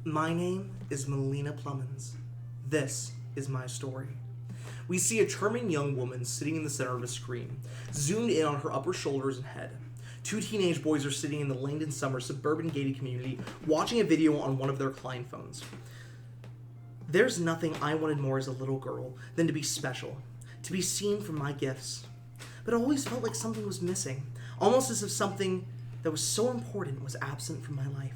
My name is Melina Plummins. This is my story. We see a charming young woman sitting in the center of a screen, zoomed in on her upper shoulders and head. Two teenage boys are sitting in the Langdon Summer suburban gated community, watching a video on one of their Klein phones. There's nothing I wanted more as a little girl than to be special, to be seen for my gifts. But it always felt like something was missing, almost as if something that was so important was absent from my life.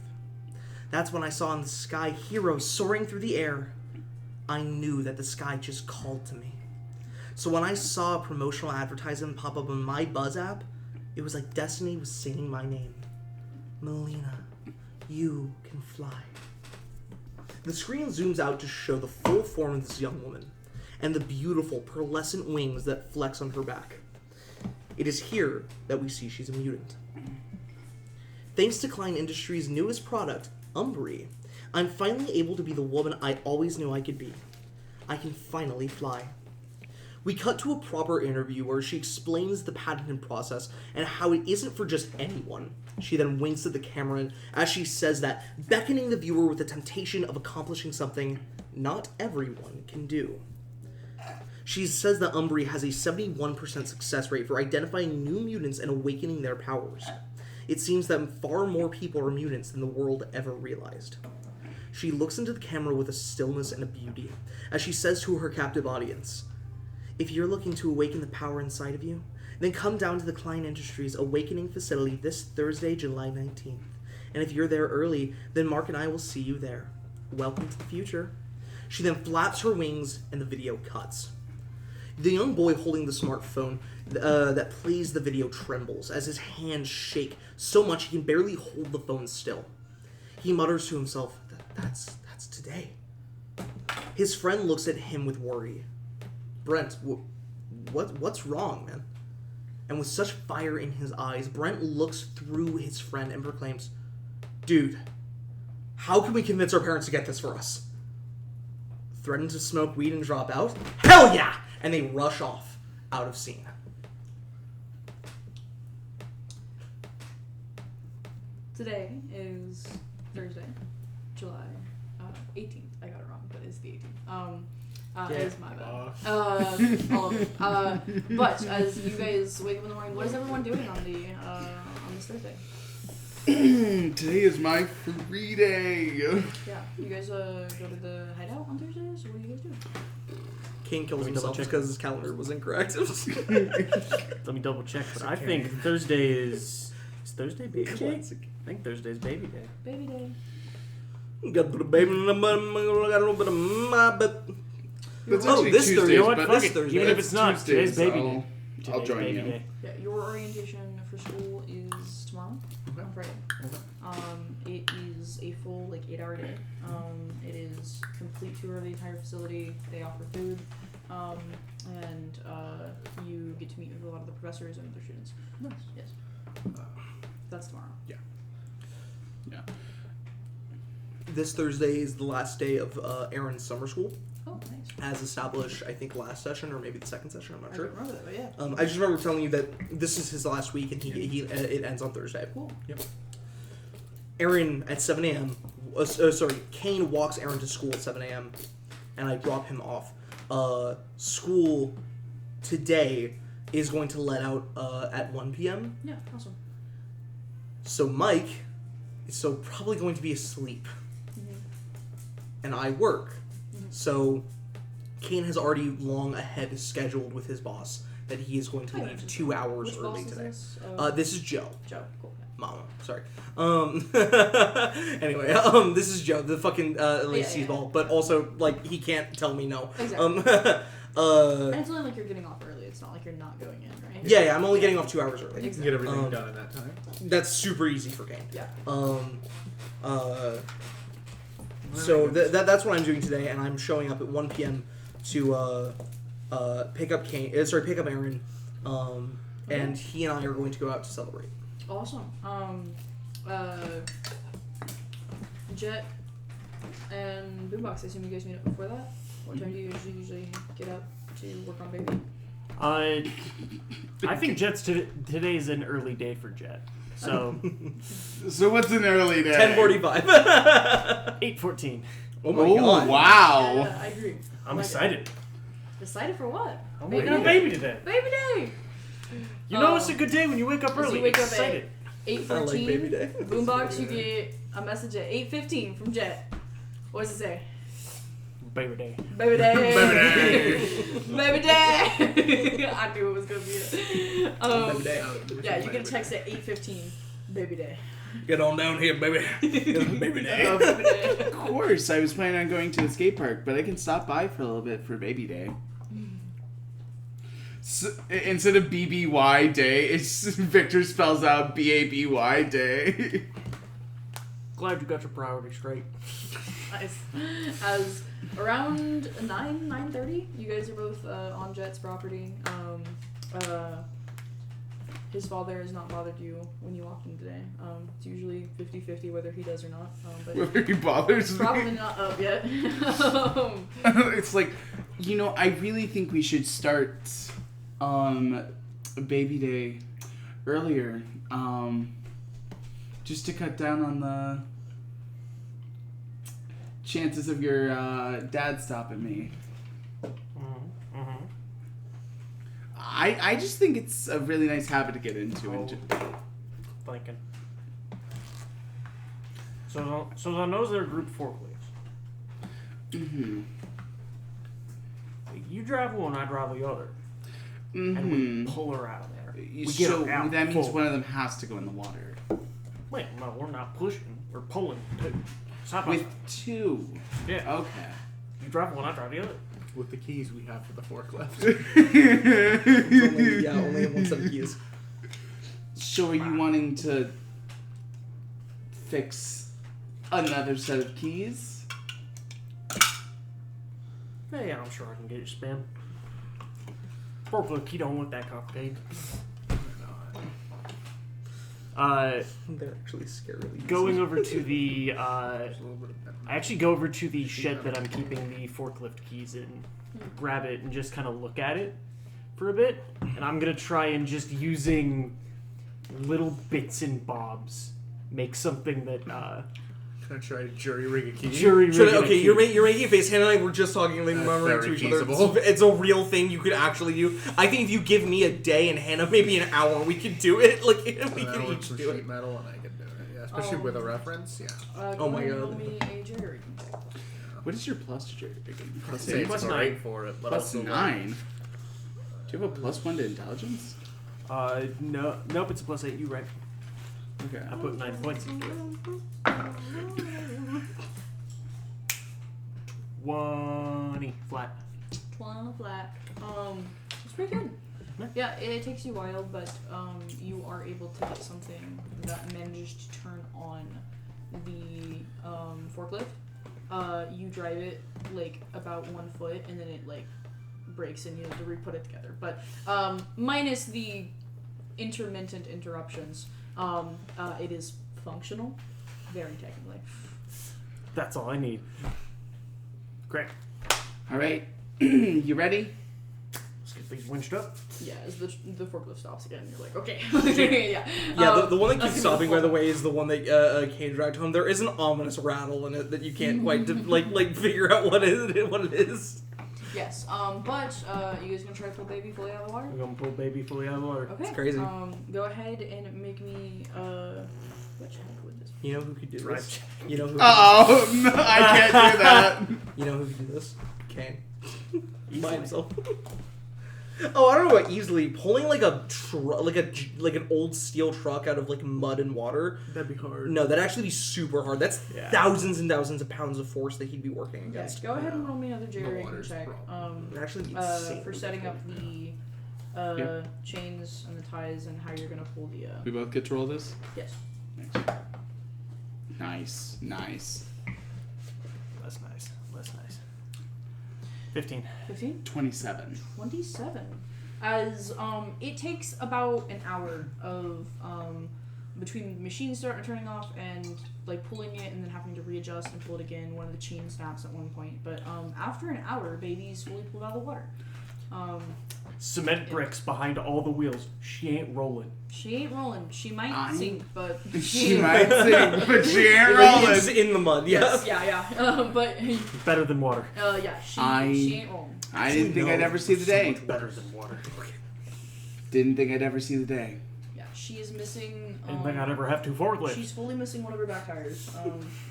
That's when I saw in the sky heroes soaring through the air. I knew that the sky just called to me. So when I saw a promotional advertisement pop up on my Buzz app, it was like destiny was singing my name. Melina, you can fly. The screen zooms out to show the full form of this young woman, and the beautiful pearlescent wings that flex on her back. It is here that we see she's a mutant. Thanks to Klein Industries' newest product, Umbri, I'm finally able to be the woman I always knew I could be. I can finally fly. We cut to a proper interview where she explains the patenting process and how it isn't for just anyone. She then winks at the camera as she says that, beckoning the viewer with the temptation of accomplishing something not everyone can do. She says that Umbri has a 71% success rate for identifying new mutants and awakening their powers. It seems that far more people are mutants than the world ever realized. She looks into the camera with a stillness and a beauty, as she says to her captive audience, if you're looking to awaken the power inside of you, then come down to the Klein Industries Awakening Facility this Thursday, July 19th. And if you're there early, then Mark and I will see you there. Welcome to the future. She then flaps her wings and the video cuts. The young boy holding the smartphone that plays the video trembles as his hands shake so much he can barely hold the phone still. He mutters to himself, that's today. His friend looks at him with worry. Brent, what's wrong, man? And with such fire in his eyes, Brent looks through his friend and proclaims, dude, how can we convince our parents to get this for us? Threaten to smoke weed and drop out? Hell yeah! And they rush off out of scene. Today is Thursday, July 18th. I got it wrong, but it's the 18th. It's my bad. All of it. But as you guys wake up in the morning, what is everyone doing on this Thursday? Today is my free day. Yeah, you guys go to the hideout on Thursdays, or what do you guys do? Kane kills himself just because his calendar was incorrect. Let me double check, but I think Thursday is Thursday baby day? I think Thursday's baby day. Baby day. Gotta put a baby in the bottom, got a little bit of my butt. It's Oh, actually this Tuesdays, Thursday. You know what? but Fuck this it. Thursday. Even if it's not, Tuesdays, today's baby day. I'll Today's join baby you. day. Yeah, your orientation for school is tomorrow on Friday. It is a full 8-hour day. It is complete tour of the entire facility. They offer food, and you get to meet with a lot of the professors and other students. Nice. Yes. That's tomorrow. Yeah. This Thursday is the last day of Aaron's summer school, Oh, nice. as established, I think, last session or maybe the second session. I'm not I sure. don't remember that, but yeah. I just remember telling you that this is his last week, and it ends on Thursday. Cool. Yep. Aaron at 7 a.m. Kane walks Aaron to school at 7 a.m. and I drop him off. School today is going to let out at 1 p.m. Yeah, awesome. So Mike is probably going to be asleep. Mm-hmm. And I work. Mm-hmm. So Kane has already long ahead scheduled with his boss that he is going to leave 2 hours Which early boss today. Is this? This is Joe. Joe. Cool. Mama, sorry. Anyway, this is Joe, the fucking sleazeball, but also he can't tell me no. Exactly. And it's only you're getting off early. It's not like you're not going in, right? Yeah, I'm only getting off 2 hours early. You can get everything done in that time. That's super easy for Kane. Yeah. So that's what I'm doing today, and I'm showing up at 1 p.m. to pick up Aaron, and he and I are going to go out to celebrate. Awesome. Jet and Boombox, I assume you guys meet up before that? What time do you usually get up to work on Baby? I think Jet's today is an early day for Jet. So So what's an early day? 10:45. 8:14. Oh my god. Wow. Yeah, I agree. I'm Like, excited. Excited for what? I'm Baby making a day. baby today. Baby day. You know it's a good day when you wake up As early. you wake up Excited. at 8:14. I like baby day. Boombox, you get a message at 8:15 from Jet. What does it say? Baby day. Baby day. Baby day. Baby day. I knew it was gonna be it. Baby day. Yeah, you get a text at 8:15. Baby day. Get on down here, baby. Baby day. Oh, baby day. Of course, I was planning on going to the skate park, but I can stop by for a little bit for baby day. So, instead of BBY day, it's Victor spells out BABY day. Glad you got your priorities straight. Nice. As around 9:30, you guys are both on Jet's property. His father has not bothered you when you walked in today. It's usually 50-50 whether he does or not. But Whether he bothers me. probably not up yet. It's like, I really think we should start baby day earlier. Just to cut down on the chances of your dad stopping me. I just think it's a really nice habit to get into. Thinking. So I know they're group forklifts. Mm-hmm. You drive one, I drive the other. And we pull her out of there. We get So her out that means full. one of them has to go in the water. Wait, no, we're not pushing. We're pulling too. Side by With side. two. Yeah. Okay. You drive one, I drive the other. With the keys we have for the forklift. Only one set of keys. So are you wanting to fix another set of keys? Hey, I'm sure I can get it spin. Forklift key don't look that complicated. They're actually scarily Going over to the I actually go over to the shed that I'm keeping the forklift keys in, grab it, and just kind of look at it for a bit. And I'm gonna try and just using little bits and bobs make something that Can I try to jury rig a key? jury. Sure, rigging a okay, key. you're making a face. Hannah and I were just talking, like, murmuring to very each other. feasible. It's a real thing you could actually do. I think if you give me a day and Hannah maybe an hour, we could do it. Like, we And can I work each for do sheet it. metal and I can do it. Yeah, especially with a reference. Yeah. Go Oh my ahead and God. roll me a jury. What is your plus to jury rigging? I'd Plus say it's plus great 9. for it, but plus also 9. Do you have a plus 1 to intelligence? No, nope, it's a +8. You right? Okay. I put 9 points into it. 20 flat. 12 flat. It's pretty good. Yeah, it takes you a while, but you are able to get something that manages to turn on the forklift. You drive it like about 1 foot, and then it like breaks, and you have to re-put it together. But minus the intermittent interruptions, it is functional, very technically. That's all I need. Great. All right. You ready? Let's get these winched up. Yeah, as the forklift stops again, you're like, okay, yeah. Yeah, the one that keeps that's stopping, by the beautiful. way, is the one that Kane dragged home. There is an ominous rattle in it that you can't quite like figure out what it is. Yes. But you guys gonna try to pull baby fully out of the water? We're gonna pull baby fully out of the water. Okay. It's crazy. Go ahead and make me what check would this be? You know who could do Drive this? check. You know who? Oh, no, I can't do that. You know who could do this? Kane. By himself. Oh, I don't know about easily pulling like a like an old steel truck out of like mud and water. that'd be hard. No, that'd actually be super hard. That's Yeah. thousands and thousands of pounds of force that he'd be working Okay, against. go ahead and roll me another The Jerry water's check. It'd actually be For insanely setting up difficult. the chains and the ties and how you're gonna pull the We both get to roll this? yes. Nice. That's nice. That's nice. 15. 15? 27. 27. As it takes about an hour of between the machine turning off and like pulling it and then having to readjust and pull it again. One of the chain snaps at one point, but after an hour, baby's fully pulled out of the water. Cement bricks behind all the wheels. She ain't rolling. She ain't rolling. She might sink, but She might sing, but she ain't rolling. It's in the mud. Yeah. Yeah. But Better than water. yeah, she ain't rolling. I didn't think I'd ever see the day. Better than water. Didn't think I'd ever see the day. Yeah, she is missing. Didn't think I'd ever have to forklift. She's fully missing one of her back tires.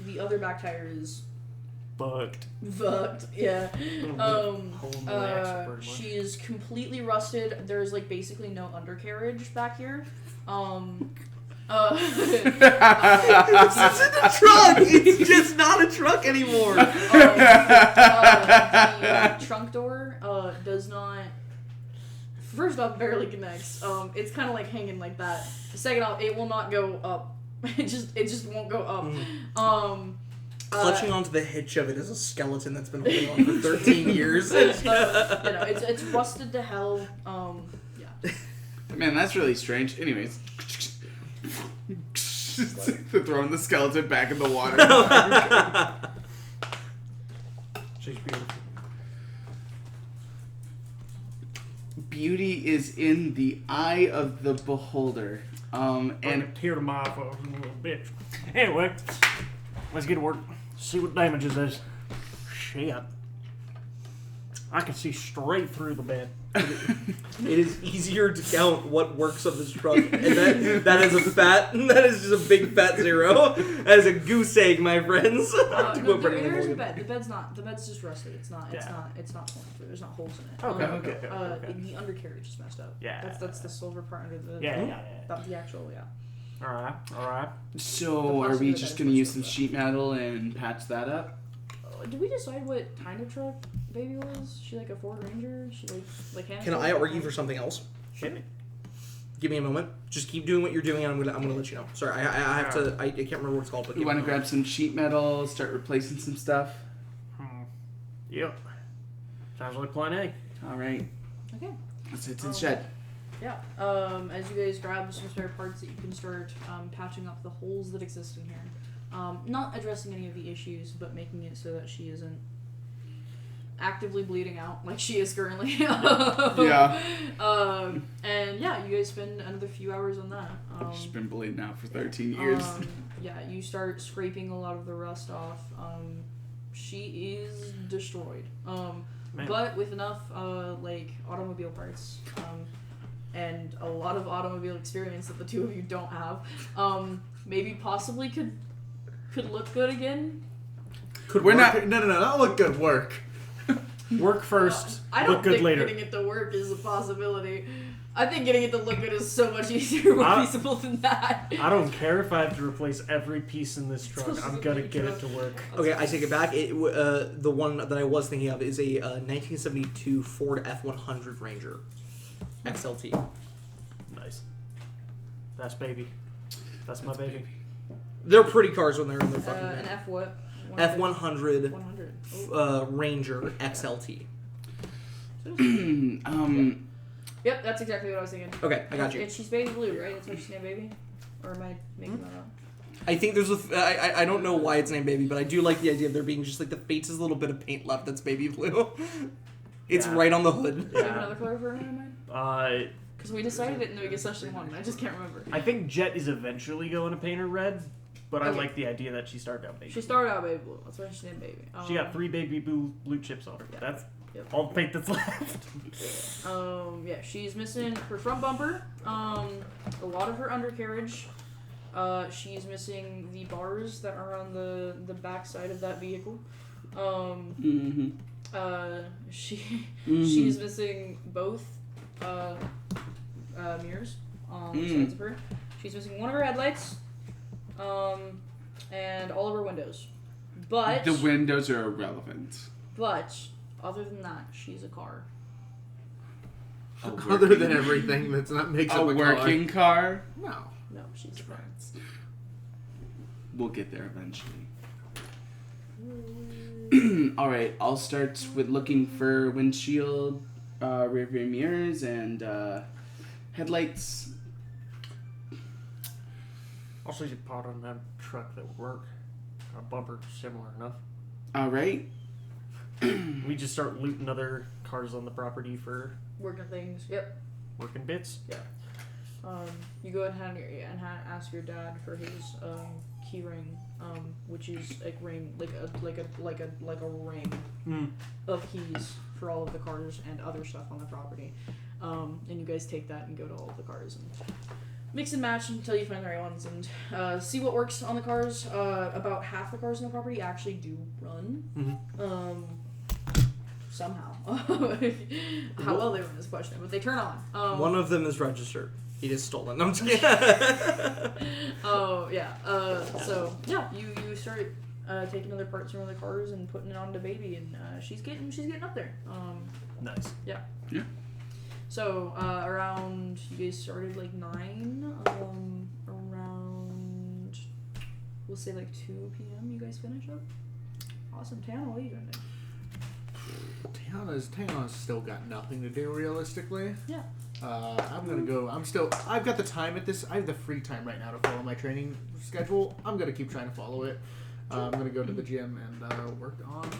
The other back tire is Fucked. Yeah. Hole in the axle, pretty much. She is completely rusted. There's like basically no undercarriage back here. This isn't a truck. It's just not a truck anymore. The trunk door does not. First off, barely connects. It's kind of like hanging like that. Second off, it will not go up. It just won't go up. Clutching onto the hitch of it is a skeleton that's been holding on for 13 years. It's rusted to hell. Yeah. Man, that's really strange. Anyways. Throwing the skeleton back in the water. She's beautiful. Beauty is in the eye of the beholder. And And tear to my fucking little bitch. Anyway, let's get to work. See what damages is. Shit. I can see straight through the bed. It is easier to count what works of this truck, and that is just a big fat zero. That is a goose egg, my friends. No, there's a bed. The bed's just rusted. It's not torn through. There's not holes in it. Okay. The undercarriage is messed up. Yeah. That's the silver part under the. Yeah. The actual, yeah. Alright. so are we just gonna use some sheet metal and patch that up? Did we decide what kind of truck baby was? She like a Ford Ranger? She like Can I argue for something else? Hit me. Give me a moment. Just keep doing what you're doing, and I'm gonna let you know. Sorry, I have to. I can't remember what it's called. But You want to grab some sheet metal, start replacing some stuff? Yep. Sounds like plan A. All right. Okay. Let's head to the shed. Yeah. As you guys grab some spare parts that you can start patching up the holes that exist in here. Not addressing any of the issues, but making it so that she isn't actively bleeding out like she is currently. Yeah. And yeah, you guys spend another few hours on that. She's been bleeding out for 13 years. Yeah, you start scraping a lot of the rust off. She is destroyed. But with enough like automobile parts and a lot of automobile experience that the two of you don't have, maybe possibly could look good again. Not look good. Work. Work first, I don't look good think later. getting it to work is a possibility. I think getting it to look good is so much easier and more feasible than that. I don't care if I have to replace every piece in this truck. I'm gonna get it to work. Okay, I take it back. The one that I was thinking of is a 1972 Ford F100 Ranger XLT. Nice. That's baby. That's my baby. They're pretty cars when they're in their fucking An F what? F100 100. Ranger XLT. Yep, that's exactly what I was thinking. Okay, I got you. And she's baby blue, right? That's why she's named baby? Or am I making that up? I think there's I don't know why it's named baby, but I do like the idea of there being just like the faintest little bit of paint left that's baby blue. It's right on the hood. Do you have another color for her in mind? Because we decided it in the biggest session one, and I just can't remember. I think Jet is eventually going to paint her red, but I Okay. like the idea that she started out baby. She started out baby blue. That's why she's named baby. She got 3 baby blue chips on her. Yeah. That's Yep. all the paint that's left. Yeah, she's missing her front bumper, a lot of her undercarriage. She's missing the bars that are on the back side of that vehicle. She's missing both mirrors on the sides of her. She's missing one of her headlights, and all of her windows. But The windows are irrelevant. other than that, she's a car. Other than everything that's not makes A up a working car? car. No, she's a car. We'll get there eventually. Alright, I'll start with looking for windshield, rear view mirrors, and headlights. I'll see a part on that truck that would work. A bumper similar enough. Alright. We just start looting other cars on the property for Working things. Yep. working bits. Yeah. You go ahead and ask your dad for his key ring, which is a ring, like a ring of keys for all of the cars and other stuff on the property. And you guys take that and go to all of the cars and mix and match until you find the right ones and see what works on the cars. About half the cars on the property actually do run. Somehow. How well they run is a question, but they turn on. One of them is registered. He is stolen. I'm just kidding. Oh yeah. So yeah, you start taking other parts from other cars and putting it on the baby, and she's getting up there. Nice. Yeah. Yeah. So around you guys started like 9. Around we'll say like 2 p.m. You guys finish up. Awesome, Tana. What are you doing there? Tana's still got nothing to do realistically. Yeah. I'm gonna go. I've got the time at this. I have the free time right now to follow my training schedule. I'm gonna keep trying to follow it. I'm gonna go to the gym and work on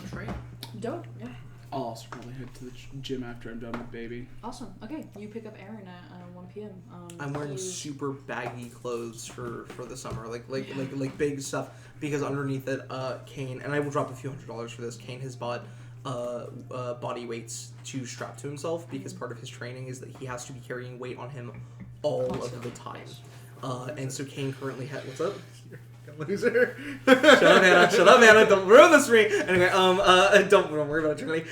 training. Dope. Yeah. I'll also probably head to the gym after I'm done with baby. Awesome. Okay, you pick up Aaron at 1 p.m. I'm wearing super baggy clothes for the summer, like big stuff, because underneath it, Kane, and I will drop a few $100s for this. Kane has bought body weights to strap to himself because part of his training is that he has to be carrying weight on him all of the time. And so Kane currently has what's up? Loser. Shut up, Anna! Don't ruin this for me. Anyway, don't worry about it, Charlie.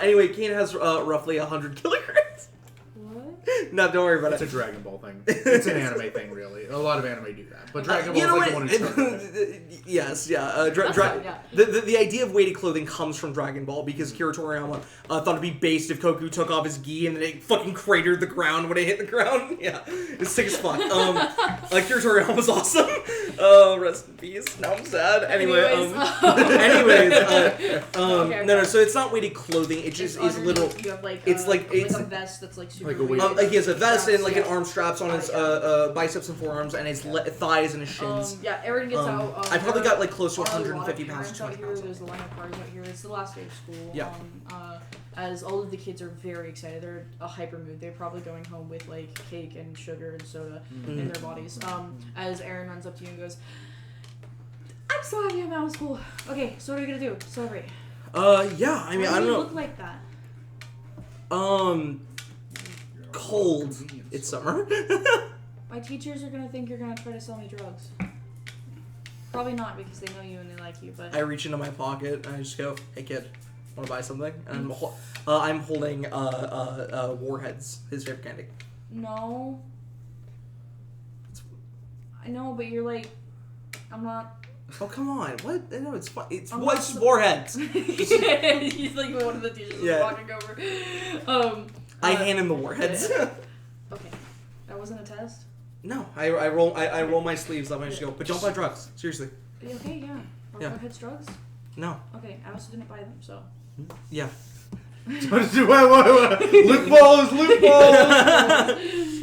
Anyway, Kane has roughly 100 kilograms. What? No, don't worry about It's it. a Dragon Ball thing. It's an anime thing, really. A lot of anime do that, but Dragon Ball is like the one who started it. Yes, yeah. Yeah. The idea of weighted clothing comes from Dragon Ball because Kira Toriyama thought it'd be based if Goku took off his gi and then it fucking cratered the ground when it hit the ground. Yeah, it's sick as fuck. Kira Toriyama was awesome. Rest in peace. Now I'm sad. Anyway, Okay. no. So it's not weighted clothing. It just is literal. You have like It's like a vest that's like super Like a weighted. He has a vest and like an Yeah. arm straps on his biceps and forearms and his thighs and his shins. Yeah, Aaron gets out. I probably got like close to there are a 150 lot of pounds to parents 200 out pounds. here. There's a line of cars out here. It's the last day of school. Yeah. As all of the kids are very excited. They're a hyper mood. They're probably going home with like cake and sugar and soda in their bodies. As Aaron runs up to you and goes, "I'm so happy I'm out of school. Okay, so what are we gonna do? Celebrate." Yeah, I mean, Why I do don't you know. look like that? Cold. It's summer. My teachers are gonna think you're gonna try to sell me drugs. Probably not because they know you and they like you, but I reach into my pocket and I just go, "Hey kid, want to buy something?" And I'm holding Warheads, his favorite candy. no. I know, but you're like, I'm not. Oh come on, what? No, it's fun. It's I'm what's not Warheads? He's like one of the teachers Yeah. walking over. I hand him the Warheads. Okay, that wasn't a test. No, I roll my sleeves up and I just go, "But don't buy drugs, seriously." Okay, yeah. Are Yeah. Warheads drugs? No. Okay, I also didn't buy them, so. Yeah. What? Loopholes.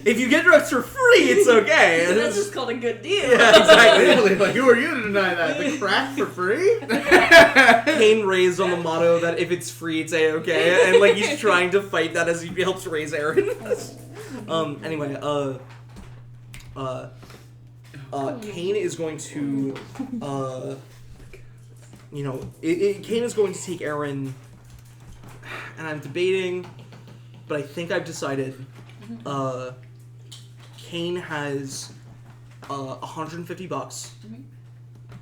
If you get drugs for free, it's okay. That's just called a good deal. Yeah, exactly. Really? Like, who are you to deny that? The crack for free? Kane raised on the motto that if it's free, it's a-okay, and like he's trying to fight that as he helps raise Aaron. Anyway, Kane is going to, Kane is going to take Aaron, and I'm debating, but I think I've decided, Kane has, $150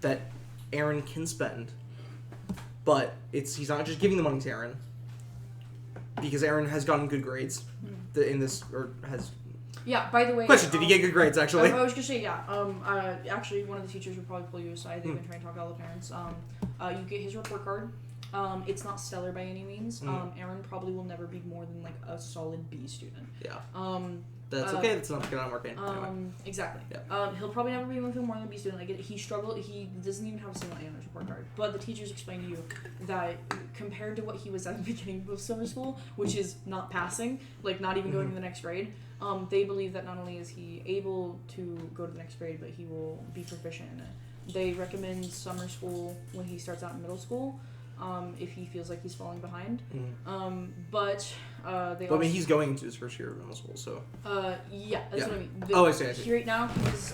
that Aaron can spend, but he's not just giving the money to Aaron, because Aaron has gotten good grades Yeah, by the way. Question, did he get good grades, actually? I was gonna say, yeah. Actually, one of the teachers would probably pull you aside. They've been trying to talk to all the parents. You get his report card. It's not stellar by any means. Aaron probably will never be more than, like, a solid B student. Yeah. That's okay, that's not good on Marcainne. Anyway. Exactly. Yeah. He'll probably never be more than a B student. Like, he struggled, he doesn't even have a single A on his report card. But the teachers explained to you that compared to what he was at the beginning of summer school, which is not passing, like, not even going to the next grade, they believe that not only is he able to go to the next grade, but he will be proficient in it. They recommend summer school when he starts out in middle school, if he feels like he's falling behind. Mm. But they But I mean, he's going into his first year of middle school, so. Yeah, that's what I mean. I see. Right now, he's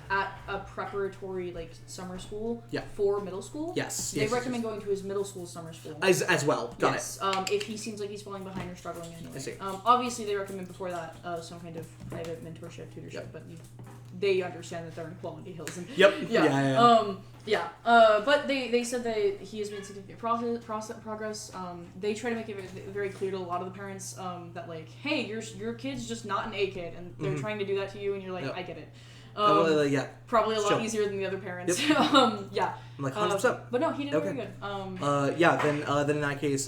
at a preparatory summer school for middle school. Yes. They recommend going to his middle school summer school. As well. Got it. If he seems like he's falling behind or struggling anyway. I see. Obviously, they recommend before that some kind of private mentorship, tutorship, but they understand that they're in Quality Hills. And, Yep. Yeah. But they said that he has made significant progress. They try to make it very clear to a lot of the parents that hey, your kid's just not an A kid, and they're trying to do that to you, and you're like, I get it. Probably a lot easier than the other parents. Yep. Yeah. I'm like 100%. But no, he did very good. Then in that case,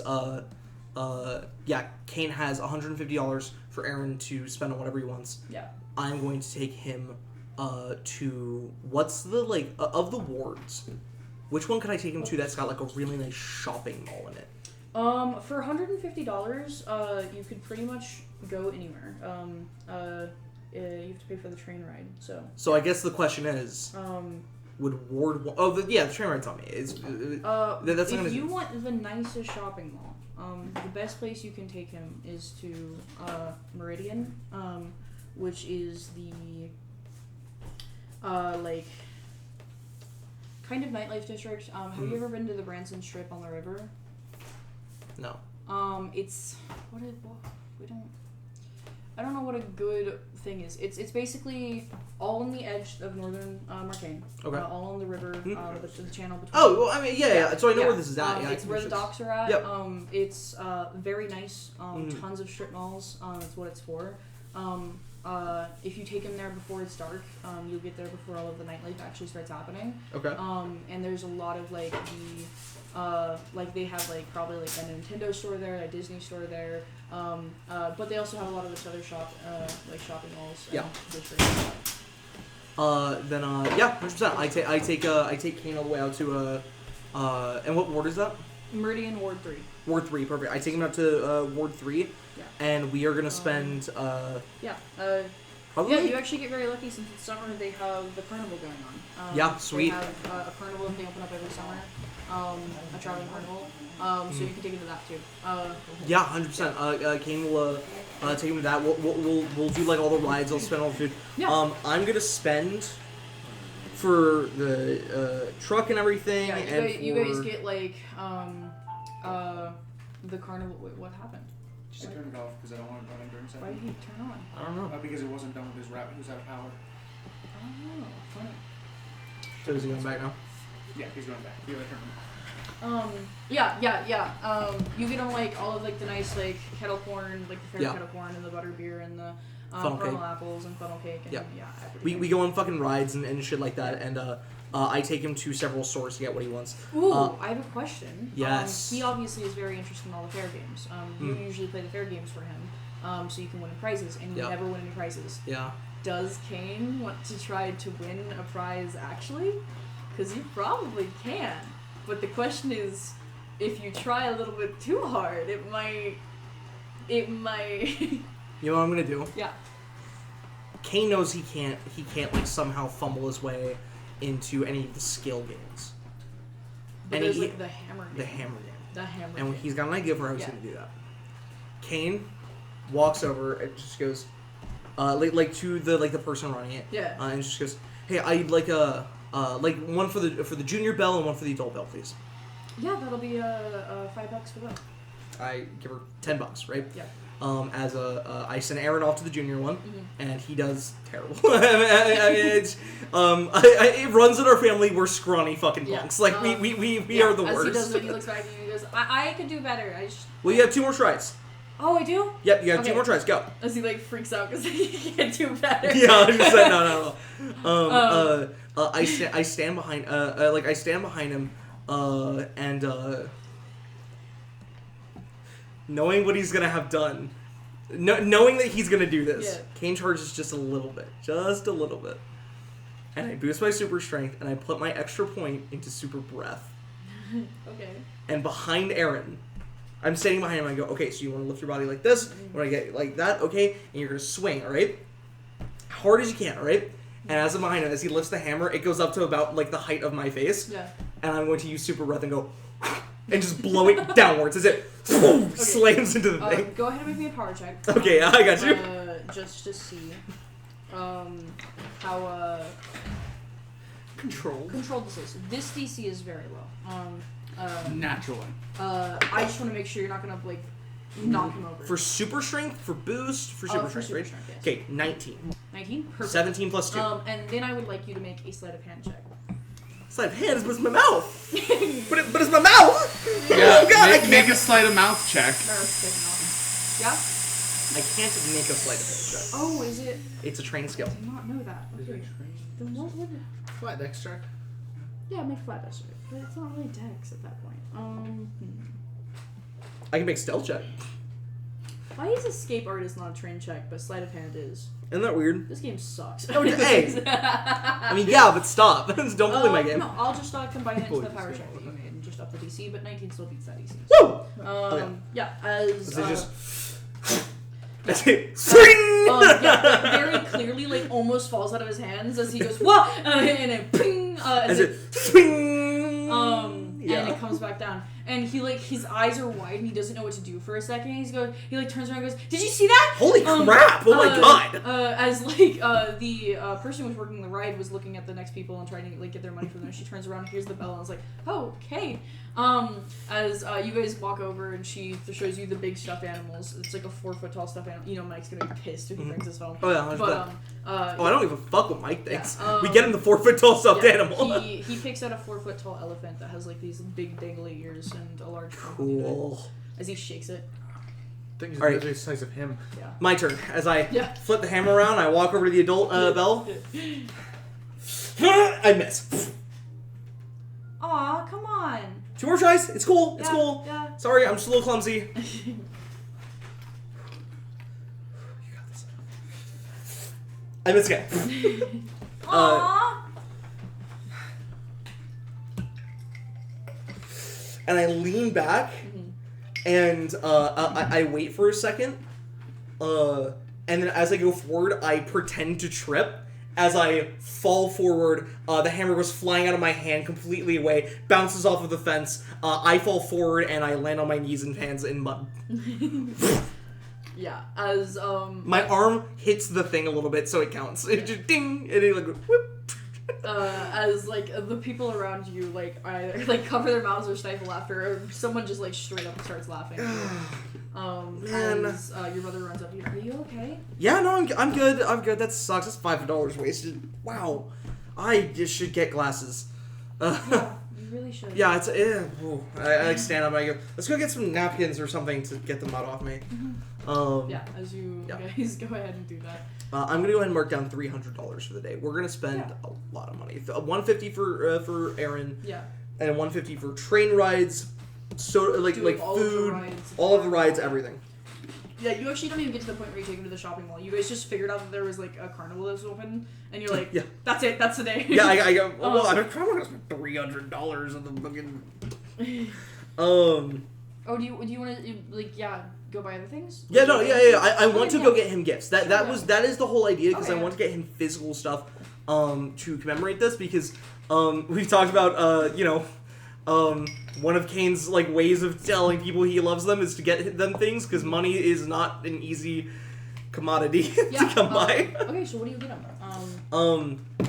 Kane has $150 for Aaron to spend on whatever he wants. Yeah. I'm going to take him to what's the of the wards. Which one could I take him to that's got a really nice shopping mall in it? For $150, you could pretty much go anywhere. You have to pay for the train ride, so. So I guess the question is, would Ward? The train ride's on me. That's if you want the nicest shopping mall, the best place you can take him is to Marcainne, which is the kind of nightlife district. Have you ever been to the Branson Strip on the river? No. It's I don't know what a good thing is. It's basically all on the edge of northern Marcainne. Okay. All on the river, the channel between. Oh, well, I mean, yeah. So I know where this is at. It's where the docks are at. Yep. It's very nice. Tons of strip malls. That's what it's for. If you take him there before it's dark, you'll get there before all of the nightlife actually starts happening. Okay. And there's a lot of they have probably a Nintendo store there, a Disney store there. But they also have a lot of this other shopping malls. Yeah. Districts. 100%. I take Kane all the way out to and what ward is that? Marcainne Ward 3. Ward 3, perfect. I take him out to Ward 3. Yeah. And we are gonna spend probably. You actually get very lucky since it's summer. They have the carnival going on. Sweet. They have a carnival that they open up every summer. A traveling carnival. So you can take him to that too. 100%. Kane will take him to that. We'll do all the rides. I'll spend all the food. Yeah. I'm gonna spend for the truck and everything. Yeah, you guys get the carnival. Wait, what happened? Just turn it off because I don't want it running during Why did he turn on? I don't know. Because it wasn't done with his wrap. He was out of power. Oh, funny. So is he going back now? Yeah, he's going back. You gotta turn him off. You get him all of the nice kettle corn, the fair kettle corn and the butter beer and the caramel apples and funnel cake and we go on fucking rides and shit like that, and I take him to several stores to get what he wants. Ooh, I have a question. Yes. He obviously is very interested in all the fair games. You usually play the fair games for him, so you can win prizes, and you never win any prizes. Yeah. Does Kane want to try to win a prize actually? Because you probably can. But the question is, if you try a little bit too hard, it might... You know what I'm gonna do? Yeah. Kane knows he can't somehow fumble his way into any of the skill games. But there's the hammer game. The hammer game. The hammer and game. He's got an idea for how he's gonna do that. Kane walks over and just goes, to the person running it. Yeah. And just goes, hey, I'd like one for the junior bell and one for the adult bell, please. Yeah, that'll be $5 for both. I give her $10, right? Yeah. I send Aaron off to the junior one, and he does terrible. It's it runs in our family. We're scrawny fucking punks. We are the worst. As he does it, he looks back and he goes, I could do better. Well, you have 2 more tries. Oh, I do? Yep, you have 2 more tries. Go. As he freaks out because he can't do better. Yeah, 100%. No. I stand behind. I stand behind him. And knowing what he's gonna have done, knowing that he's gonna do this, Kane charges just a little bit, and I boost my super strength, and I put my extra point into super breath. Okay. And behind Aaron, I'm standing behind him. I go, okay, so you want to lift your body like this, you want to get like that, okay, and you're gonna swing, all right, hard as you can, all right. And as I'm behind him, as he lifts the hammer, it goes up to about the height of my face. Yeah. And I'm going to use super breath and go. and just blow it downwards as it slams into the thing. Go ahead and make me a power check. Okay, I got you. Just to see how Controlled. controlled this is. This DC is very low. Natural one. I just want to make sure you're not gonna like knock him over. For super strength, for boost, for super strength, right? Strength, yes. Okay, 19. 19. Perfect. 17 plus 2. And then I would like you to make a sleight of hand check. Sleight of hand, but it's my mouth. but it's my mouth. Yeah, Oh god, I make, can't. make a sleight of mouth check. Yeah. I can't make a sleight of hand check. Oh, is it? It's a trained skill. I did not know that. Okay. Then what would it? Flat dex check. Yeah, make flat dex check. But it's not really dex at that point. I can make stealth check. Why is escape artist not a train check, but sleight of hand is? Isn't that weird? This game sucks. Hey. I mean, yeah, but stop. Don't bully my game. No, I'll just combine it into the power check that you made and just up the DC, but 19 still beats that DC. Woo! Yeah, as So just. That's it. Swing! yeah, very clearly, like almost falls out of his hands as he goes whoa, and then ping, As it swing. And it comes back down, and he like his eyes are wide and he doesn't know what to do for a second. He like turns around and goes, "Did you see that? Holy crap! Oh my god!" As like the person who was working the ride was looking at the next people and trying to like get their money from them. She turns around, hears the bell, and is like, "Oh, okay." As you guys walk over and she shows you the big stuffed animals. It's like a 4-foot tall stuffed animal. You know Mike's gonna be pissed if he brings his phone. Oh yeah, But I don't even fuck what Mike thinks. Yeah, we get him the 4-foot tall stuffed animal. He picks out a 4-foot tall elephant that has like these big dangly ears and a large trunk Cool. as he shakes it. Things Alright. the size of him. Yeah. My turn. As I Yeah. flip the hammer around, I walk over to the adult bell. I miss. Aw, come on. 2 more tries. It's cool. It's Yeah, cool. yeah. Sorry, I'm just a little clumsy. I miss again. Aw. And I lean back, and I wait for a second, and then as I go forward, I pretend to trip. As I fall forward, the hammer goes flying out of my hand completely away, bounces off of the fence. I fall forward, and I land on my knees and hands in mud. Yeah, as My arm hits the thing a little bit, so it counts. It just ding, and it like whoop. as like the people around you like either like cover their mouths or stifle laughter, or someone just like straight up starts laughing. Man. As your brother runs up to you. Are you okay? Yeah, no, I'm good. I'm good. That sucks. That's $5 wasted. Wow. I just should get glasses. Yeah, you really should. Yeah, it's I like stand up and I go, let's go get some napkins or something to get the mud off me. Yeah, as you Yeah. guys go ahead and do that. I'm gonna go ahead and mark down $300 for the day. We're gonna spend a lot of money. $150 for Aaron, Yeah. and $150 for train rides, so like Doing all of the food, rides, all of the rides, everything. Yeah, you actually don't even get to the point where you take him to the shopping mall. You guys just figured out that there was like a carnival that was open, and you're like, Yeah. that's it, that's the day. Yeah, I go. Well, I'm probably gonna spend $300 on the fucking. Oh, do you want to like go buy other things? Yeah, no, yeah. I want Okay, to go get him gifts. That is the whole idea, because Okay. I want to get him physical stuff to commemorate this, because we've talked about one of Kane's like ways of telling people he loves them is to get them things, because money is not an easy commodity to come by. Okay, so what do you get him?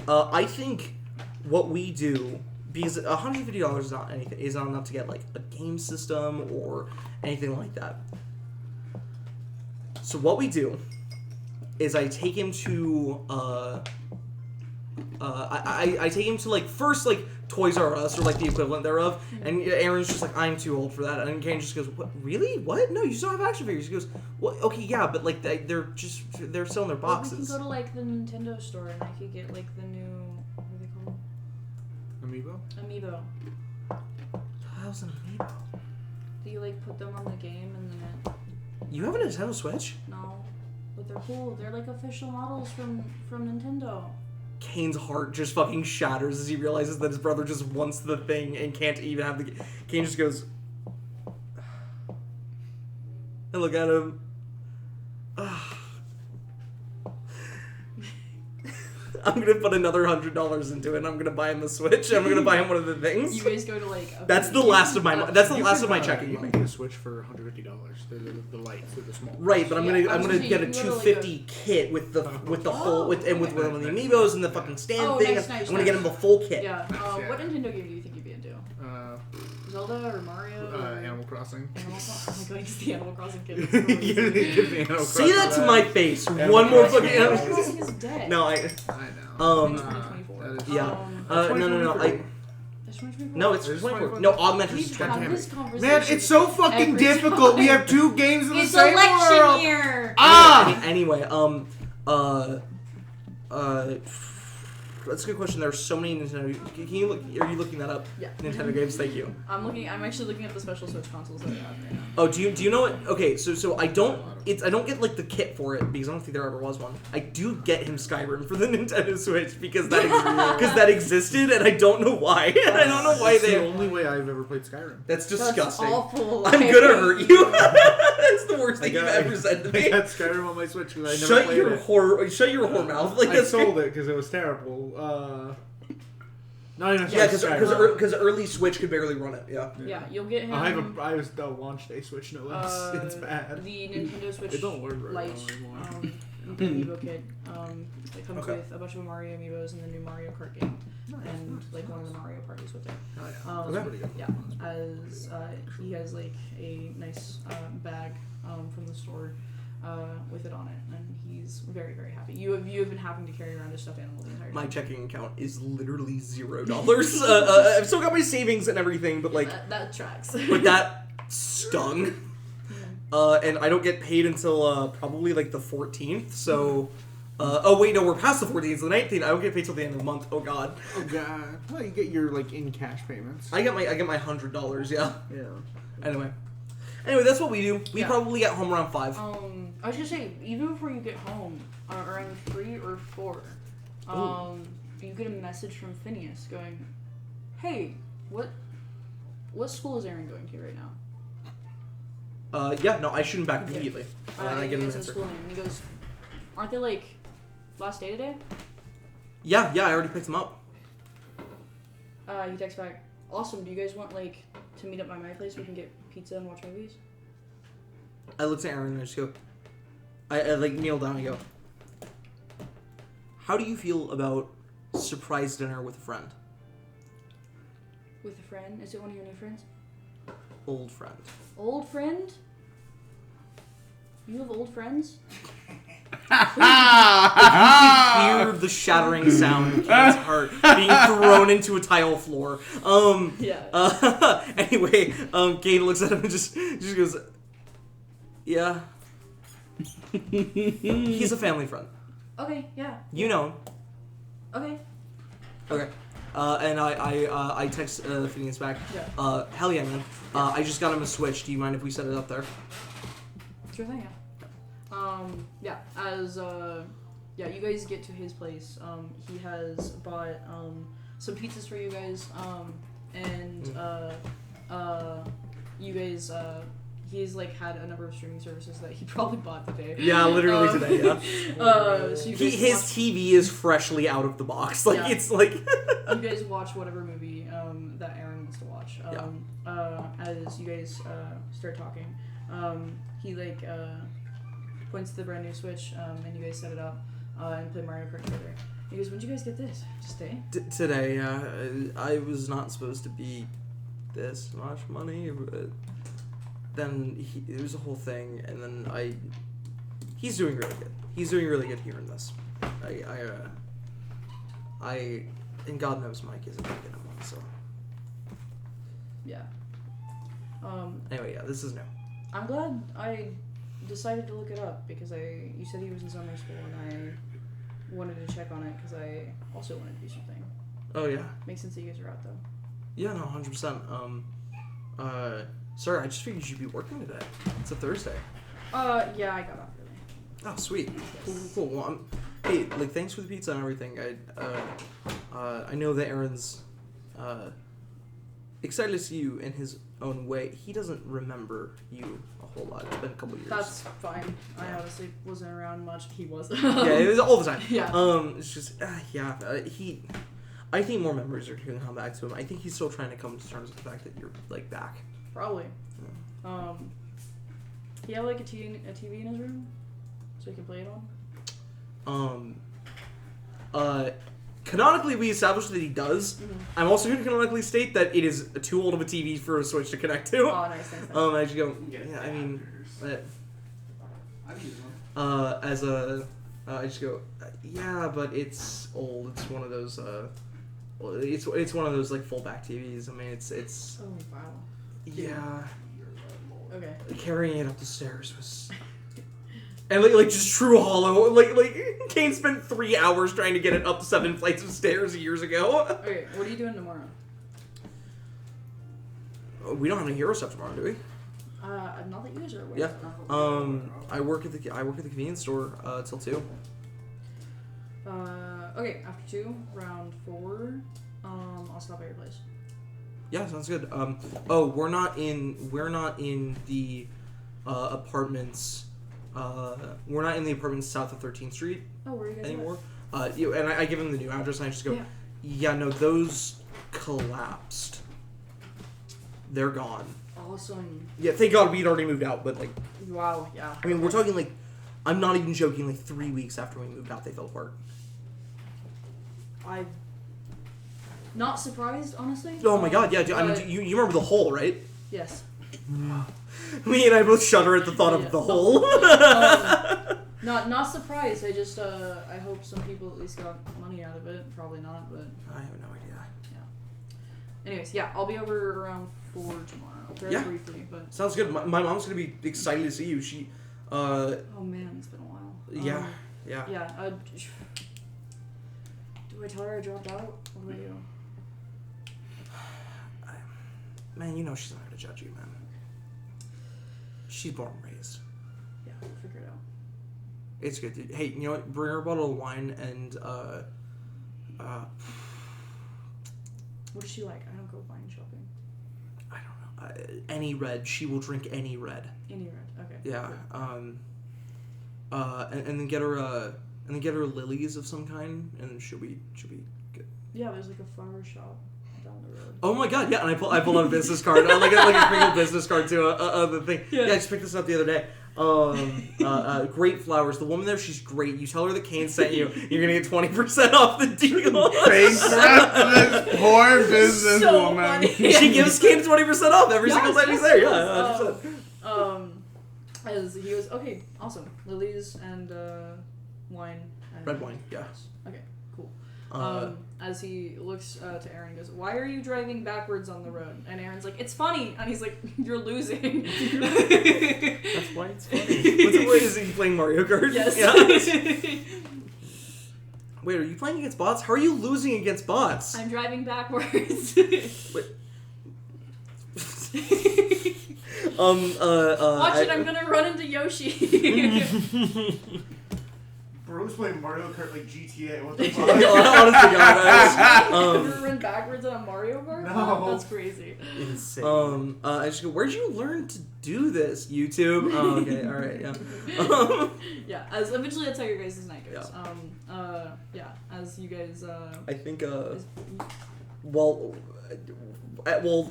I think what we do, because $150 is not enough to get like a game system or anything like that. So what we do is I take him to I take him to like first like Toys R Us or like the equivalent thereof, and Aaron's just like, I'm too old for that, and Kane just goes, what, really? What? No, you still have action figures. He goes, well, okay, yeah, but like they're still in their boxes. We can go to like the Nintendo store and I could get like the new, what are they called? Amiibo. How's an amiibo? Do you like put them on the game and then it? You have a Nintendo Switch? No, but they're cool. They're like official models from Nintendo. Kane's heart just fucking shatters as he realizes that his brother just wants the thing and can't even have the. Kane just goes. And look at him. I'm gonna put another $100 into it, and I'm gonna buy him a Switch. I'm gonna buy him one of the things. You guys go to like. That's the last of my. That's the last of my checking You money. can get a Switch for $150. The lights, the small. Right, but I'm Yeah, gonna I I'm was gonna gonna say, get a you can go to, 250 kit with the whole with one of the amiibos and the fucking stand Oh, thing. nice, I'm gonna get him the full kit. Yeah. Yeah. What Nintendo game do you think you'd be into? Zelda or Mario? Or Animal Crossing. Animal Crossing. Oh my god, he's the Animal Crossing kid. You give me Animal Say that Crossing to my face. Animal One more Crossing. fucking. Animal Crossing is dead. No, I. I know. Um, 2024. that is- Yeah. No. That's 2024. No, it's It's 24. 24. No, Augmented We've is had 20. this conversation. Man, it's so fucking every difficult. We time. have two games in the It's same election world. year. Anyway, that's a good question. There's so many Nintendo. Can you look? Are you looking that up? Yeah. Nintendo games. Thank you. I'm actually looking at the special Switch consoles that I have right now. Oh, do you know what? Okay, so I don't get like the kit for it because I don't think there ever was one. I do get him Skyrim for the Nintendo Switch because that existed and I don't know why. And I don't know why It's they. the only way I've ever played Skyrim. That's disgusting. That's awful. I'm gonna hurt you. That's the worst thing you've ever said to I me. got Skyrim on my Switch because I never Shut played your it. whore mouth. Like I that's sold it because it was terrible. Not even Yeah, Skyrim. because early Switch could barely run it. Yeah. Yeah, you'll get him. I have a launch day Switch, no less. It's bad. The Nintendo Switch It don't work very Lite well anymore. amiibo kit. It comes Okay. with a bunch of Mario amiibos and the new Mario Kart game, and like one of the Mario parties with it. Oh, yeah. Um, That's pretty good. Yeah, as he has like a nice bag from the store with it on it, and he's very very happy. You have been having to carry around a stuffed animal the entire time. My checking account is literally $0. I've still got my savings and everything, but like, that tracks. but that stung. And I don't get paid until probably like the 14th. So, oh wait, no, we're past the 14th. So the 19th. I don't get paid till the end of the month. Oh god. Oh god. Well, you get your like in cash payments. I get my $100. Yeah. Yeah. Anyway, that's what we do. We Yeah. probably get home around 5. I was gonna say, even before you get home, around 3 or 4, you get a message from Phineas going, "Hey, what school is Aaron going to right now?" Yeah. No, I shoot him back immediately. And I He get an goes in answer. school name, and he goes, "Aren't they like last day today?" Yeah. I already picked him up. He texts back, "Awesome. Do you guys want like to meet up by my place? We can get pizza and watch movies." I looked at Aaron and I just go. I like kneel down and go. How do you feel about surprise dinner with a friend? With a friend? Is it one of your new friends? Old friend. Old friend? You have old friends? Hear the shattering sound of Kane's heart being thrown into a tile floor. Yeah. Anyway, Kane looks at him and just goes, "Yeah." He's a family friend. Okay, yeah. You know him. Okay. Okay. And I text Phineas back. Yeah. Hell yeah, man. I just got him a Switch. Do you mind if we set it up there? Sure thing, yeah. You guys get to his place. He has bought some pizzas for you guys. You guys he's like had a number of streaming services that he probably bought today. Yeah, literally today. Yeah. So you guys His TV is freshly out of the box. Like Yeah. it's like. you guys watch whatever movie that Aaron wants to watch. As you guys start talking, he like points to the brand new Switch, and you guys set it up and play Mario Kart together. He goes, "When'd you guys get this? Just today?" Today, I was not supposed to be this much money, but then it was a whole thing, and then he's doing really good. He's doing really good here in this. And God knows Mike isn't gonna get him one, so. Yeah. Anyway, yeah, this is new. I'm glad I decided to look it up because you said he was in summer school and I wanted to check on it because I also wanted to do something. Oh yeah. Makes sense that you guys are out though. Yeah, no, 100%. Sorry, I just figured you'd be working today. It's a Thursday. Yeah, I got off early. Oh, sweet. Cool. Well, hey, like, thanks for the pizza and everything. I know that Aaron's, excited to see you in his own way. He doesn't remember you a whole lot. It's been a couple years. That's fine. I honestly wasn't around much. He was. Yeah, it was all the time. Yeah. It's just he. I think more memories are going to come back to him. I think he's still trying to come to terms with the fact that you're like back. Probably. He have like a TV in his room, so he can play it on. Canonically, we established that he does. Mm-hmm. I'm also going to canonically state that it is too old of a TV for a Switch to connect to. Oh, nice. I just go, yeah, I mean, I just go, yeah, but it's old. It's one of those, it's one of those like full back TVs. I mean, it's. Oh wow. Yeah. Okay. Carrying it up the stairs was. And like just true hollow. Like Kane spent 3 hours trying to get it up 7 flights of stairs years ago. Okay, what are you doing tomorrow? We don't have any hero stuff tomorrow, do we? Not that you guys are aware. Yeah. I work at the convenience store till 2. Okay, after 2, round 4, I'll stop at your place. Yeah, sounds good. We're not in the apartments. We're not in the apartments south of 13th Street Oh, where are you guys anymore. And I give him the new address, and I just go, yeah, no, those collapsed. They're gone. Awesome. Yeah, thank God we'd already moved out, but like, Wow, yeah. I mean, we're talking like, I'm not even joking, like 3 weeks after we moved out, they fell apart. I'm not surprised, honestly. Oh my God, yeah, dude, I mean, you remember the hole, right? Yes. Me and I both shudder at the thought of the hole. Not surprised. I just I hope some people at least got money out of it. Probably not, but I have no idea. yeah. Anyways, yeah, I'll be over around 4 tomorrow. Very briefly, but Sounds good. My mom's gonna be excited to see you. She, oh man, it's been a while. yeah. Yeah. Do I tell her I dropped out? What do I do? Man, you know she's not gonna judge you, man. She's born and raised. Yeah, we'll figure it out. It's good, dude. Hey, you know what? Bring her a bottle of wine and What is she like? I don't go wine shopping. I don't know. Any red. She will drink any red. Any red. Okay. Yeah. Cool. And then get her lilies of some kind, and she'll be good. Yeah, there's like a flower shop down the road. Oh my God! Yeah, and I pulled out a business card, like a crinkle business card to the thing. Yeah. I just picked this up the other day. Great flowers. The woman there, she's great. You tell her that Kane sent you. You're gonna get 20% off the deal. Thanks for this poor business So woman. funny. She gives Kane 20% off every single time he's there. Yeah, 100%. As he was okay, awesome. Lilies and wine. And Red wine. Yeah. Okay, cool. As he looks to Aaron, he goes, "Why are you driving backwards on the road?" And Aaron's like, "It's funny." And he's like, "You're losing." That's why it's funny. Is he playing Mario Kart? Yes. Yeah. Wait, are you playing against bots? How are you losing against bots? I'm driving backwards. Wait. Watch it, I'm gonna run into Yoshi. Bro's playing Mario Kart like GTA. What the fuck? Honestly, God, Ever run backwards on a Mario Kart? No. That's crazy. Insane. I just go, where'd you learn to do this, YouTube? Oh, okay, alright, yeah. Yeah, as eventually that's how your guys' night goes. Yeah, as you guys I think, well,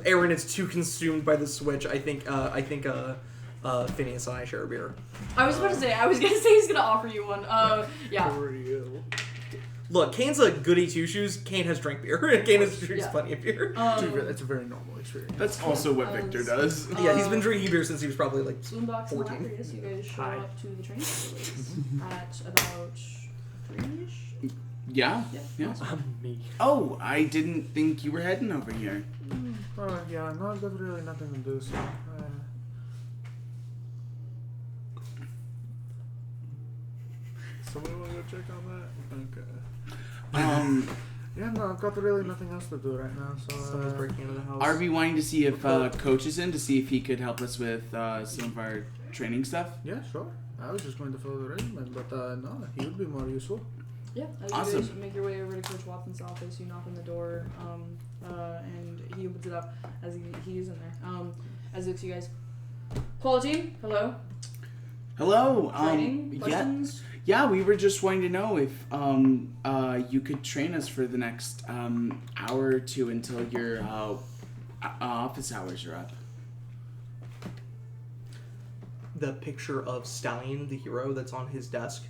Aaron is too consumed by the Switch. I think Phineas and I share a beer. I was gonna say he's gonna offer you one. Yeah. For you. Look, Kane's a goody two shoes. Kane has drank beer. Kane has drinks plenty of beer. That's a very normal experience. That's also what Victor does. Yeah, he's been drinking beer since he was probably like Boombox 14. and Lapras, you guys show up to the training facilities at about 3-ish. Yeah. Yeah. Me. Oh, I didn't think you were heading over here. Yeah, no, I've got really nothing to do, so. Somebody want to go check on that? Okay. Yeah, no, I've got really nothing else to do right now, so. Someone's breaking into the house. Are we wanting to see if Coach is in to see if he could help us with some of our training stuff? Yeah, sure. I was just going to follow the regiment, but no, he would be more useful. Yeah, as you guys make your way over to Coach Watson's office, you knock on the door, and he opens opens it up as he is in there. As he looks at you guys. Quality, hello. Hello. Training questions. Yeah, we were just wanting to know if you could train us for the next hour or two until your office hours are up. The picture of Stallion, the hero, that's on his desk.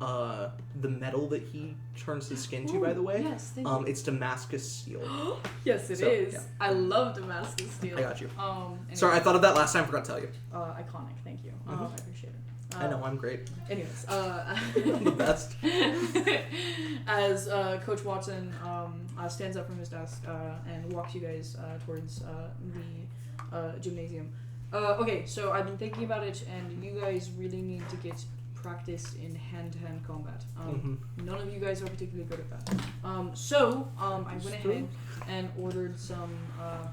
The metal that he turns his skin to, by the way. Yes, thank you. It's Damascus steel. Yes, it is. Yeah. I love Damascus steel. I got you. Anyway. Sorry, I thought of that last time. Forgot to tell you. Iconic. Thank you. I appreciate it. I know, I'm great. Anyways, I'm the best. as Coach Watson stands up from his desk and walks you guys towards the gymnasium. Okay, so I've been thinking about it, and you guys really need to get practice in hand-to-hand combat. None of you guys are particularly good at that. So I went ahead and ordered some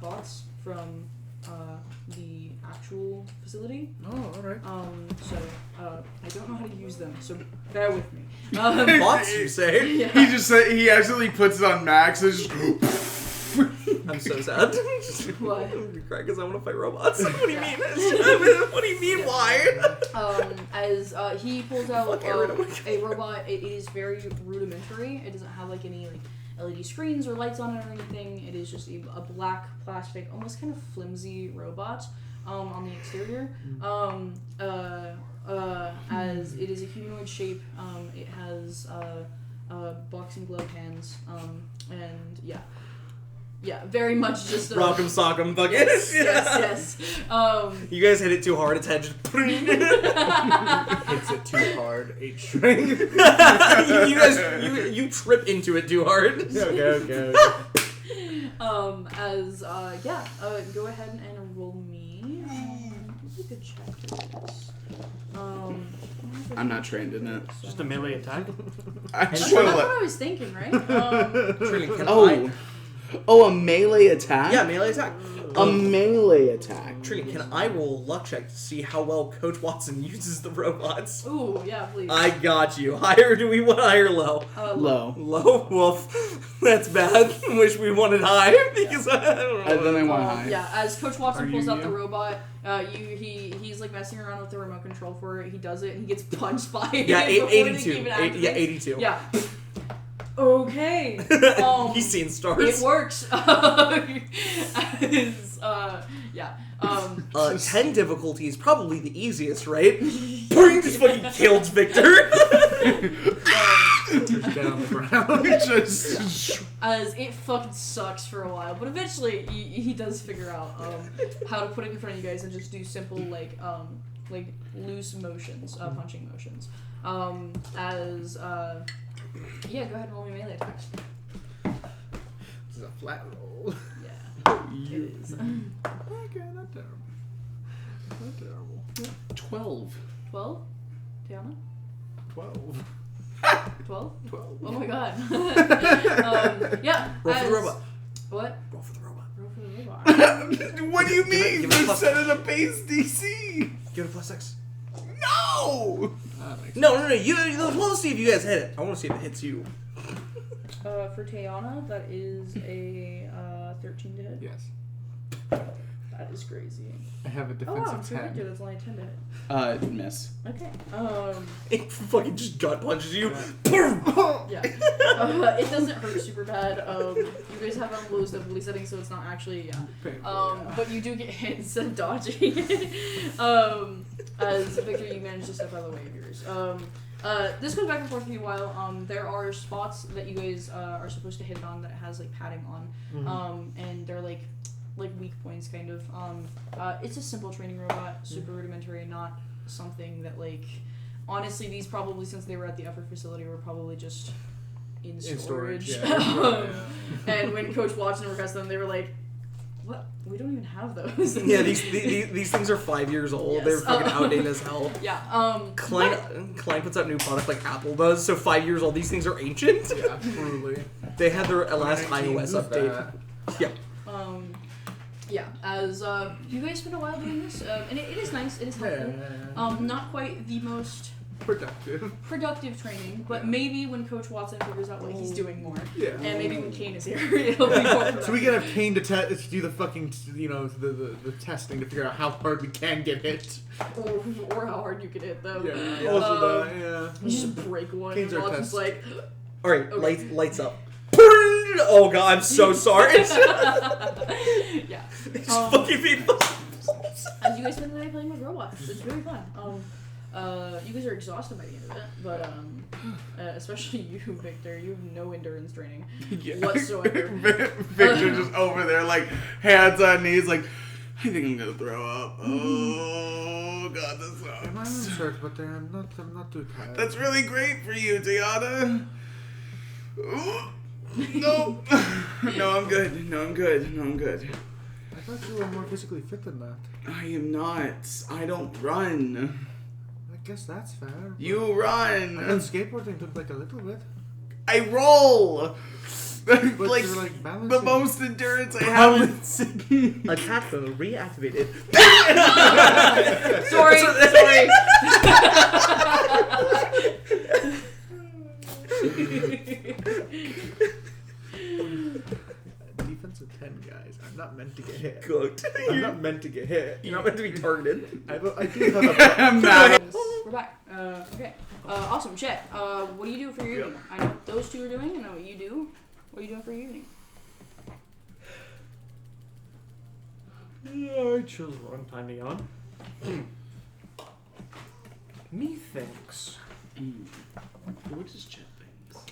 bots from the actual facility. Oh, alright. So I don't know how to use them, so bear with me. Bots, you say? Yeah. He just he actually puts it on max and just I'm so sad. What? I'm crying because I want to fight robots. What do you mean? What do you mean? Why? As he pulls out Fuck Aaron, oh my a robot, it is very rudimentary. It doesn't have like any LED screens or lights on it or anything. It is just a black plastic, almost kind of flimsy robot on the exterior. As it is a humanoid shape, it has boxing glove hands, and yeah, very much just a... Rock'em sock'em bucket. Yes. You guys hit it too hard, its head just... Hits it too hard. 8 string. You guys, you trip into it too hard. Okay. Go ahead and roll me. We could check this. I'm not trained in it. Just a melee attack. That's what I was thinking, right? Trini, can Oh, a melee attack? Yeah, melee attack. A melee attack. Trini, can I roll a luck check to see how well Coach Watson uses the robots? Ooh, yeah, please. I got you. Higher? Do we want higher or low? Low. Low? Woof. That's bad. Wish we wanted high because I don't know. Then I want high. Yeah, as Coach Watson pulls out the you? robot, he's like messing around with the remote control for it. He does it and he gets punched by it. Yeah, before they 82. even Yeah, activate. 82. Yeah. Okay. He's seen stars. It works. 10 difficulty is probably the easiest, right? Boing, just fucking killed Victor. Just down on the ground. As it fucking sucks for a while, but eventually he does figure out how to put it in front of you guys and just do simple like loose motions, punching motions. Yeah, go ahead and roll me melee attacks. This is a flat roll. Yeah, it is. Okay, not terrible. Not terrible. 12. 12? Tiana? 12. 12? 12. Oh my god. Yeah. Roll for the robot. What? Roll for the robot. Roll for the robot. What do you mean? give it a plus- Set of the base DC. Give it a +6. No! No. We'll see if you guys hit it. I want to see if it hits you. For Tiana, that is a 13 to hit. Yes. That is crazy. I have a Oh wow, defensive for Victor, 10. that's only a 10 to hit. Miss. Okay. It fucking just gut punches you. Yeah. It doesn't hurt super bad. You guys have it on low difficulty setting, so it's not actually, but you do get hit instead of dodging. As Victor, you manage to step out of the way of yours. This goes back and forth for a while. There are spots that you guys are supposed to hit it on that has like padding on, and they're like weak points kind of. It's a simple training robot, super rudimentary, not something that like. Honestly, these probably since they were at the upper facility were probably just in storage. Yeah. And when Coach Watson requested them, they were like, "What? We don't even have those." Yeah, these things are 5 years old. Yes. They're fucking outdated as hell. Yeah. Klein puts out new product like Apple does, so 5 years old. These things are ancient. Yeah, truly. They had their last iOS update. Yeah. Yeah, as you guys spend a while doing this, and it is nice, it is helpful. Not quite the most productive training, but maybe when Coach Watson figures out what he's doing more, Yeah. and maybe when Kane is here, it'll be more productive. So we can have Kane to do the fucking, the testing to figure out how hard we can get hit. or how hard you can hit them. Yeah. Also that, yeah. Just break one. Kane's and our Watson's test. like, All right, Okay. lights up. Oh god, I'm so sorry. yeah. It's fucking me. As you guys spend the night playing with robots, it's really fun. You guys are exhausted by the end of it, but especially you, Victor. You have no endurance training whatsoever. Victor's just over there, like hands on knees, like I think I'm gonna throw up. Oh god, that I'm sucks. sure, but I'm not too tired. That's really great for you, Tiana. No, no, I'm good. No, I'm good. No, I'm good. I thought you were more physically fit than that. I am not. I don't run. I guess that's fair. You I run. thought skateboarding took like a little bit. I roll. But like you're like balancing. the most endurance I have. Attack mode reactivated. Sorry. Defensive 10 guys. I'm not meant to get hit. Good. I'm not meant to get hit. You're not meant to be targeted. I do have a. I'm mad. We're back. Okay. Awesome. Chet, what do you do for your evening? I know what those two are doing. I know what you do. What are you doing for your evening? Yeah, I chose the wrong time to yawn. Methinks. What is Chet things?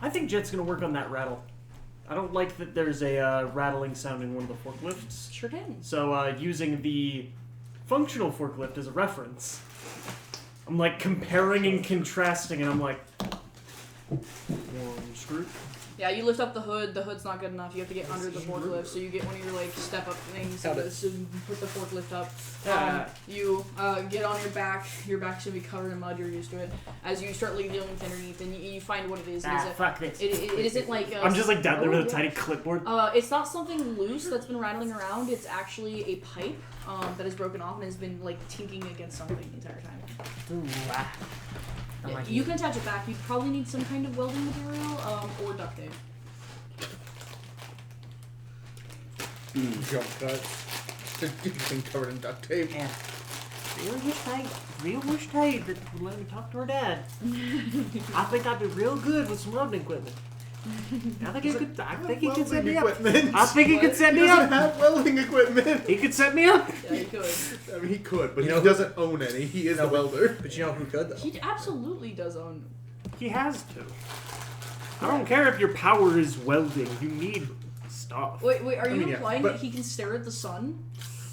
I think Jet's gonna work on that rattle. I don't like that there's a rattling sound in one of the forklifts. Sure can. So using the functional forklift as a reference, I'm like comparing and contrasting, and I'm like, one screw. Yeah, you lift up the hood. The hood's not good enough. You have to get under the forklift. So you get one of your like step up things. Got it. So you put the forklift up. Yeah. You get on your back. Your back's gonna be covered in mud. You're used to it. As you start like dealing with underneath, and you find what it is. Fuck this. It isn't like. I'm just like down there with a tiny clipboard. It's not something loose that's been rattling around. It's actually a pipe that is broken off and has been like tinking against something the entire time. Ooh, ah. I like You it. can attach it back. You probably need some kind of welding material or duct tape. Jump cuts. Everything covered in duct tape. Yeah. Real wish tight that would let me talk to her dad. I think I'd be real good with some welding equipment. I think he could set me up. I think he could set He me doesn't up. have welding equipment. He could set me up. Yeah, you could. I mean, he could, but You he know- doesn't own any. He is the welder. But you know who could though? He absolutely does own. He has to. I don't care if your power is welding. You need stuff. Wait, are you mean, yeah, implying but- that he can stare at the sun?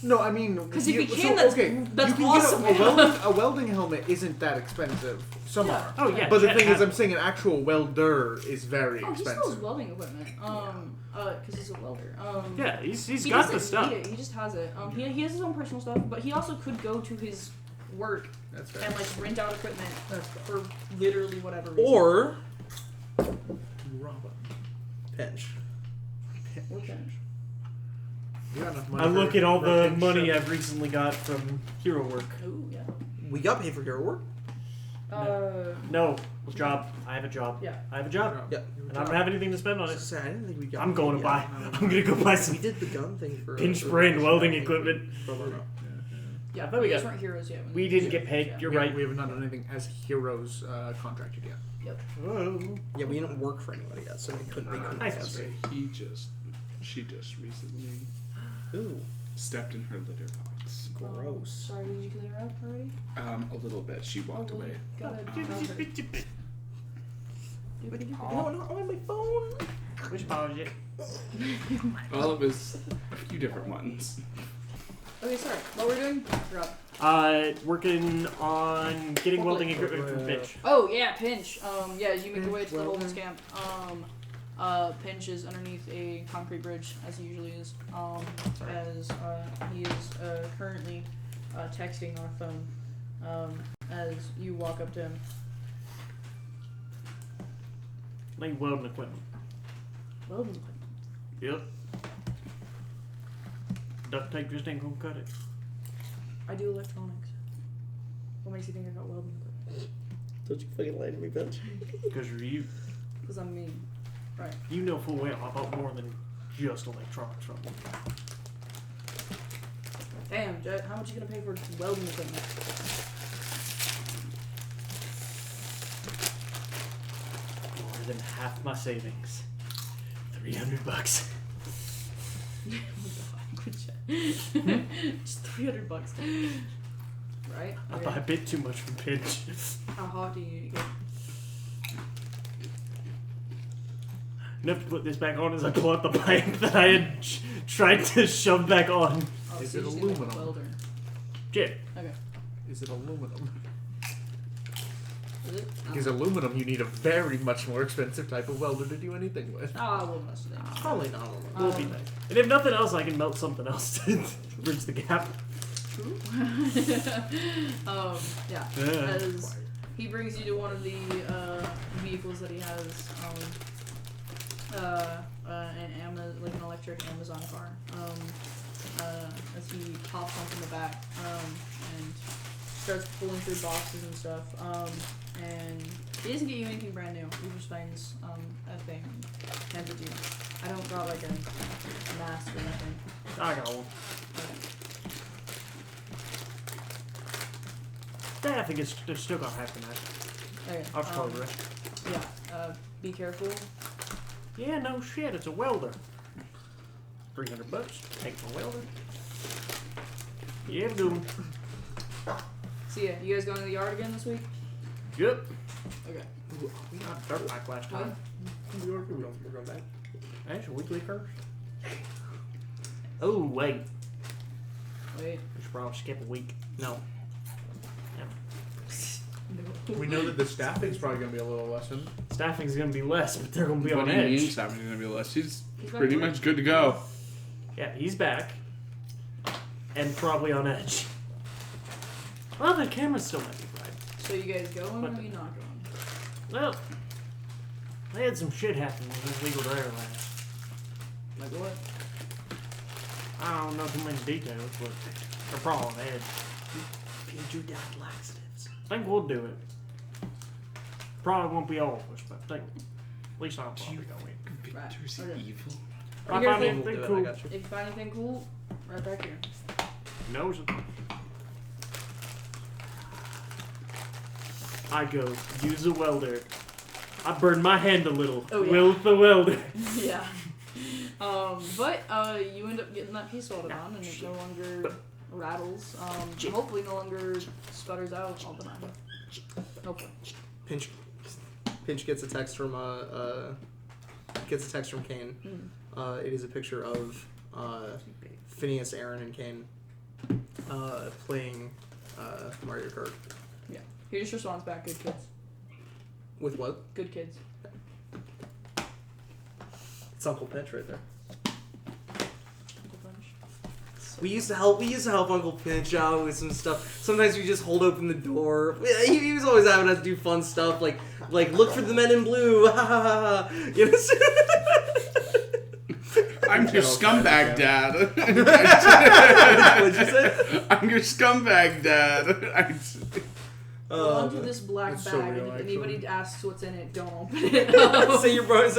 No, I mean, 'Cause if he can, that's you can awesome. Get a welding helmet isn't that expensive. Some Yeah. are. Oh yeah. But the Jet thing is, has- I'm saying an actual welder is very Oh, he still has expensive. welding equipment. Because he's a welder. Yeah, he's he got the doesn't stuff. need it. He just has it. He has his own personal stuff, but he also could go to his work That's fair. and like rent out equipment That's fair. for literally whatever reason. Or Rob him. pinch. Or pinch. You got enough money I look for- at all for the a pinch money shirt. I've recently got from hero work. Ooh, yeah. We got paid for hero work. No, job. I have a job. Yeah. I have a job. Yeah. And I don't have anything to spend on I it. was gonna say, I didn't think we got. I'm going to buy. I'm gonna go buy some We did the gun thing for pinch for- brand for- welding for- equipment. Yeah, I thought we you guys got- weren't heroes yet. when We you- didn't get paid. Yeah. You're We right. have not done anything as heroes contracted yet. Yep. Whoa. Yeah, we didn't work for anybody yet, so they couldn't. Nice. pay us. She just recently Ooh, stepped in her litter box. gross. Sorry, did you clean her up already? A little bit. She walked away. Got it. No, not on my phone. Which power is it? Well, it was a few different ones. Okay, sorry. What we're doing? Forgot. Working on getting welding equipment from Pinch. Oh yeah, pinch. Yeah, as you make your way to the homeless camp. Pinch is underneath a concrete bridge, as he usually is. As he is currently texting our phone. As you walk up to him. Like welding equipment. Welding equipment. Yep. Duct tape just ain't gonna cut it. I do electronics. What makes you think I got welding equipment? Don't you fucking lie to me, bitch. Because you're you. Because I'm mean. Right. You know full well about more than just electronics from me. Damn, Jet, how much you gonna pay for welding equipment? More than half my savings. $300. Just $300. Right? I buy a bit too much from Pinch. How hot do you get? Enough to put this back on as I pull out the pipe that I had tried to shove back on. Oh, Is so it you just need, like, a aluminum? welder. Shit. Okay. Is it aluminum? Is it? Because aluminum, you need a very much more expensive type of welder to do anything with. Ah, well, that's the thing. Probably not. Will be nice. And if nothing else, I can melt something else to bridge the gap. True. Yeah. Yeah. As he brings you to one of the vehicles that he has, like an electric Amazon car. As he pops onto the back, and starts pulling through boxes and stuff. And he doesn't get you anything brand new. He just finds a thing, hands it to you. I don't got like a mask or nothing. I got one. Okay. Yeah, I think it's still got half the match. Okay. I'll just call it the rest. Yeah. Be careful. Yeah, no shit, it's a welder. $300. Take my welder. Yeah, good one. See ya. You guys going to the yard again this week? Yep. Okay. We got dirt bike last time. We're going back. Actually, weekly curse. Oh, wait. Wait. We should probably skip a week. No. We know that the staffing's probably going to be a little lessened. Staffing's gonna be less, but they're gonna be What on do you mean edge. staffing's gonna be less? He's He's back pretty to work. much good to go. Yeah, he's back. And probably on edge. Well, the camera still might be bright. So you guys going or What? are you not going? Well, I had some shit happen with this legal driver last. Like what? I don't know too many details, but they're probably on edge. Feed you down laxatives. I think we'll do it. Probably won't be all of us, but I think at least I'll probably go in. Right. Victor's Okay. evil. If I You're find good. anything We'll do it, I cool, got you. If you find anything cool, right back here. knows it. I go, use a welder. I burn my hand a little. Oh, yeah. With the welder. Yeah. But you end up getting that piece welded on, and it no longer rattles. Hopefully, no longer sputters out all the time. Hopefully. Pinch gets a text from Kane. It is a picture of Phineas, Aaron, and Kane playing Mario Kart. Yeah. He just responds back, "Good kids. With what? Good kids." It's Uncle Pinch right there. Uncle Punch. We used to help Uncle Pinch out with some stuff. Sometimes we just hold open the door. He was always having us do fun stuff like look for the men in blue. Ha ha ha ha. You know? I'm your scumbag dad. What'd you say? I'm your scumbag dad. Well, onto this black It's bag, so and real, if actually. anybody asks what's in it, don't open it. Say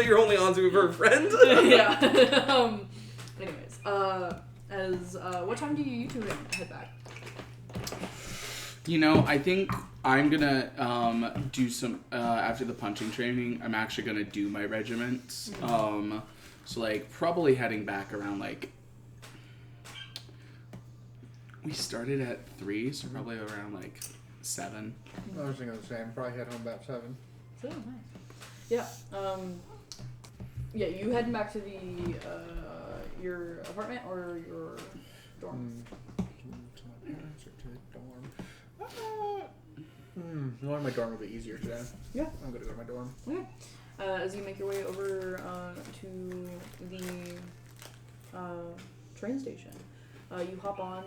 you're holding on to it for a friend. Yeah. Anyways, what time do you two head back? You know, I think I'm gonna do some after the punching training. I'm actually gonna do my regiments. So like probably heading back around like we started at 3, so probably around like 7. I was thinking the same. Probably head home about 7. So nice. Yeah. Yeah. You heading back to the your apartment or your dorm? To my parents or to the dorm? One of my dorm will be easier today. Yeah. I'm gonna go to my dorm. Okay. As you make your way over to the train station, you hop on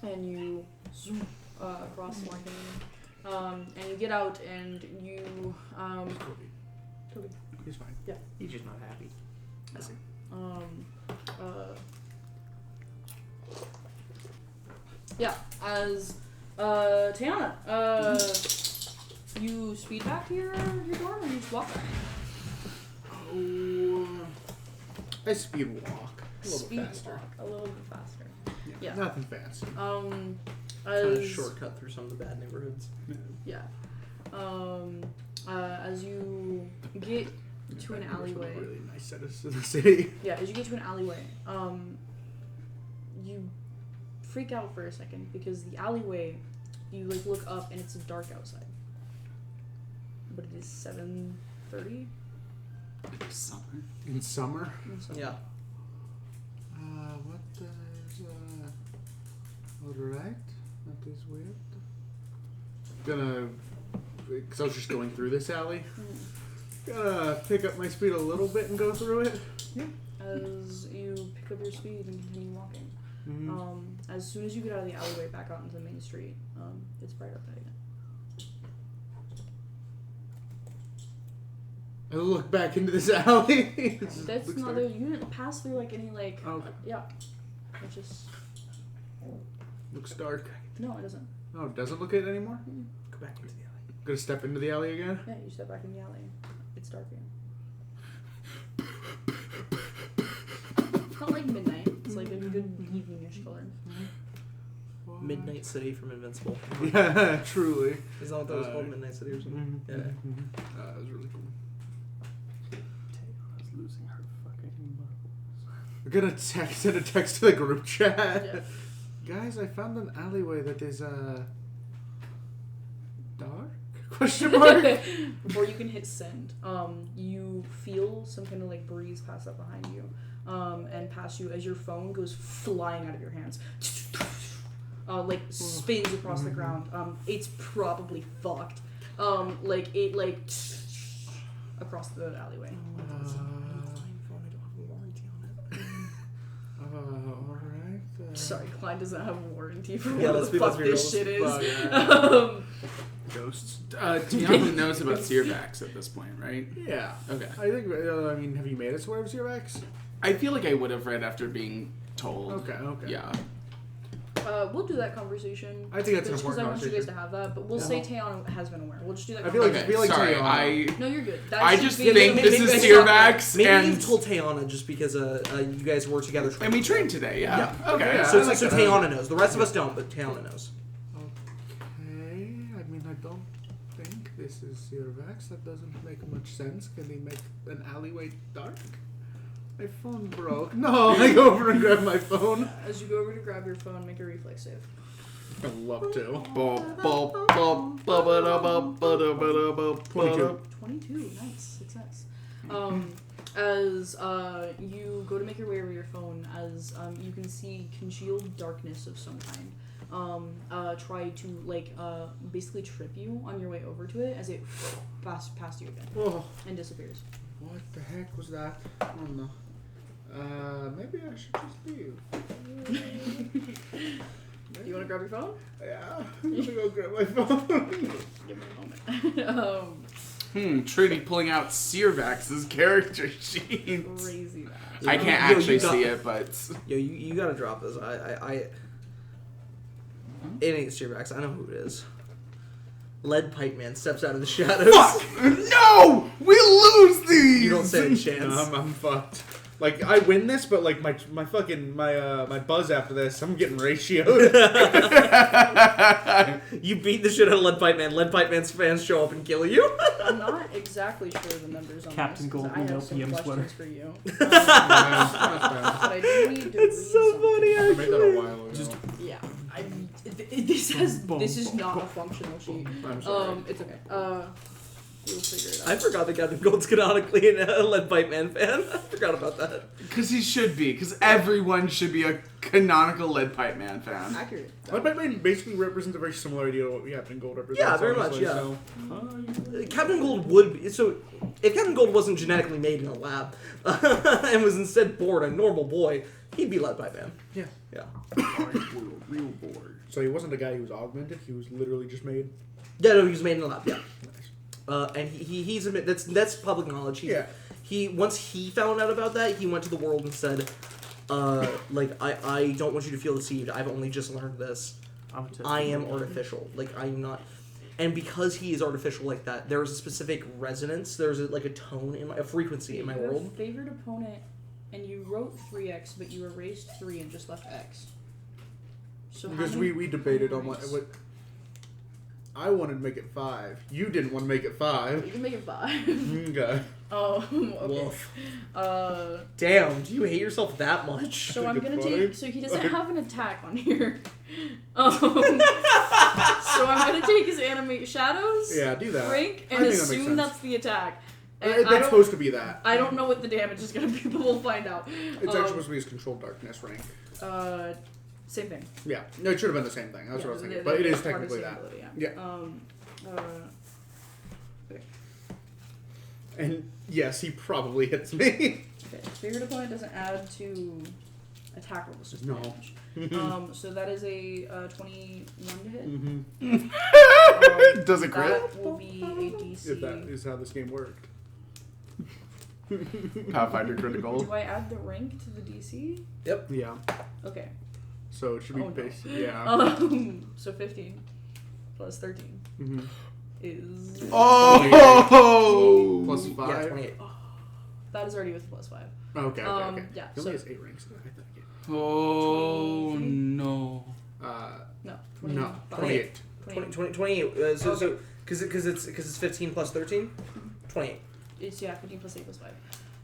and you zoom across Marcainne, and you get out and you Toby. He's fine. He's just not happy. Yeah, as Tiana, you speed back to your dorm, or you just walk back? Oh, I speed walk a little Speed bit faster. walk a little bit faster. Yeah. Nothing fancy. Kind of As shortcut through some of the bad neighborhoods. yeah, as you get to an alleyway. Really nice set of the city. Yeah, as you get to an alleyway, you freak out for a second because the alleyway, you like look up and it's dark outside. But it is 7:30. Summer. In summer. Yeah. What is alright. That is weird. Gonna, because I was just going through this alley. Gonna pick up my speed a little bit and go through it. Yeah. As you pick up your speed and continue walking. As soon as you get out of the alleyway back out into the main street, it's bright outside again. I look back into this alley. That's Looks not dark. you didn't pass through like any like Okay. yeah. It just Looks dark. no, it doesn't. Oh, it doesn't look it anymore? Go back into the alley. Gonna step into the alley again? Yeah, you step back in the alley. It's dark again. It's not like midnight. It's like a good eveningish color. Midnight City from Invincible. Yeah, truly. Is that what that was called? Midnight City or something? Yeah. That was really cool. Taylor's losing her fucking marbles. We're gonna send a text to the group chat. Yeah. Guys, I found an alleyway that is dark? Question mark. Before you can hit send, you feel some kind of like breeze pass up behind you, and past you as your phone goes flying out of your hands. Like spins across the ground. It's probably fucked. Like it like across the alleyway. Alright. Sorry, Klein doesn't have a warranty for Yeah, what the fuck let's be this shit is. Ghosts. Tiana knows about Searvax at this point, right? Yeah. Okay. I think, I mean, have you made it to where Xerox? I feel like I would have read after being told. Okay. Yeah. We'll do that conversation. I think that's an just because I important want you guys to conversation. have that, but we'll say Taeyeon has been aware. We'll just do that. I feel like- conversation. Sorry, Tiana. No, you're good. That I should just be- think maybe- this is maybe- Searvax, Maybe and you've told Tayana just because you guys work together. and we trained today. Yeah. Okay. Yeah. So, I like so that. Tayana knows. The rest of us don't, but Tayana knows. Okay. I mean, I don't think this is Xerox. That doesn't make much sense. Can he make an alleyway dark? My phone broke. No, I go over and grab my phone. As you go over to grab your phone, make a reflex save. I'd love to. 22, nice success. As you go to make your way over your phone, as you can see congealed darkness of some kind. Try to like basically trip you on your way over to it as it past you again Oh, and disappears. what the heck was that? I don't know. Maybe I should just leave. Do you want to grab your phone? Yeah, I'm gonna go grab my phone. Give me a moment. Trudy pulling out Searvax's character sheet. Crazy that. I can't Yo, actually you got- see it, but Yo, you gotta drop this. It ain't Steerbax. I know who it is. Lead Pipe Man steps out of the shadows. fuck! No, we lose these. You don't stand a chance. No, I'm fucked. Like I win this, but like my fucking my buzz after this, I'm getting ratioed. You beat the shit out of Lead Pipe Man. Lead Pipe Man's fans show up and kill you. I'm not exactly sure the numbers on Captain this, 'cause Gold I have with some LPM questions sweater. for you. That's bad. But I do need to It's read so something. funny, I made that a while ago. Just Yeah, this is not a functional sheet. I'm sorry. It's okay. We'll figure it I out. forgot that Captain Gold's canonically a Lead Pipe Man fan. I forgot about that. Because he should be. Because everyone should be a canonical Lead Pipe Man fan. Accurate. Lead Pipe Man basically represents a very similar idea to what Captain Gold represents. Yeah, very much, honestly, yeah. so- Captain Gold would be, so if Captain Gold wasn't genetically made in a lab and was instead born a normal boy, he'd be Lead Pipe Man. Yeah. Yeah. Real bored. So he wasn't a guy who was augmented. He was literally just made. Yeah, no, he was made in a lab. Yeah. Nice. And he's admit that's public knowledge. Yeah. He once he found out about that, he went to the world and said, like I don't want you to feel deceived. I've only just learned this. I am artificial. Like, I'm not. And because he is artificial like that, there's a specific resonance. There's a tone a frequency in my Your world. favorite opponent, and you wrote 3x, but you erased 3 and just left x. So Because we debated on what I wanted to make it 5. You didn't want to make it 5. You can make it 5. Okay. Okay. Woof. Uh, Damn, do you hate yourself that much? so I'm Think gonna it's take. funny. So he doesn't have an attack on here. So I'm gonna take his animate shadows. Yeah, do that. Rank I and think that makes assume sense. that's the attack. And I That's don't- supposed to be that. I don't know what the damage is gonna be, but we'll find out. It's actually supposed to be his controlled darkness rank. Same thing. Yeah. No, it should have been the same thing. That's what I was thinking. they- But it they're is part of the technically same that. ability, Yeah. Okay. And yes, he probably hits me. Okay. Favorite opponent doesn't add to attack rolls, just No. damage. So that is a 21 to hit. Mm-hmm. Does it crit? That will be a DC. If that is how this game worked. Pathfinder critical. Do I add the rank to the DC? Yeah. Okay. So it should be Oh, no. base. Yeah. So 15 plus 13 Mm-hmm. is. Oh! Plus Yeah, 5. 28. That is already with plus 5. Okay, okay. Yeah. He So only has 8 ranks. I thought he Oh 23? no. no. no, 25. 28. 28. So Okay. because it's 15 plus 13, 28. It's 15 plus 8 plus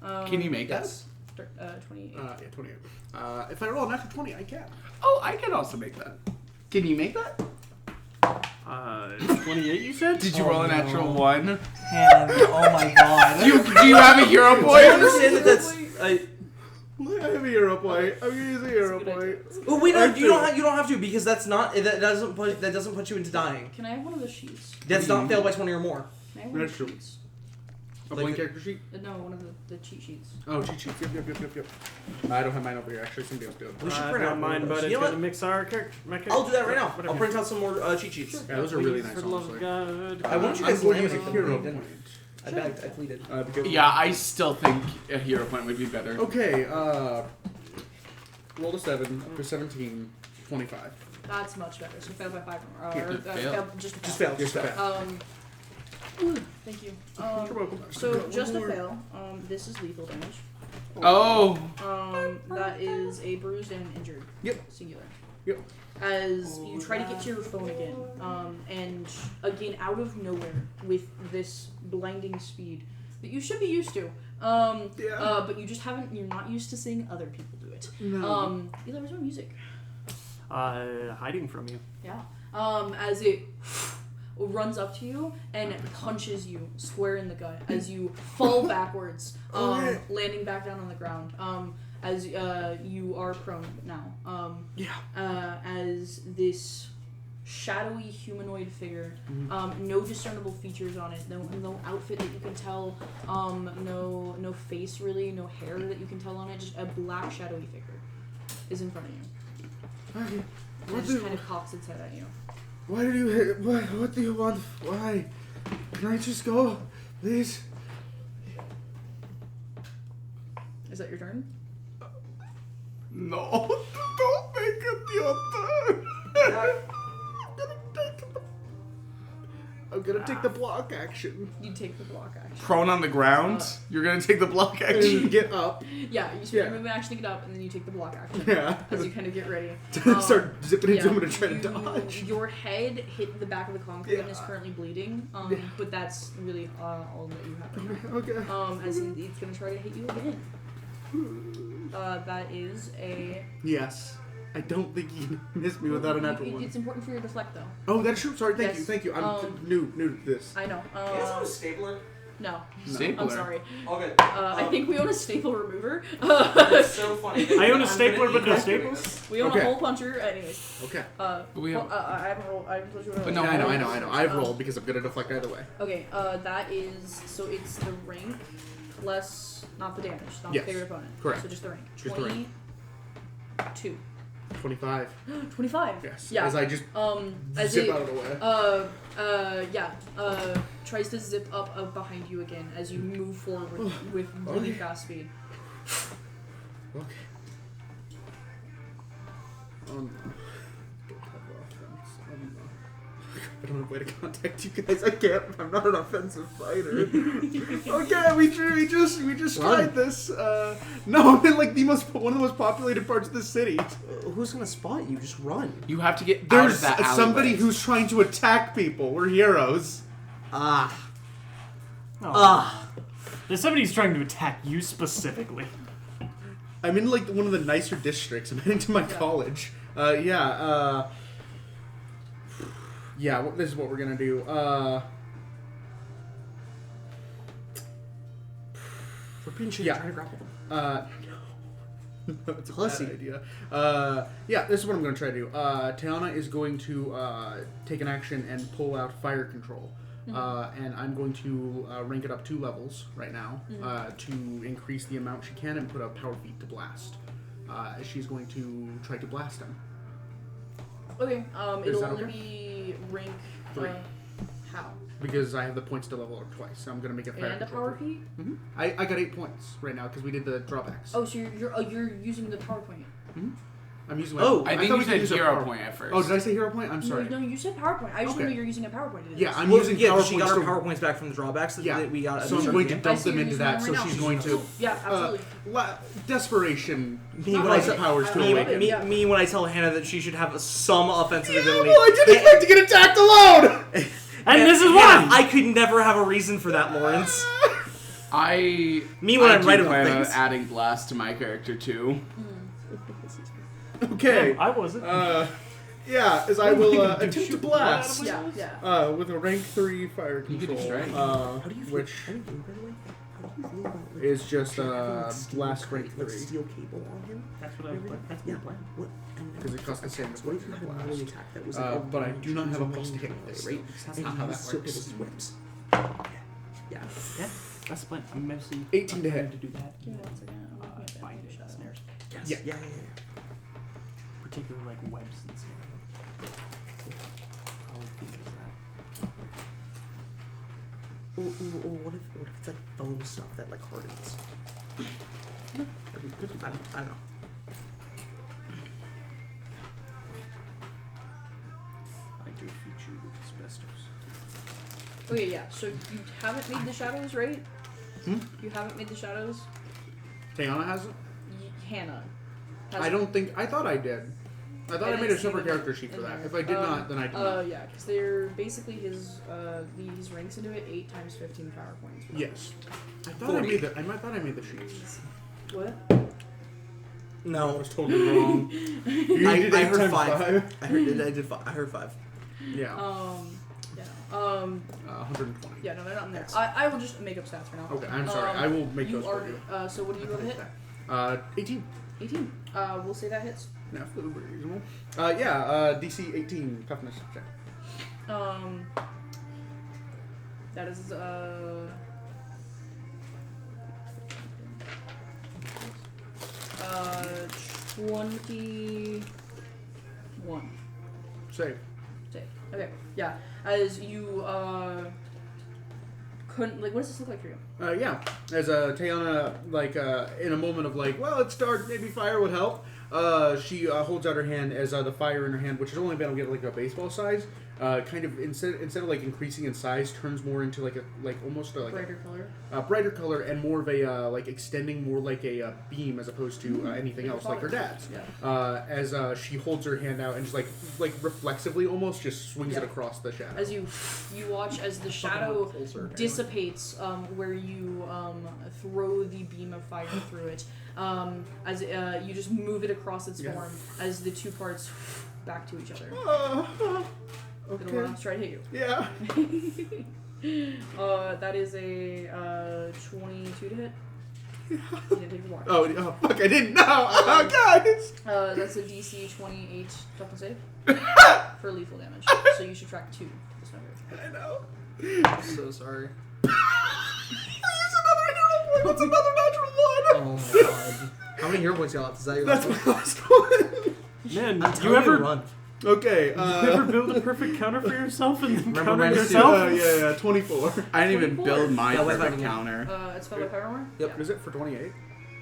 5. Can you make Yes. 28. Yeah, 28. If I roll an natural 20, I can. Oh, I can also make that. Can you make that? 28 you said? Did you Oh, roll a no. natural 1? Oh my god. Do you have a hero Do you point? understand that that's? I have a hero point. I'm gonna use a hero That's a point. good idea. Oh wait, no, I you don't have to because that's not that doesn't put you into dying. Can I have one of the sheets? That's not failed by 20 or more. Can I have one of That's the true. sheets? A Like blank the- character sheet? No, one of the cheat sheets. Oh, cheat sheets. Yep. I don't have mine over here. Actually, somebody else did. We should I've print got out mine, one of but those. it's You know gonna what? mix our character. I'll do that right now. Whatever. I'll print out some more cheat sheets. Yeah, those are really nice, For the love of honestly. God. I want you I'm guys going to laminate use a them. hero You didn't. point. I begged. I pleaded. Because Yeah, I still think a hero point would be better. Okay, roll a 7 up to 17, 25. That's much better. So fail by 5 or more. Yeah, Or, fail. just a Just fail. fail. Just fail. Thank you. You're welcome. So just a fail. This is lethal damage. Oh! That is a bruised and injured. Yep. Singular. Yep. As you try to get to your phone again, and again out of nowhere with this blinding speed that you should be used to. But you just haven't. You're not used to seeing other people do it. No. Eli, where's my music? Hiding from you. Yeah. As it runs up to you and punches you square in the gut as you fall backwards, Okay. landing back down on the ground. As you are prone now. As this shadowy humanoid figure, no discernible features on it, no outfit that you can tell, no face really, no hair that you can tell on it, just a black shadowy figure is in front of you. Okay. And it just kind of cocks its head at you. Why do you what do you want? Why? Can I just go? Please? Is that your turn? No! Don't make it your turn! I'm gonna take the block action. You take the block action. Prone on the ground? You're gonna take the block action? And get up. Yeah, you spend your movement action to get up, and then you take the block action. Yeah. As you kind of get ready. Start zipping into him and try to you- dodge. Your head hit the back of the concrete and is Yeah. currently bleeding. Yeah. But that's really all that you have right now. Okay. As it's gonna try to hit you again. That is a. Yes. I don't think he missed me without a natural one. It's important for your deflect though. Oh, that's true. Sorry. Yes. Thank you. I'm new to this. I know. a stapler? No. Stapler. I'm sorry. Okay. I think we own a staple remover. It's so funny. I own a stapler, but no staples. We own Okay. a hole puncher. Anyways. Okay. We have- I haven't rolled. I haven't told you what But I no, rolled. I know. I've rolled because I'm gonna deflect either way. Okay, that is, so it's the rank plus, not the damage, not Yes. the favorite opponent. Correct. So just the rank. Just the rank. 22. 25. 25. Yes. Yeah. As I just As zip it, out of the way. tries to zip up behind you again as you move forward with really fast speed. Okay. Oh no. Don't have offense. I don't have a way to contact you guys. I can't. I'm not an offensive fighter. Okay, we just tried this. No, I'm in like one of the most populated parts of the city. Who's gonna spot you? Just run. You have to get out of There's that alleyway. somebody who's trying to attack people. We're heroes. There's somebody who's trying to attack you specifically. I'm in like one of the nicer districts. I'm heading to my college. Yeah, this is what we're gonna do. We're being shitty. Yeah. Trying to grapple them. That's a Pussy. bad idea. Yeah, this is what I'm going to try to do. Tiana is going to take an action and pull out fire control. And I'm going to rank it up 2 levels right now to increase the amount she can and put out power feat to blast. She's going to try to blast him. Okay, it'll that only okay? be rank 3. How? Because I have the points to level up twice, so I'm going to make it fire And a control power 3. feat? Mm-hmm. I got 8 points right now because we did the drawbacks. Oh, so you're using the PowerPoint. Mm-hmm. I'm using my... Oh, I think thought you we could said use a hero power- point at first. Oh, did I say hero point? I'm sorry. No, you said PowerPoint. I just Okay. know you're using a PowerPoint to do Yeah, this. I'm Well, using yeah, power she got points her to- power points back from the drawbacks that Yeah, we got. at so the I'm start going of to the game. dump I see them you're into using that, them so right she's now. going to... Yeah, absolutely. Desperation. Me No, when no, I I tell get- powers to I awake. love it. Yeah. me when I tell Hannah that she should have some offensive Yeah, ability. well, I didn't expect to get attacked alone! And this is Hannah, why! I could never have a reason for that, Lawrence. Me when I'm do right about plan on things. adding blast to my character too. Okay. I wasn't. Yeah, as I will attempt to blast Yeah, yeah. with a rank 3 fire You could control, strike. How do you feel? which How do you feel, by the way? How do you feel about is just having steel blast cable- rank like 3. steel cable on him? That's what I That's Yeah. my plan. What? Because it costs the same as What if you what had you a blast? melee attack that was like a But I do not have a range plus to hit melee, this, right? so that's And not you how use that silk works. as whips. Yeah. Yeah, that's the plan. I'm mostly 18 to hit. to do that. Give me 1 second. I'm looking at Find the it, shadow. snares. Yes. Yeah. Yeah. Particularly like webs and stuff. Probably think of that. Or what if it's like foam stuff that like hardens? I don't know. I do feature with asbestos. Okay, yeah. So you haven't made the shadows, right? You haven't made the shadows? Tiana hasn't? Hannah. I don't think... I thought I did. I thought I made a didn't see separate them character sheet for in that. there. If I did not, then I did not. Yeah, because they're basically his, these ranks into it 8 times 15 power points. Yes. I thought I 40. made the... I thought I made the sheets. What? I No. was totally wrong. You I did 8 heard times 5. 5? I heard 5. Yeah. Yeah. 120. Yeah, no, they're not in there. Yes. I will just make up stats for now. Okay, I'm sorry. I will make those for you. So what do you want to hit? 18. 18. We'll say that hits. Yeah, pretty reasonable. DC 18 toughness check. That is, 21. Save. Save. Okay, yeah. As you, couldn't, like, what does this look like for you? Yeah. As Tiana, like, in a moment of like, well, it's dark, maybe fire would help. She holds out her hand as the fire in her hand, which has only been able to get like a baseball size, kind of instead of like increasing in size, turns more into like almost like Brighter color. brighter color and more of a like extending more like a beam as opposed to anything else like her dad's. Yeah. As she holds her hand out and just like reflexively almost just swings it Yeah. across the shadow. As you watch as the shadow dissipates, where you throw the beam of fire through it, as you just move it across its form as the two parts back to each other. Okay. It'll try to hit you. Yeah. That is a 22 to hit. You didn't take the block. Oh, fuck! I didn't know. Guys. That's a DC 28 toughness save for lethal damage. So you should track 2 to this number. I know. I'm so sorry. Use another hero point. That's another natural one. Oh my god. How many hero points you got left? Is that your That's last my one? last one. Man, That's you how we ever run? Okay. you ever build a perfect counter for yourself and then Remember counter when I yourself? yeah, 24. I didn't even 24. build my Yeah, what's perfect that? counter. It's spelled by Paramore? Yep. Yeah. Is it for 28?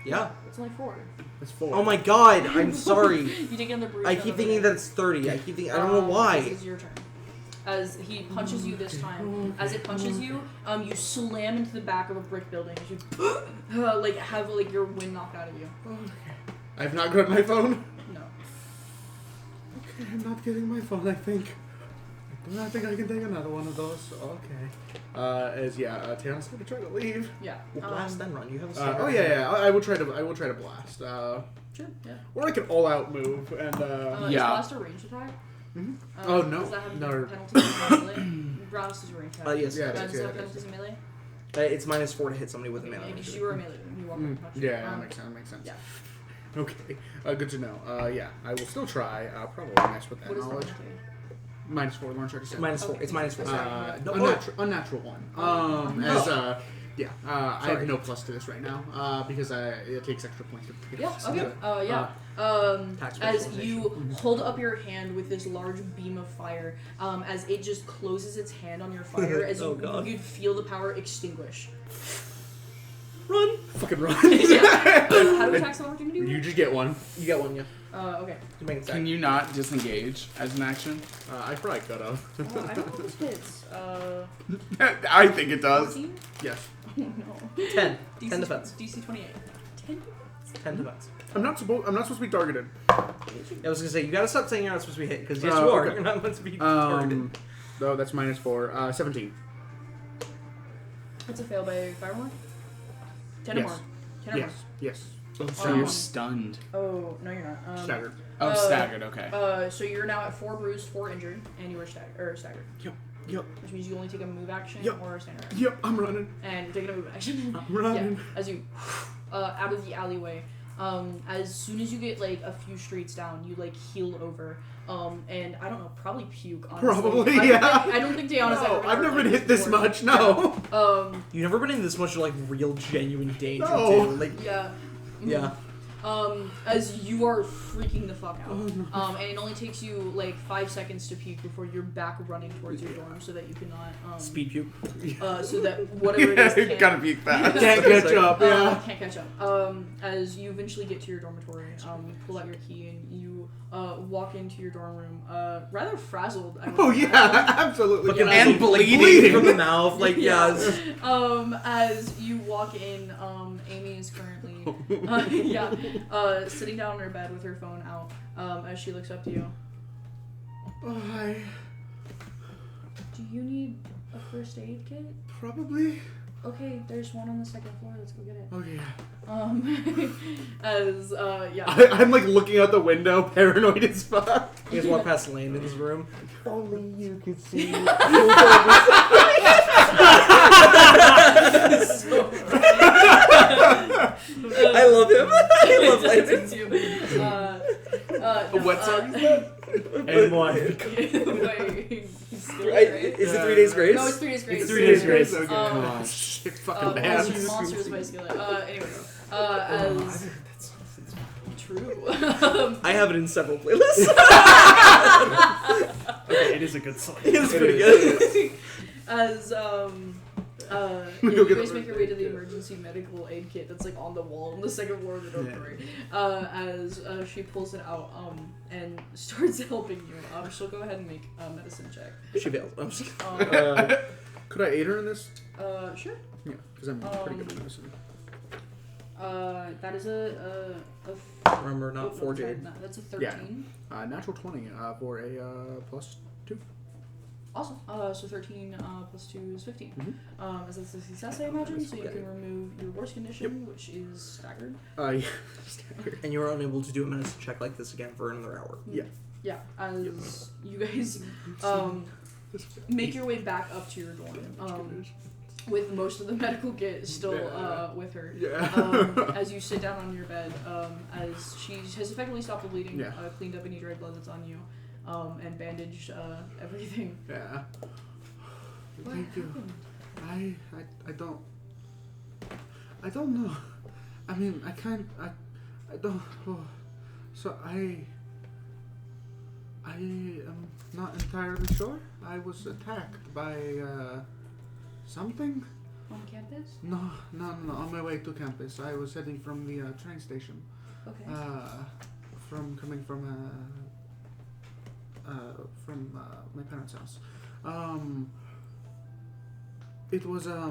Yeah. It's only 4. It's 4. Oh my god, I'm sorry. You didn't get the bruise. I keep thinking that it's 30. I don't know why. This is your turn. as he punches you this time. As it punches you, you slam into the back of a brick building. As you like have like your wind knocked out of you. I've not grabbed my phone. No. Okay, I'm not getting my phone. I think. I do not think I can take another one of those. Okay. Tiana's gonna try to leave. Yeah. Well, blast then run. You have a I will try to blast. Sure. Yeah. Or like an all-out move and. Is blast a range attack? Mm-hmm. Oh no. Does that have No. penalties in melee? Blast is a range attack. Yes. Yeah, Does it have penalties in melee? It's -4 to hit somebody with a melee. Because you were a melee. You walk and punch. That makes sense. Yeah. Okay. Good to know. I will still try. Probably mess with that What is knowledge. that? -4. Learn check to -4. It's -4. Unnatural one. I have no plus to this right now because it takes extra points to pick Yeah. it. Okay. Tax As specialization. you hold up your hand with this large beam of fire, as it just closes its hand on your fire, as Oh, God. you'd feel the power extinguish. Run. Fucking run. Yeah. How do attacks of opportunity work? You just get one. You get one, yeah. Okay. You make it Can you not disengage as an action? I probably could have. I don't know if this hits. I think it does. 14? Yes. Oh no. 10. DC, 10 defense. DC 28. 10 defense? 10 defense. I'm not supposed to be targeted. I was gonna say you gotta stop saying you're not supposed to be hit because yes you are. Okay. You're not meant to be targeted. No, that's -4. 17. That's a fail by Firemore? 10 or Yes. more. 10 or more. Yes. So you're stunned. Oh, no, you're not. Staggered. Oh, staggered. Okay. So you're now at 4 bruised, 4 injured, and you were staggered. Yep. Which means you only take a move action Yep. or a standard action. Yep. I'm running. And you're taking a move action. I'm running. Yeah. As you out of the alleyway. As soon as you get like a few streets down, you like heel over. And I don't know, probably puke. Honestly. Probably, I don't think Diana's ever. I've never been hit this before. much. No. You've never been in this much like real genuine danger No. too. Like Yeah. yeah. As you are freaking the fuck out. Oh, no. And it only takes you like 5 seconds to puke before you're back running towards your dorm so that you cannot Speed puke. so that whatever it is You can't, gotta peek fast. Can't catch up. Yeah. can't catch up. As you eventually get to your dormitory, you pull out your key and you walk into your dorm room, rather frazzled. I would Oh say. yeah. Absolutely. Fucking Yeah. And bleeding. bleeding from the mouth. Like Yeah. yeah. As you walk in, Amy is currently sitting down on her bed with her phone out. As she looks up to you. Oh, hi. Do you need a first aid kit? Probably. Okay, there's one on the second floor. Let's go get it. Oh yeah. I'm like looking out the window, paranoid as fuck. You guys walk past Landon's room. Only you could see. I love him. I love Landon. What song is that? And one. Is it 3 days grace? No, it's 3 days grace. It's 3 days grace. Okay. Oh, Shit, fucking bad. Monsters by Skillet. Anyway, as true. I have it in several playlists. Okay, it is a good song. It's pretty good. As you guys make your way to the emergency medical aid kit that's like on the wall on the second floor of the dormitory. As she pulls it out and starts helping you. She'll go ahead and make a medicine check. She failed. I'm just Could I aid her in this? Sure. Yeah, because I'm pretty good at medicine. That is a remember not 4 jade. No, that's a 13. Natural 20 for a +2. Awesome. So 13 plus 2 is 15. Mm-hmm. As that's a success, I imagine, so you can remove your worst condition, which is staggered. Yeah. And you are unable to do a medicine check like this again for another hour. Yeah. Yeah, as you guys make your way back up to your dorm, with most of the medical kit still with her. Yeah. As you sit down on your bed, as she has effectively stopped the bleeding, Yeah. cleaned up any dry blood that's on you, and bandaged everything. Yeah. What Thank you. happened? I don't know. I mean, I don't. Oh. So I am not entirely sure. I was attacked by something. On campus? No. On my way to campus, I was heading from the train station. Okay. Coming from my parents' house. It was I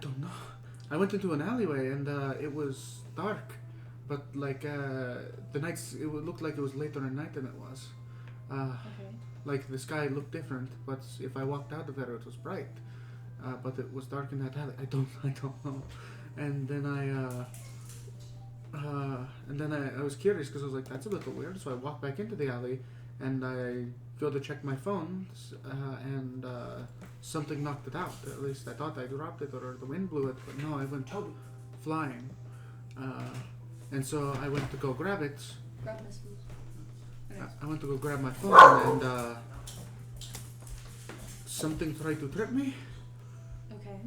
don't know. I went into an alleyway and it was dark, but like the nights it looked like it was later at night than it was. Okay. Like the sky looked different, but if I walked out of there, it was bright. But it was dark in that alley. I don't know. And then I was curious because I was like, that's a little weird. So I walked back into the alley, and I go to check my phone, and something knocked it out. At least I thought I dropped it or the wind blew it, but no, I went flying. And so I went to go grab it. Grab my spoons. I went to go grab my phone, and something tried to trip me. Okay.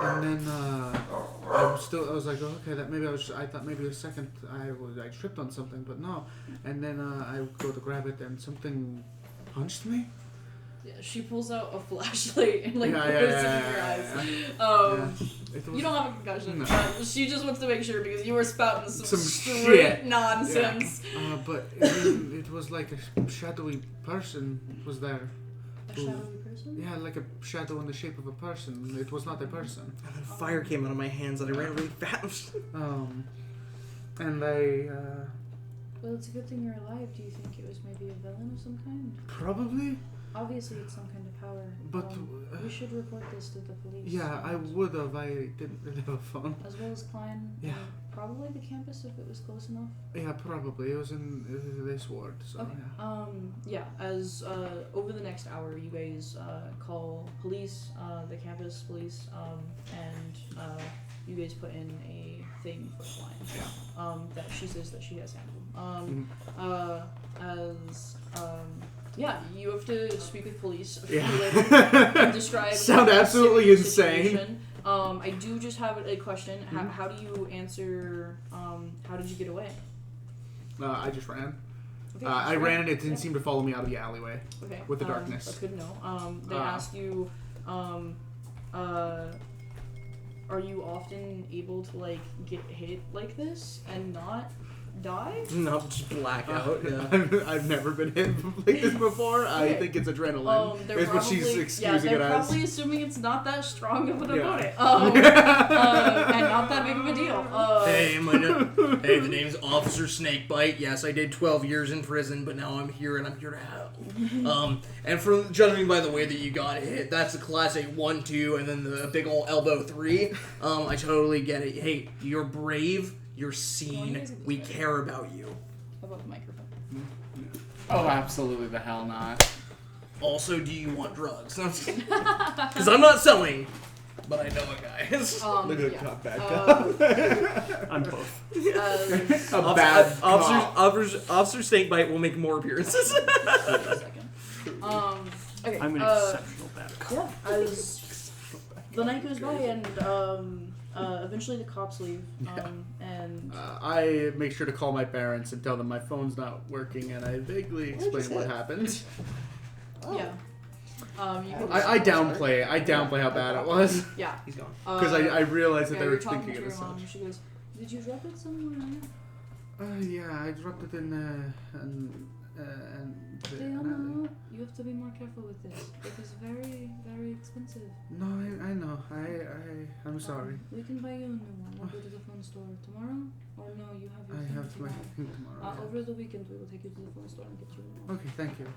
And then I was like, oh, okay, that maybe I thought maybe a second I tripped on something, but no. And then I go to grab it, and something punched me. Yeah, she pulls out a flashlight and like Yeah, puts it in your eyes. You don't have a concussion. No. She just wants to make sure because you were spouting some straight shit. nonsense. But it was like a shadowy person was there. A shadowy person? Yeah, like a shadow in the shape of a person. It was not a person. And then fire came out of my hands and I ran really fast. And I Well, it's a good thing you're alive. Do you think it was maybe a villain of some kind? probably. Obviously, it's some kind of power. But, we should report this to the police. Yeah, I would have. I didn't really have a phone. As well as Klein. Yeah. And probably the campus if it was close enough. Yeah, probably. It was in this ward, so Okay. yeah. As over the next hour, you guys call police, the campus police, and you guys put in a thing for Klein. That she says that she has handled. You have to speak with police a few later and describe. Sound absolutely the insane. situation. I do just have a question. How do you answer? How did you get away? I just ran. Okay, I just ran and it didn't seem to follow me out of the alleyway. Okay. with the darkness. That's good to know. They asked you, are you often able to like get hit like this and not die? No, just black out. Yeah. I've never been hit like this before. I Okay. think it's adrenaline. They're Is what probably, she's excusing it they're as. probably assuming it's not that strong of an Yeah. opponent. And not that big of a deal. Hey, the name's Officer Snakebite. Yes, I did 12 years in prison, but now I'm here and I'm here to help. And from judging by the way that you got hit, that's a classic 1-2, and then the big old elbow 3. I totally get it. Hey, you're brave. You're seen. We care about you. Above the microphone. Oh, absolutely the hell not. Also, do you want drugs? Because I'm not selling, but I know a guy. Look at Yeah. the bad I'm both. A bad Officer Snakebite will make more appearances. Wait a second. Okay. I'm an exceptional bad cop. Yeah, as the night goes by and eventually the cops leave, and I make sure to call my parents and tell them my phone's not working, and I vaguely explain what happened. yeah, you can I downplay how bad it was yeah, He's gone. because I realized that yeah, they you're were talking thinking to it as your mom. such. She goes, "Did you drop it somewhere?" Yeah, I dropped it in Diana, you have to be more careful with this. It is very, very expensive. No, I know. I'm sorry. We can buy you a new one. We'll go to the phone store tomorrow. Or no, you have your I phone have my tomorrow. thing tomorrow. Over the weekend, we will take you to the phone store and get you a new one. Okay, thank you.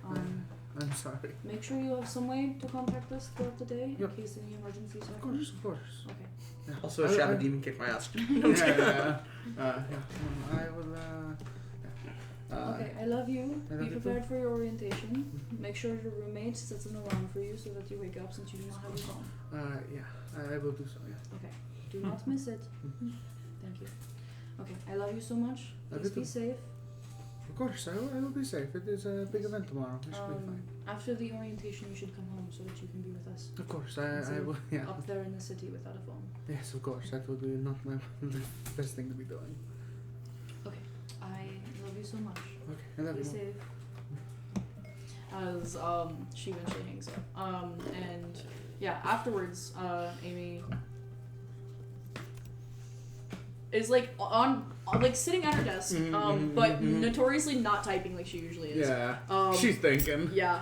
I'm sorry. Make sure you have some way to contact us throughout the day Yep. in case any emergencies Of happen. course, of course. Okay. Yeah. Also, a shadow demon kicked my ass. Yeah. I will. Okay, I love you. I love Be you prepared for your orientation. Make sure your roommate sets an alarm for you so that you wake up since you do not have your phone. Yeah, I will do so. Yeah. Okay. Do not miss it. Thank you. Okay, I love you so much. Love Please you be too. safe. Of course, I will be safe. It is a big event tomorrow. We should be fine. After the orientation, you should come home so that you can be with us. Of course, Instead I of will. Yeah. Up there in the city without a phone. Yes, of course. That would be not my the best thing to be doing. Okay. I love you so much. Okay, I love Be you. safe. As she eventually hangs up. And yeah, afterwards, Amy is like like sitting at her desk, but notoriously not typing like she usually is. Yeah. She's thinking. Yeah.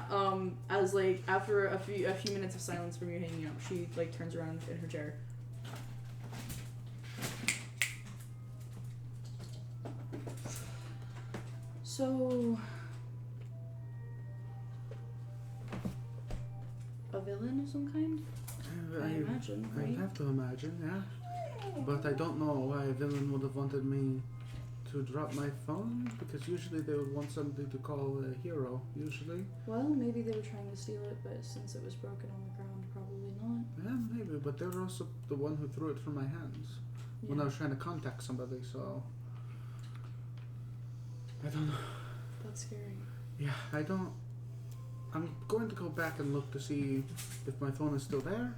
As like after a few minutes of silence from you hanging out, she like turns around in her chair. So, a villain of some kind? I imagine, right? I have to imagine, yeah. But I don't know why a villain would have wanted me to drop my phone, because usually they would want somebody to call a hero, usually. Well, maybe they were trying to steal it, but since it was broken on the ground, probably not. Yeah, maybe, but they were also the one who threw it from my hands when I was trying to contact somebody, so... I don't know. That's scary. Yeah, I don't... I'm going to go back and look to see if my phone is still there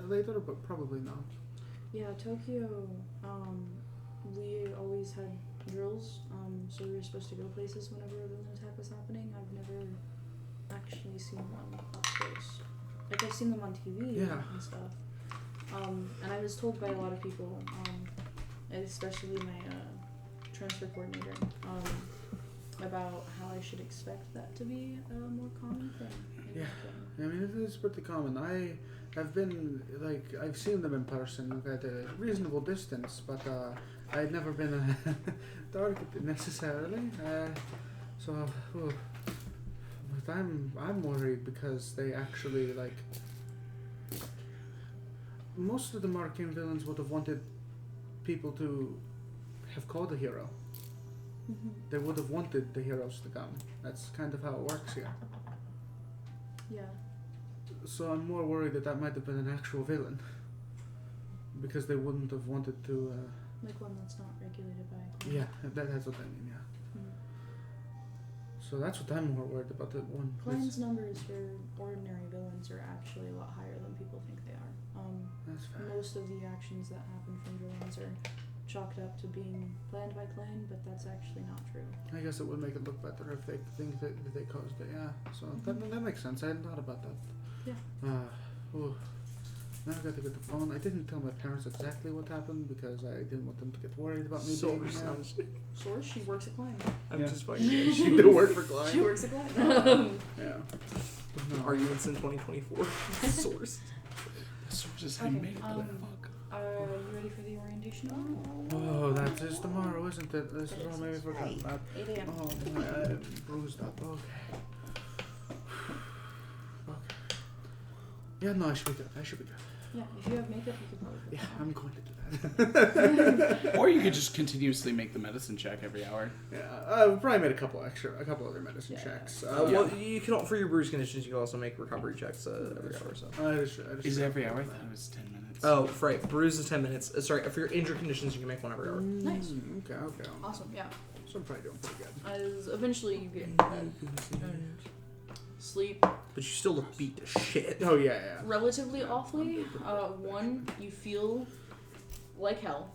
later, but probably not. Yeah, Tokyo, we always had drills, so we were supposed to go places whenever a villain attack was happening. I've never actually seen one up close. Like, I've seen them on TV and stuff. And I was told by a lot of people, especially my transfer coordinator, about how I should expect that to be a more common thing. I mean, it is pretty common. I've been, like, I've seen them in person at a reasonable distance, but I've never been a target necessarily. But I'm worried because they actually, like, most of the Marcainne villains would have wanted people to have called a hero. They would have wanted the heroes to come. That's kind of how it works here. Yeah. So I'm more worried that might have been an actual villain. Because they wouldn't have wanted to... like one that's not regulated by a clan. Yeah, that's what I mean, yeah. So that's what I'm more worried about. That one. Clan's numbers for ordinary villains are actually a lot higher than people think they are. That's fair. Most of the actions that happen from villains are chalked up to being planned by clan, but that's actually not true. I guess it would make it look better if they think that they caused it, yeah. So that makes sense. I hadn't thought about that. Yeah. Now I gotta get the phone. I didn't tell my parents exactly what happened because I didn't want them to get worried about me being Source, she works at Clan. I'm just fucking. She do work for Klein. She works at Clan. Yeah. Arguments in 2024. Source. The source is handmade. Are you ready for the orientation? Oh, that is tomorrow, isn't it? This is all maybe forgot about. 8 a.m. Oh, my bruised up. Okay. Yeah, no, I should be good. Yeah, if you have makeup, you could probably. Yeah, I'm going to do that. Or you could just continuously make the medicine check every hour. Yeah, I've probably made a couple other medicine checks. Well, you can, for your bruise conditions, you can also make recovery checks every hour or so. Is it every hour? I thought it was 10 minutes. Oh, right. Bruise is 10 minutes. Sorry, for your injured conditions, you can make one every hour. Nice. Okay. Awesome. Yeah. So I'm probably doing pretty good. As eventually you get sleep But you still look beat to shit. Oh yeah. relatively awfully. One, you feel like hell.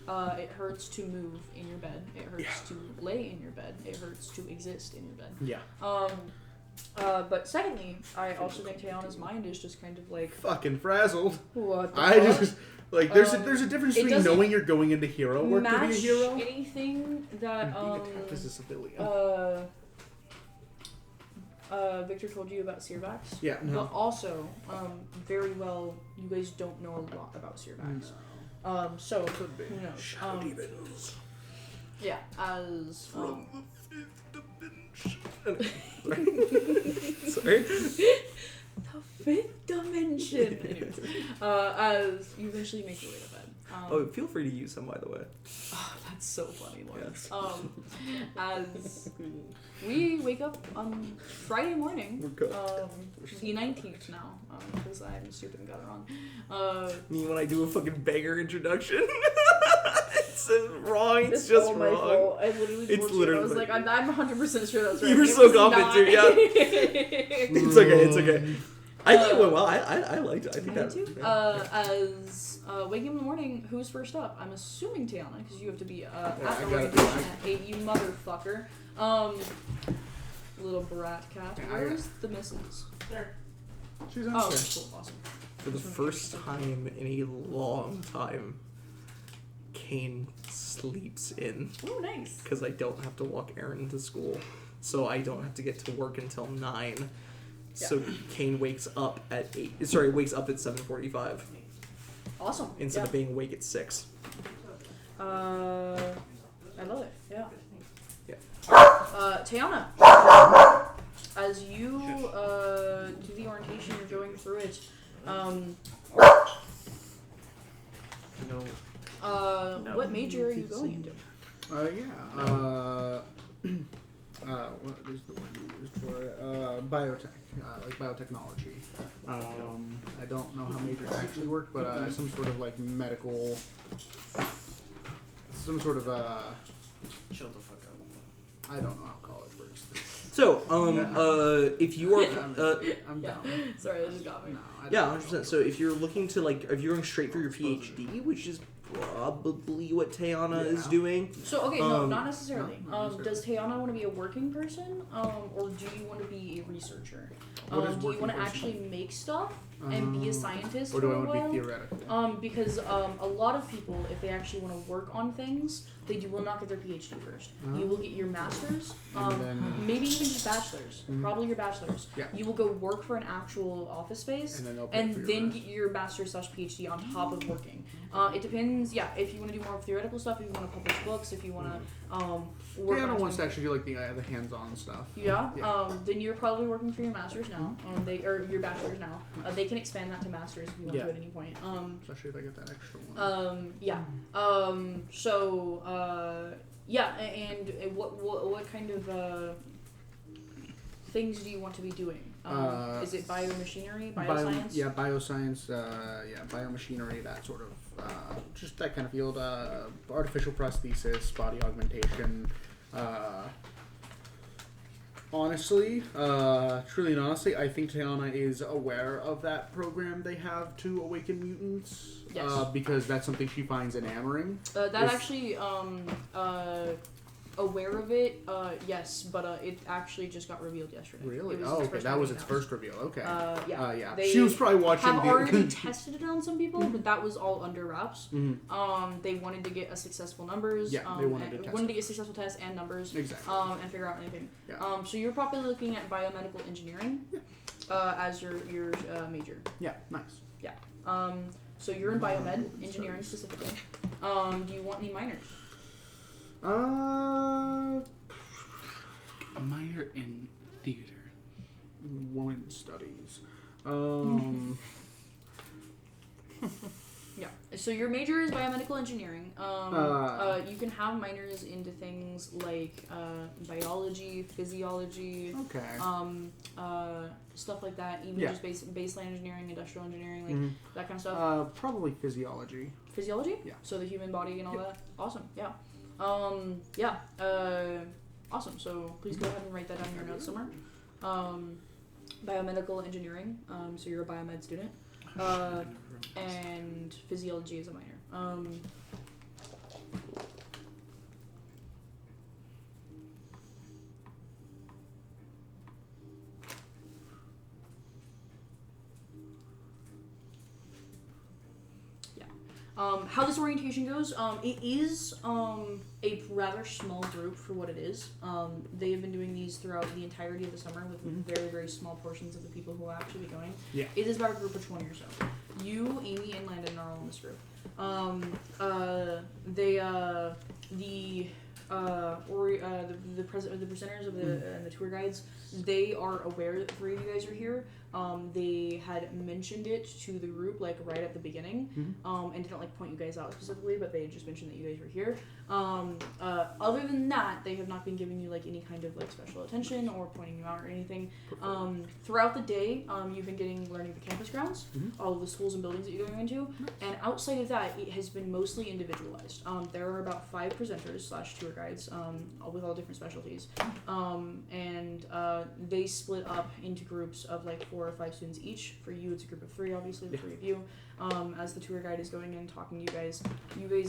It hurts to move in your bed. It hurts to lay in your bed. It hurts to exist in your bed. Yeah. But secondly, I also think Tayana's mind is just kind of like Fucking frazzled. what the I fuck? just like there's a difference it between doesn't knowing you're going into hero work to be a match hero anything that and being attacked as a civilian. Victor told you about Searvax. Yeah. No. But also, very well, you guys don't know a lot about Searvax. So Could be. who knows? Shadow demons. Yeah, as From the fifth dimension. Sorry. the fifth dimension. Anyways, as you eventually make your way to bed. Oh, feel free to use them, by the way. Oh, that's so funny, Lawrence. Yes. As we wake up on Friday morning, We're good. the 19th now, because I'm stupid and got it wrong. Me when I do a fucking banger introduction. It's wrong. It's just all wrong. my fault. I literally It's told you. I literally was like, I'm 100% sure that's right. You were It so was confident not. too, yeah. It's okay. It's okay. I think it went well. I liked it. I think Me that. too. As waking up in the morning, who's first up? I'm assuming Tiana, because you have to be at the I orientation gotta at 8, you motherfucker. Little brat cat. Yeah, Where's the missus? She's on Oh, there. cool, awesome. For the first time in a long time, Kane sleeps in Oh, nice. because I don't have to walk Aaron to school, so I don't have to get to work until 9. So Kane wakes up at 8. Sorry, wakes up at 7:45 Awesome. instead of being awake at 6. I love it. Yeah. Yeah. Tiana, as you do the orientation, you're going through it. What major are you going into? What is the word used for it? Biotech, like biotechnology. I don't know how majors actually work, but some sort of like medical, some sort of Shut the fuck up. I don't know how college works. So, if you are, I'm down. Sorry, that just got me. No, I don't yeah, know. 100%. So if you're looking to if you're going straight for your PhD, which is probably what Tayana is doing. So okay, no, not necessarily. not necessarily. Does Tayana want to be a working person, or do you want to be a researcher? What is Do you working want to person? actually make stuff and be a scientist Or do for I a want to while? be theoretical? Because a lot of people, if they actually want to work on things, they will not get their PhD first. You will get your master's, And then- maybe even just bachelor's. Probably your bachelor's. Yeah. You will go work for an actual office space, And then they'll pay for your then rest. get your master's / PhD on top of working. It depends. Yeah, if you want to do more theoretical stuff, if you want to publish books, if you want to work. Tayana on wants to things- actually do like the hands-on stuff. Yeah. Yeah. Then you're probably working for your master's now. Or your bachelor's now. They can expand that to master's if you want to at any point. Especially if I get that extra one. Yeah. Yeah. And what kind of things do you want to be doing? Is it biomachinery, bioscience? Bioscience, biomachinery, that sort of, just that kind of field, artificial prosthesis, body augmentation, honestly, truly and honestly, I think Tayana is aware of that program they have to awaken mutants. Yes. Because that's something she finds enamoring. Actually, aware of it, yes, but it actually just got revealed yesterday. Really? It was Oh, its okay. first That time was being its announced. first reveal. Okay. Yeah. She was probably watching have the. already tested it on some people, but that was all under wraps. Mhm. They wanted to get a successful numbers. Yeah, they wanted to test wanted to get successful tests and numbers. Exactly. And figure out anything. Yeah. So you're probably looking at biomedical engineering, as your major. Yeah. Nice. Yeah. So you're in biomed engineering specifically. Do you want any minors? A minor in theater. Women's studies. Yeah. So your major is biomedical engineering. You can have minors into things like biology, physiology, Okay. stuff like that. Even Yeah. just baseline engineering, industrial engineering, like that kind of stuff. Probably physiology. Physiology. Yeah. So the human body and all that. Awesome. Yeah. Awesome. So please go ahead and write that down in your notes somewhere. Biomedical engineering. So you're a biomed student. And physiology is a minor. How this orientation goes, it is a rather small group for what it is. They have been doing these throughout the entirety of the summer with very, very small portions of the people who will actually be going. Yeah. It is about a group of 20 or so. You, Amy, and Landon are all in this group. The presenters of and the tour guides, they are aware that 3 of you guys are here. They had mentioned it to the group like right at the beginning, and didn't like point you guys out specifically, but they just mentioned that you guys were here. Other than that, they have not been giving you like any kind of like special attention or pointing you out or anything. Throughout the day, you've been learning the campus grounds, all of the schools and buildings that you're going into, and outside of that, it has been mostly individualized. There are about 5 presenters / tour guides, all with all different specialties, and they split up into groups of like 4 or 5 students each. For you, it's a group of 3, obviously, the 3 of you. As the tour guide is going in, talking to you guys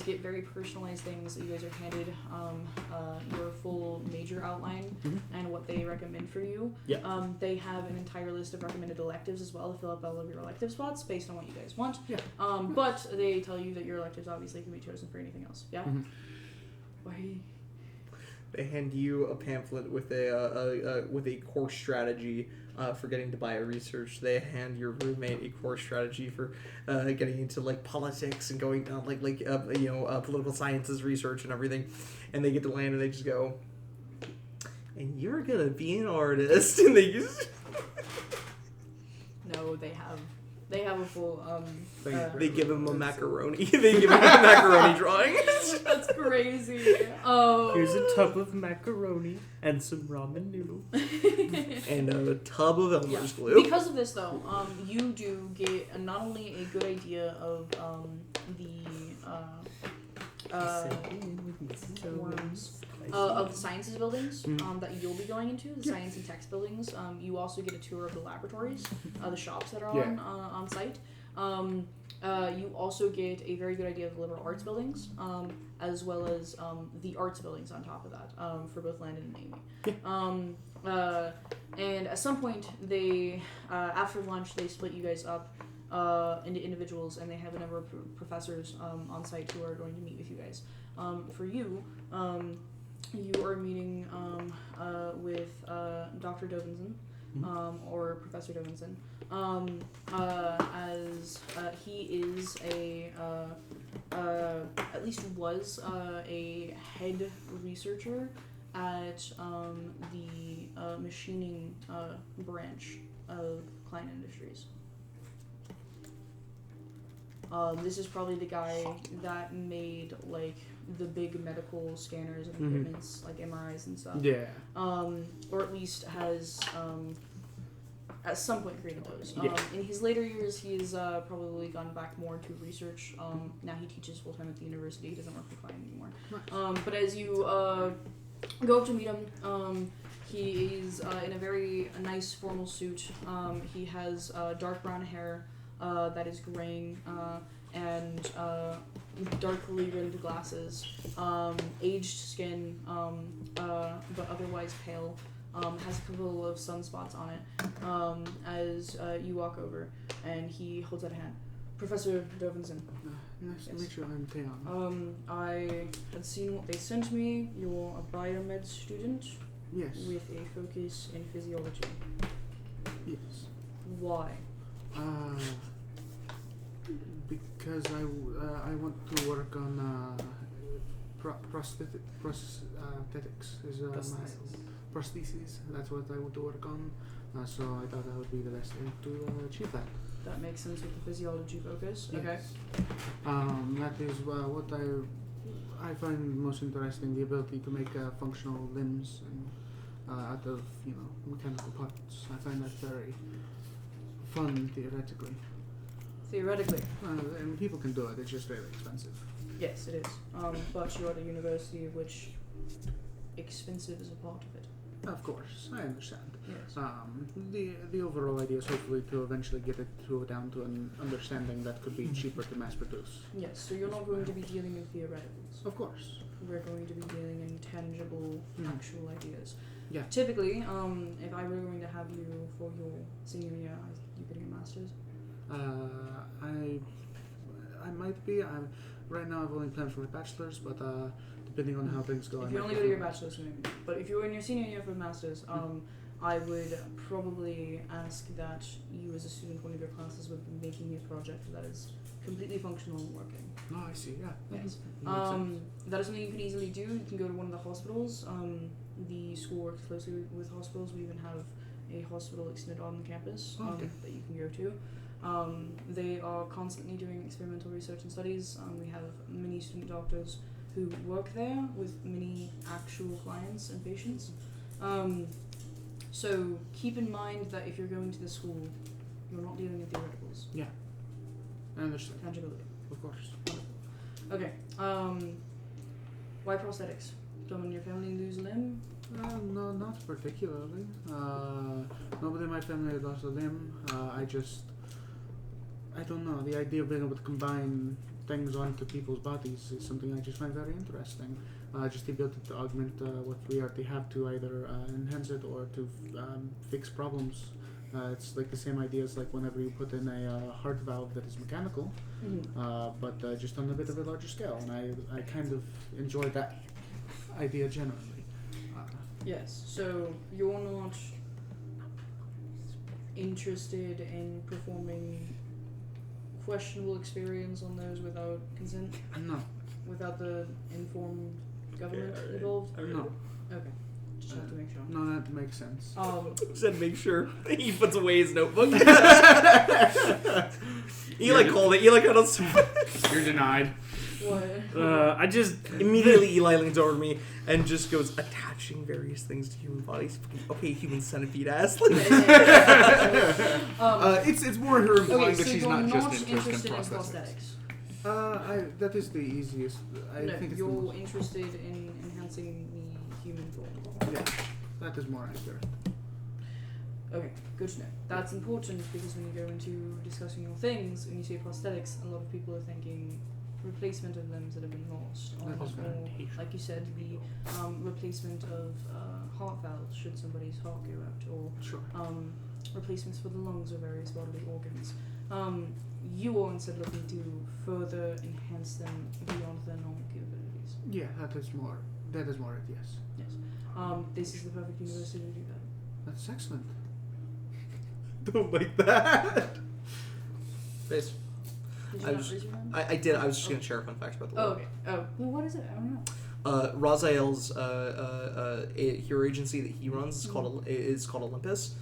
get very personalized things. You guys are handed your full major outline and what they recommend for you. Yeah. They have an entire list of recommended electives as well to fill up all of your elective spots based on what you guys want. Yeah. But they tell you that your electives obviously can be chosen for anything else. Yeah? Why? They hand you a pamphlet with a course strategy for getting to bioresearch. They hand your roommate a course strategy for getting into like politics and going down political sciences research and everything. And they get to land and they just go, and you're gonna be an artist. And they just No, they have a full they give him a macaroni. They give him a macaroni drawing. That's crazy. Oh. Here's a tub of macaroni and some ramen noodles. And a tub of Elmer's glue. Because of this, though, you do get not only a good idea of of the sciences buildings that you'll be going into, the science and text buildings. You also get a tour of the laboratories, the shops that are on site. You also get a very good idea of the liberal arts buildings, as well as the arts buildings on top of that, for both Landon and Amy. And at some point, they after lunch, they split you guys up into individuals, and they have a number of professors on site who are going to meet with you guys. For you, you are meeting with Dr. Dovinson, or Professor Dovinson, as he is at least was a head researcher at the machining branch of Klein Industries. This is probably the guy that made like the big medical scanners and equipments, like MRIs and stuff. Yeah. Or at least has at some point created those. Yeah. In his later years, he's probably gone back more to research. Now he teaches full time at the university. He doesn't work for Klein anymore. Nice. But as you go up to meet him, he is in a very nice formal suit. He has dark brown hair that is graying, and darkly rimmed glasses, aged skin, but otherwise pale. Has a couple of sunspots on it. As you walk over, and he holds out a hand. Professor Dovinson. Nice to Yes. meet you. I'm Theon. I had seen what they sent me. You're a biomed student Yes. with a focus in physiology. Yes. Why? Because I want to work on prosthetics. Is my prostheses. That's what I want to work on. So I thought that would be the best way to achieve that. That makes sense with the physiology focus. Okay. Yes. That is what I find most interesting, the ability to make functional limbs and out of mechanical parts. I find that very fun theoretically. Theoretically. And people can do it. It's just really expensive. Yes, it is. But you're at a university which expensive is a part of it. Of course, I understand. Yes. The overall idea is hopefully to eventually get it down to an understanding that could be cheaper to mass produce. Yes, so you're not going to be dealing in theoreticals. Of course. We're going to be dealing in tangible, actual ideas. Yeah. Typically, if I were going to have you for your senior year, are you getting a master's? I might be. Right now I've only planned for a bachelor's, but depending on how things go. If you only go to your bachelor's, maybe. But if you're in your senior year for a master's, I would probably ask that you, as a student, one of your classes would be making a project that is completely functional and working. Oh, I see. Yeah. Yes. Makes sense. That is something you can easily do. You can go to one of the hospitals. The school works closely with hospitals. We even have a hospital extended on the campus Okay. that you can go to. They are constantly doing experimental research and studies. We have many student doctors who work there with many actual clients and patients. So keep in mind that if you're going to the school, you're not dealing with theoreticals. Yeah. I understand. Tangibility. Of course. Okay. Why prosthetics? Someone in your family lose a limb? No, not particularly. Nobody in my family has lost a limb. I don't know. The idea of being able to combine things onto people's bodies is something I just find very interesting. Just the ability to augment what we already have to either enhance it or to fix problems. It's like the same idea as like whenever you put in a heart valve that is mechanical, but just on a bit of a larger scale. And I kind of enjoy that idea generally. Yes, so you're not interested in performing questionable experience on those without consent? No. Without the informed government involved? No. Okay. Just have to make sure. No, that makes sense. Said make sure. He puts away his notebook. Eli called it. Eli got us. You're denied. What? I just Immediately Eli leans over to me and just goes, attaching various things to human bodies. Okay, human centipede ass. It's more her implying Okay, that so she's you're not not just interested in prosthetics. That is the easiest. I No, think it's the you're most. interested in enhancing the human form. Yeah, that is more accurate. Okay, good to know. That's important because when you go into discussing your things, when you say prosthetics, a lot of people are thinking replacement of limbs that have been lost, or like you said, the replacement of heart valves should somebody's heart go out, or Sure. replacements for the lungs or various bodily organs. You are instead looking to further enhance them beyond their normal capabilities. Yeah, that is more it, yes. Yes. This is the perfect university to do that. That's excellent. Don't like that. Face. Did you I not was- raise your hand? I did. I was just gonna share a fun fact about the Oh, war. okay. Oh, well, what is it? I don't know. Raziel's hero agency that he runs is called Olympus.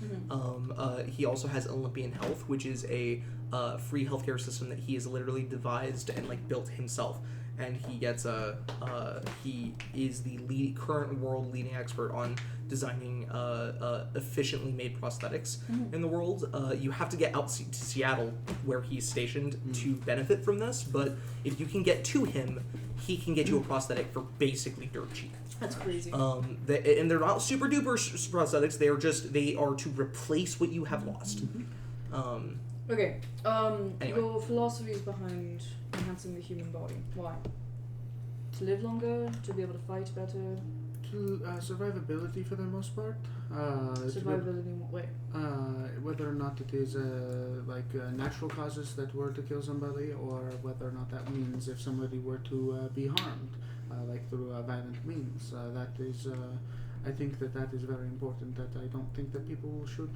He also has Olympian Health, which is a free healthcare system that he has literally devised and like built himself. And he gets he is the current world leading expert on designing efficiently made prosthetics in the world. You have to get out to Seattle, where he's stationed, to benefit from this. But if you can get to him, he can get you a prosthetic for basically dirt cheap. That's crazy. And they're not super duper prosthetics. They are to replace what you have lost. Okay. Anyway. Your philosophies behind enhancing the human body. Why? To live longer? To be able to fight better? Survivability for the most part. Survivability in what way? Whether or not it is natural causes that were to kill somebody, or whether or not that means if somebody were to be harmed, like through violent means. That is, I think that is very important. That I don't think that people should.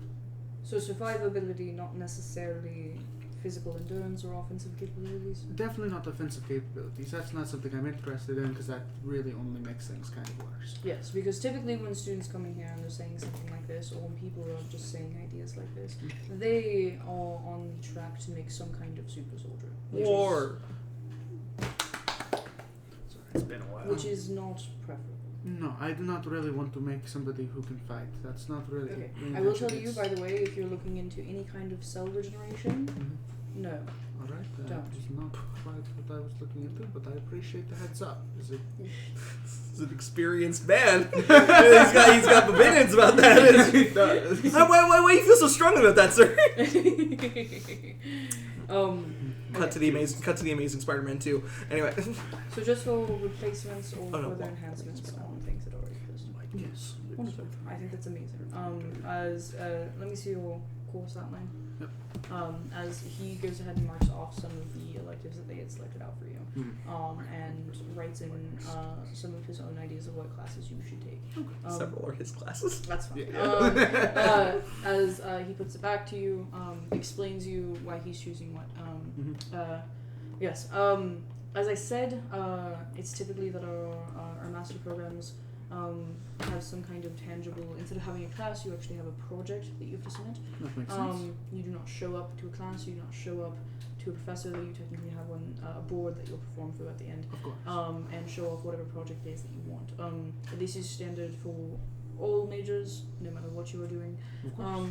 So survivability, not necessarily physical endurance or offensive capabilities? Definitely not offensive capabilities. That's not something I'm interested in, because that really only makes things kind of worse. Yes, because typically when students come in here and they're saying something like this, or when people are just saying ideas like this, they are on the track to make some kind of super soldier. War. It's been a while. Which is not preferable. No, I do not really want to make somebody who can fight. That's not really. Okay, the I will intention. tell you, by the way, if you're looking into any kind of cell regeneration, no. All right, that Don't. is not quite what I was looking into, but I appreciate the heads up. Is it? He's an experienced man. he's got opinions about that. Why do you feel so strongly about that, sir? Cut to the amazing Spider-Man 2. Anyway. So just for replacements or Oh, no, further well, enhancements on things that already exist. Yes. Wonderful. I think that's amazing. Let me see your course outline. Yep. As he goes ahead and marks off some of the electives that they had selected out for you, and writes in some of his own ideas of what classes you should take. Several are his classes. That's fine. Yeah. As he puts it back to you, explains you why he's choosing what. Yes. As I said, it's typically that our master programs have some kind of tangible. Instead of having a class, you actually have a project that you have to submit. That makes sense. You do not show up to a class. You do not show up to a professor. That you technically have a board that you'll perform through at the end. Of course. And show off whatever project it is that you want. This is standard for all majors, no matter what you are doing. Of course.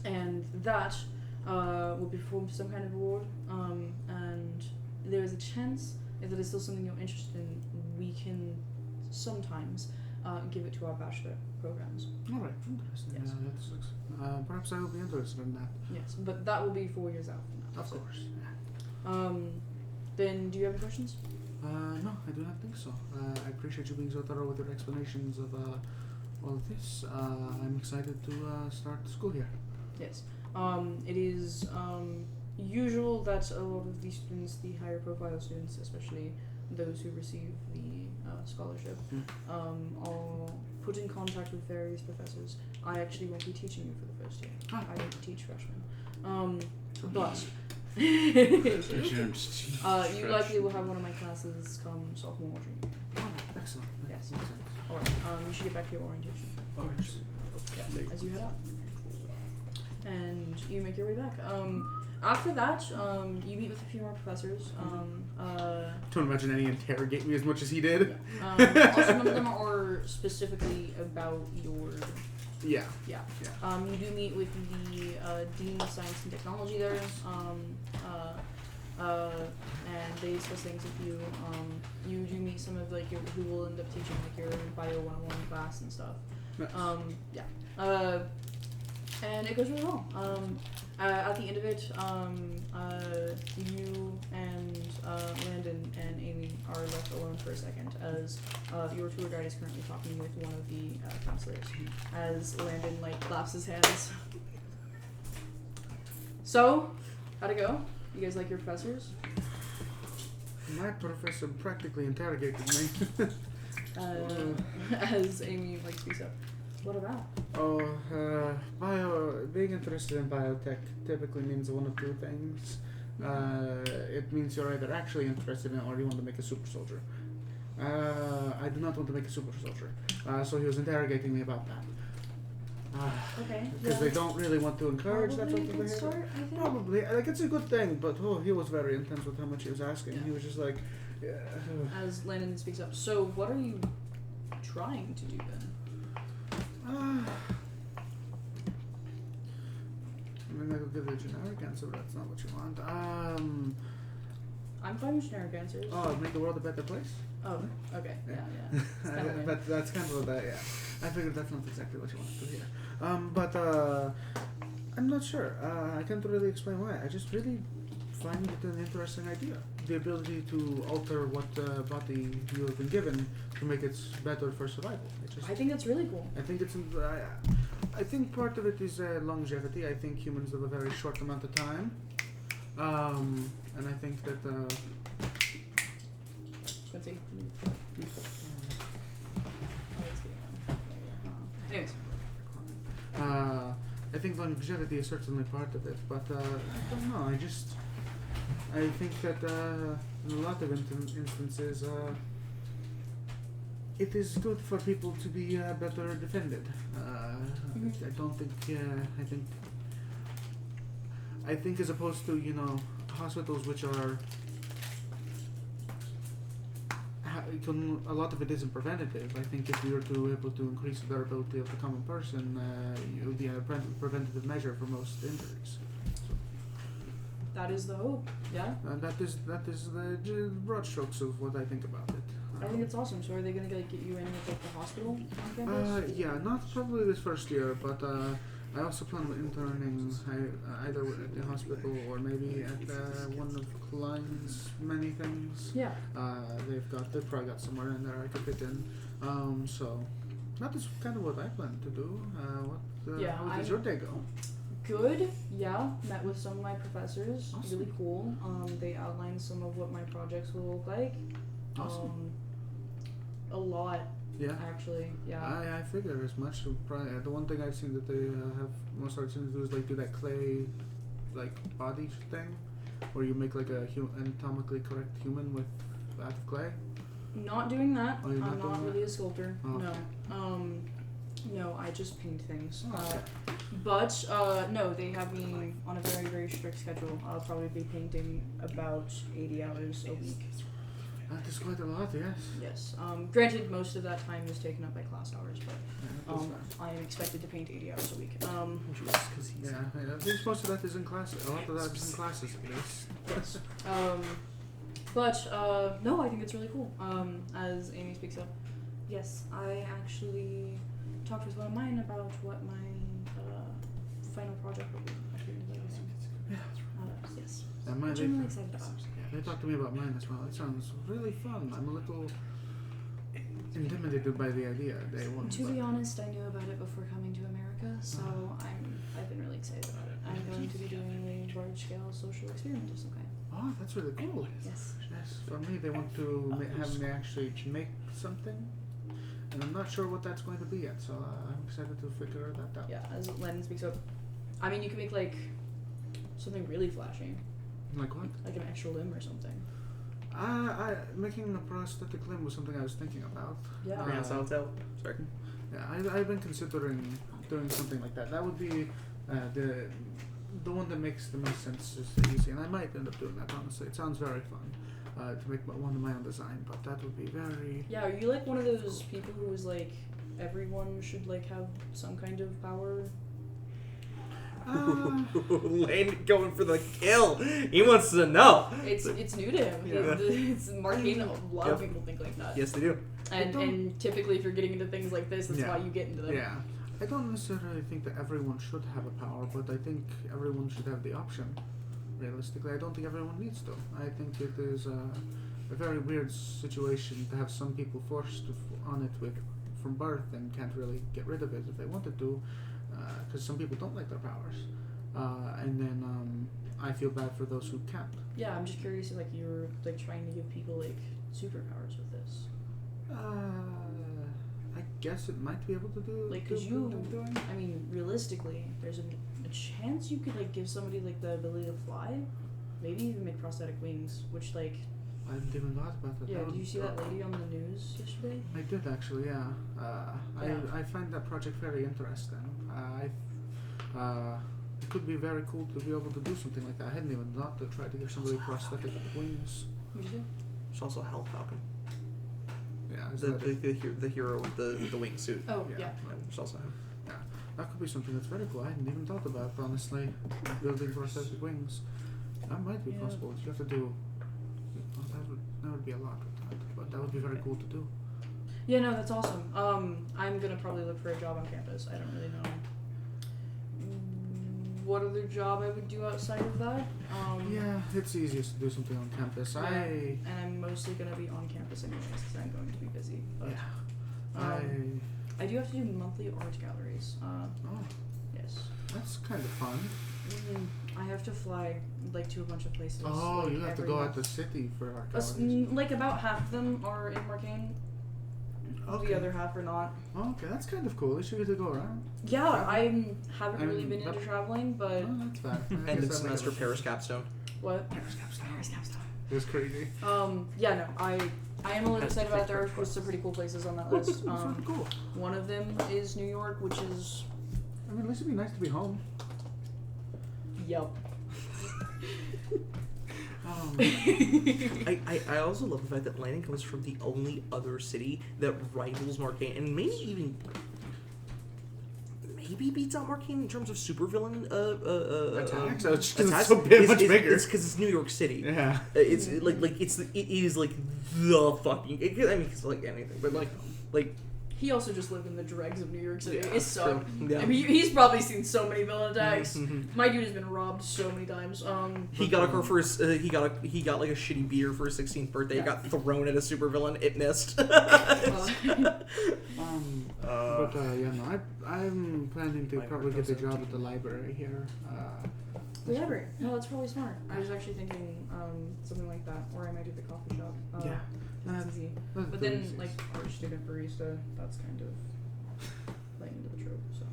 And that will be performed to some kind of award. And there is a chance, if that is still something you're interested in, we can sometimes give it to our bachelor programs. All right, interesting. Yes. Perhaps I will be interested in that. Yes, but that will be 4 years out from now. Of so. course. Then do you have any questions? No, I do not think so. I appreciate you being so thorough with your explanations of all of this. I'm excited to start school here. Yes. It is usual that a lot of these students, the higher profile students, especially those who receive the scholarship, are put in contact with various professors. I actually won't be teaching you for the first year. I don't teach freshmen. But you likely will have one of my classes come sophomore or junior. Oh, excellent. Yes. Makes sense. Alright, you should get back to your orientation. Yeah, as you head out. And you make your way back. After that, you meet with a few more professors. Don't imagine any interrogate me as much as he did. Also, none of them are specifically about your... Yeah. Yeah. You do meet with the Dean of Science and Technology there, and they discuss things with you. You do meet some of like who will end up teaching like your Bio 101 class and stuff. Nice. And it goes really well. At the end of it, you and Landon and Amy are left alone for a second as your tour guide is currently talking with one of the counselors. As Landon claps his hands. So, how'd it go? You guys like your professors? My professor practically interrogated me. As Amy speaks up. What about? Being interested in biotech typically means one of two things. It means you're either actually interested in it or you want to make a super soldier. I do not want to make a super soldier. So he was interrogating me about that. Okay. Because they don't really want to encourage that sort of behavior. Start, I think. Probably. It's a good thing, but he was very intense with how much he was asking. He was just like... As Landon speaks up, so what are you trying to do then? I mean, I could give you a generic answer, but that's not what you want. I'm fine with generic answers. Make the world a better place? Oh, okay. Yeah. But that's kind of what I figured that's not exactly what you wanted to hear. But I'm not sure. I can't really explain why. I just really find it an interesting idea. The ability to alter what body you have been given to make it better for survival. I think that's really cool. I think it's. I think part of it is longevity. I think humans live a very short amount of time, and I think that. Quincy. Anyways. I think longevity is certainly part of it, but I don't know. I think that in a lot of instances, it is good for people to be better defended. I don't think. I think as opposed to hospitals which are. A lot of it isn't preventative. I think if we were to able to increase the durability of the common person, it would be a preventative measure for most injuries. That is the hope, yeah. That is the broad strokes of what I think about it. I think it's awesome. So are they gonna get you in with the hospital on campus? Yeah, not probably this first year, but I also plan on interning either at the hospital or maybe at one of Klein's many things. Yeah. They've probably got somewhere in there I could fit in. So that is kind of what I plan to do. How does your day go? Good, yeah. Met with some of my professors. Awesome. Really cool. They outlined some of what my projects will look like. Awesome. A lot. Yeah. Actually, yeah. I figure as much. Probably, the one thing I've seen that they have most arts to do is do that clay, body thing, where you make a anatomically correct human out of clay. Not doing that. Oh, you're I'm not not doing really a sculptor. Oh, No. okay. No, I just paint things. Okay. But no, they have me on a very, very strict schedule. I'll probably be painting about 80 hours a week. That is quite a lot, yes. Yes. Granted, most of that time is taken up by class hours, but That's I am expected to paint 80 hours a week. at least most of that is in classes. A lot of that is in classes, at least. Yes. But no, I think it's really cool. As Amy speaks up, Yes, I actually talked with one of mine about what my final project will be. Yes. And Which I'm really excited about. they talked to me about mine as well. It sounds really fun. I'm a little intimidated by the idea. To be honest, I knew about it before coming to America, so I've been really excited about it. I'm going to be doing a large-scale social experiment of some kind. Oh, that's really cool. Yes. Yes, for me, they want to have me actually make something, and I'm not sure what that's going to be yet. So I'm excited to figure that out. Yeah, as Len speaks up. I mean, you could make like something really flashy, Like what? like an extra limb or something. Making a prosthetic limb was something I was thinking about. Yeah. Prehensile tail. Sorry. Yeah, I've been considering doing something like that. That would be the one that makes the most sense, just easy, and I might end up doing that. Honestly, it sounds very fun to make one of my own design, but that would be very. Yeah, are you like one of those people who is like everyone should like have some kind of power? Lane going for the kill. He wants to know. It's new to him. Yeah. It's Marcainne. A lot of people think like that. Yes, they do. And typically, if you're getting into things like this, that's Yeah. why you get into them. Yeah, I don't necessarily think that everyone should have a power, but I think everyone should have the option. Realistically, I don't think everyone needs to. I think it is a very weird situation to have some people forced on it from birth and can't really get rid of it if they wanted to, because some people don't like their powers, and then I feel bad for those who can't. Yeah, I'm just curious if like you're like trying to give people like superpowers with this. I guess it might be able to do. Like, do cause what I'm doing. I mean, realistically, there's a chance you could like give somebody like the ability to fly, maybe even make prosthetic wings, which like. I didn't even thought about that. Yeah, That did you would- see that lady on the news yesterday? I did actually, yeah. Yeah. I find that project very interesting. It could be very cool to be able to do something like that. I hadn't even thought to try to give somebody prosthetic wings. What'd you say? There's also Hell Falcon. Yeah, is The, that it? the hero with the wingsuit. Oh Yeah. yeah. There's also him. That could be something that's very cool. I hadn't even thought about, honestly, building prosthetic wings. That might be Yeah. possible. You have to do. Well, that would be a lot, but that would be very cool to do. Yeah, no, that's awesome. I'm gonna probably look for a job on campus. I don't really know what other job I would do outside of that. Yeah, it's easiest to do something on campus. Yeah, and I'm mostly gonna be on campus anyways because I'm going to be busy. But Yeah. I do have to do monthly art galleries. Oh, Yes. that's kind of fun. I have to fly like to a bunch of places. Oh, like, you have to every go month. out the city for art galleries. Like about half of them are in Marcainne. Okay. The other half are not. Oh, okay, that's kind of cool. At least you get to go around. Yeah, I haven't really I'm- been into but- traveling, but Oh, that's fair. I End guess of that semester makes- Paris capstone. what? Paris capstone. Paris capstone. It was crazy. Yeah, no, I am a little Has excited to about take there are first some pretty cool places on that That's list. really cool. One of them is New York, which is I mean, at least it'd be nice to be home. yep. I also love the fact that Landon comes from the only other city that rivals Marcainne and maybe beats out Marcainne in terms of supervillain Attacks? So it's attacks. so much bigger. It's because it's New York City. Yeah. It's it is like the fucking. I mean, it's like anything, but like He also just lived in the dregs of New York City. Yeah, It sucked. true. Yeah. I mean, he's probably seen so many villain attacks. Mhm. My dude has been robbed so many times. He got a car for his. He got like a shitty beer for his 16th birthday. Yeah. He got thrown at a supervillain. It missed. Yeah, no, I'm planning to My probably heart get a goes job out at to the library here. The library. No, that's probably smart. I was actually thinking something like that, or I might do the coffee shop. Yeah. That's easy. That's But very then, easy. like, art student barista, that's kind of playing into the trope, so.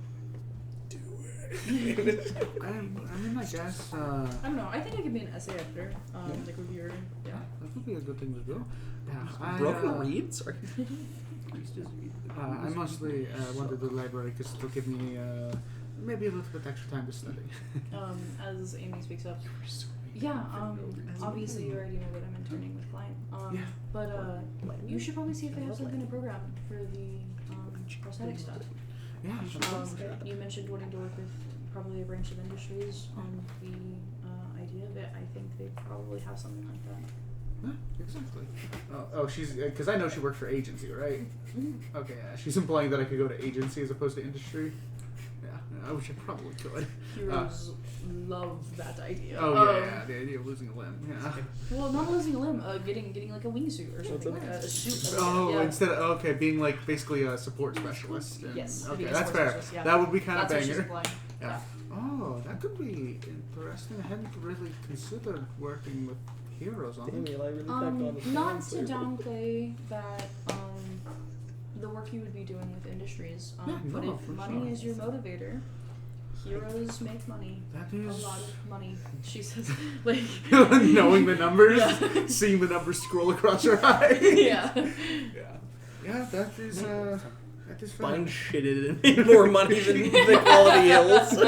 I guess. I don't know. I think I could be an essay editor, like reviewer. Yeah. That would be a good thing to do. Yeah, Broker read. Sorry. I mostly want to do the library because it'll give me maybe a little bit extra time to study. As Amy speaks up. Yeah, obviously you already know that I'm interning with Klein. Yeah. But you should probably see if they have something in a program for the prosthetic stuff. Yeah. You mentioned wanting to work with probably a branch of industries on the idea of it. I think they probably have something like that. Yeah, exactly. Oh, she's because I know she works for agency, right? Mm-hmm. Okay, yeah. She's implying that I could go to agency as opposed to industry. Yeah, which I probably could. Heroes love that idea. Oh yeah, the idea of losing a limb. Yeah. Well, not losing a limb, getting like a wingsuit or something, like a suit. Oh, yeah. instead of being like basically a support specialist. And, Yes. Okay, being a that's sports fair. specialist, yeah. That would be kind That's of what she's banger. implying. Yeah. Oh, that could be interesting. I hadn't really considered working with heroes on it. Daniel, I really tacked on the Not phone to for you. downplay that the work you would be doing with industries, Yeah, but no, if for money sure. is your motivator, heroes make money. That A is lot of money. She says, like knowing the numbers, Yeah. seeing the numbers scroll across your eyes. yeah. Yeah, that is fair. Find shit in it more money than the Quality Hills. than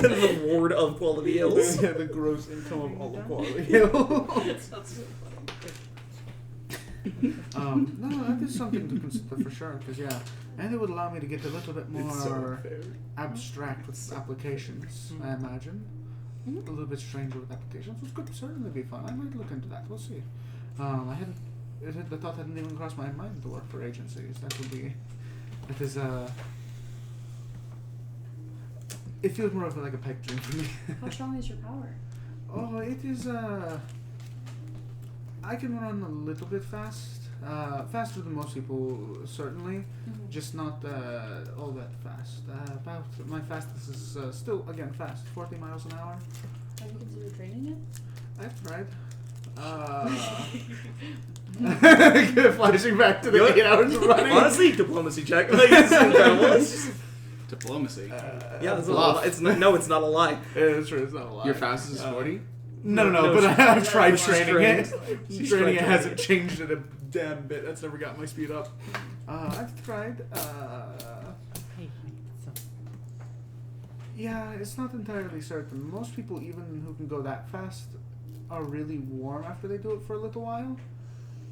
the ward of Quality Hills. Yeah, the gross income of all the quality hills. That's so funny. No, that is something to consider for sure. Because and it would allow me to get a little bit more abstract with applications. I imagine a little bit stranger with applications, which could certainly be fun. I might look into that. We'll see. The thought hadn't even crossed my mind to work for agencies. That is it feels more of like a pipe dream for me. How strong is your power? Oh, it is I can run a little bit fast. Faster than most people, certainly. Just not all that fast. About my fastest is still again fast, 40 miles an hour. Have you considered training it? I've tried. Flashing back to the 8 hours of running. Honestly, diplomacy check. Like, it's incredible. It's just, Diplomacy. yeah, that's a lie. It's not a lie. Yeah, that's true. It's not a lie. Your fastest is 40? No, No, but I've tried she's training trained. it. She's Training it tried hasn't changed it a damn bit. That's never got my speed up. I've tried. Yeah, it's not entirely certain. Most people, even who can go that fast, are really warm after they do it for a little while.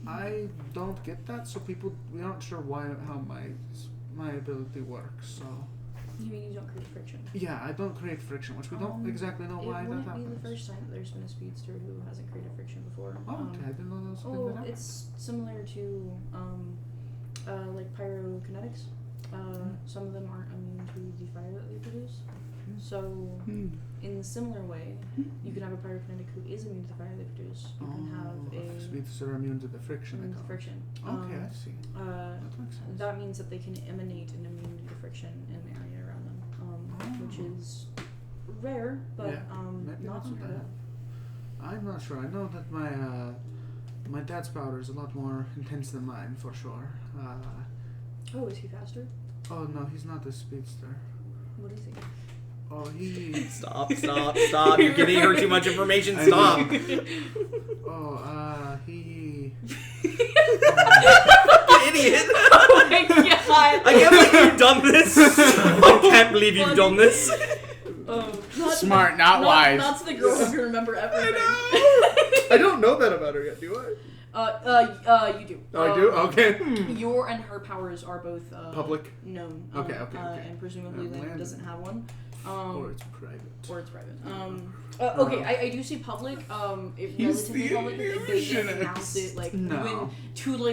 I don't get that, so we aren't sure how my ability works. So You mean you don't create friction? yeah, I don't create friction, which we don't exactly know why It that wouldn't happens. be the first time that there's been a speedster who hasn't created friction before. Oh, okay, I didn't know that was a thing that happened. It's similar to like pyrokinetics. Some of them aren't immune to the fire that they produce. So, in a similar way, you can have a pyrokinetic who is immune to the fire they produce. You can have a speeds that are immune to the friction. immune that to comes. friction. Okay, I see. That makes sense. That means that they can emanate an immunity to friction in the area around them, which is rare, but Yeah, maybe not not so unheard bad. of. I'm not sure. I know that my dad's powder is a lot more intense than mine, for sure. Oh, is he faster? Oh no, he's not a speedster. What is he? Oh, he. Stop! You're giving her too much information. I Stop! He. Idiot! Oh my god! I can't believe you've done this. I can't believe you've done this. Not Smart, not wise. Not to the girl who can remember everything. I don't know that about her yet, do I? You do. Oh, I do? Okay. Your and her powers are both Public? known. Okay. And presumably Landon Landon. doesn't have one. Or it's private. Or it's private. Okay, I do see public. It He's relatively the public. They illusionist. announce it like No.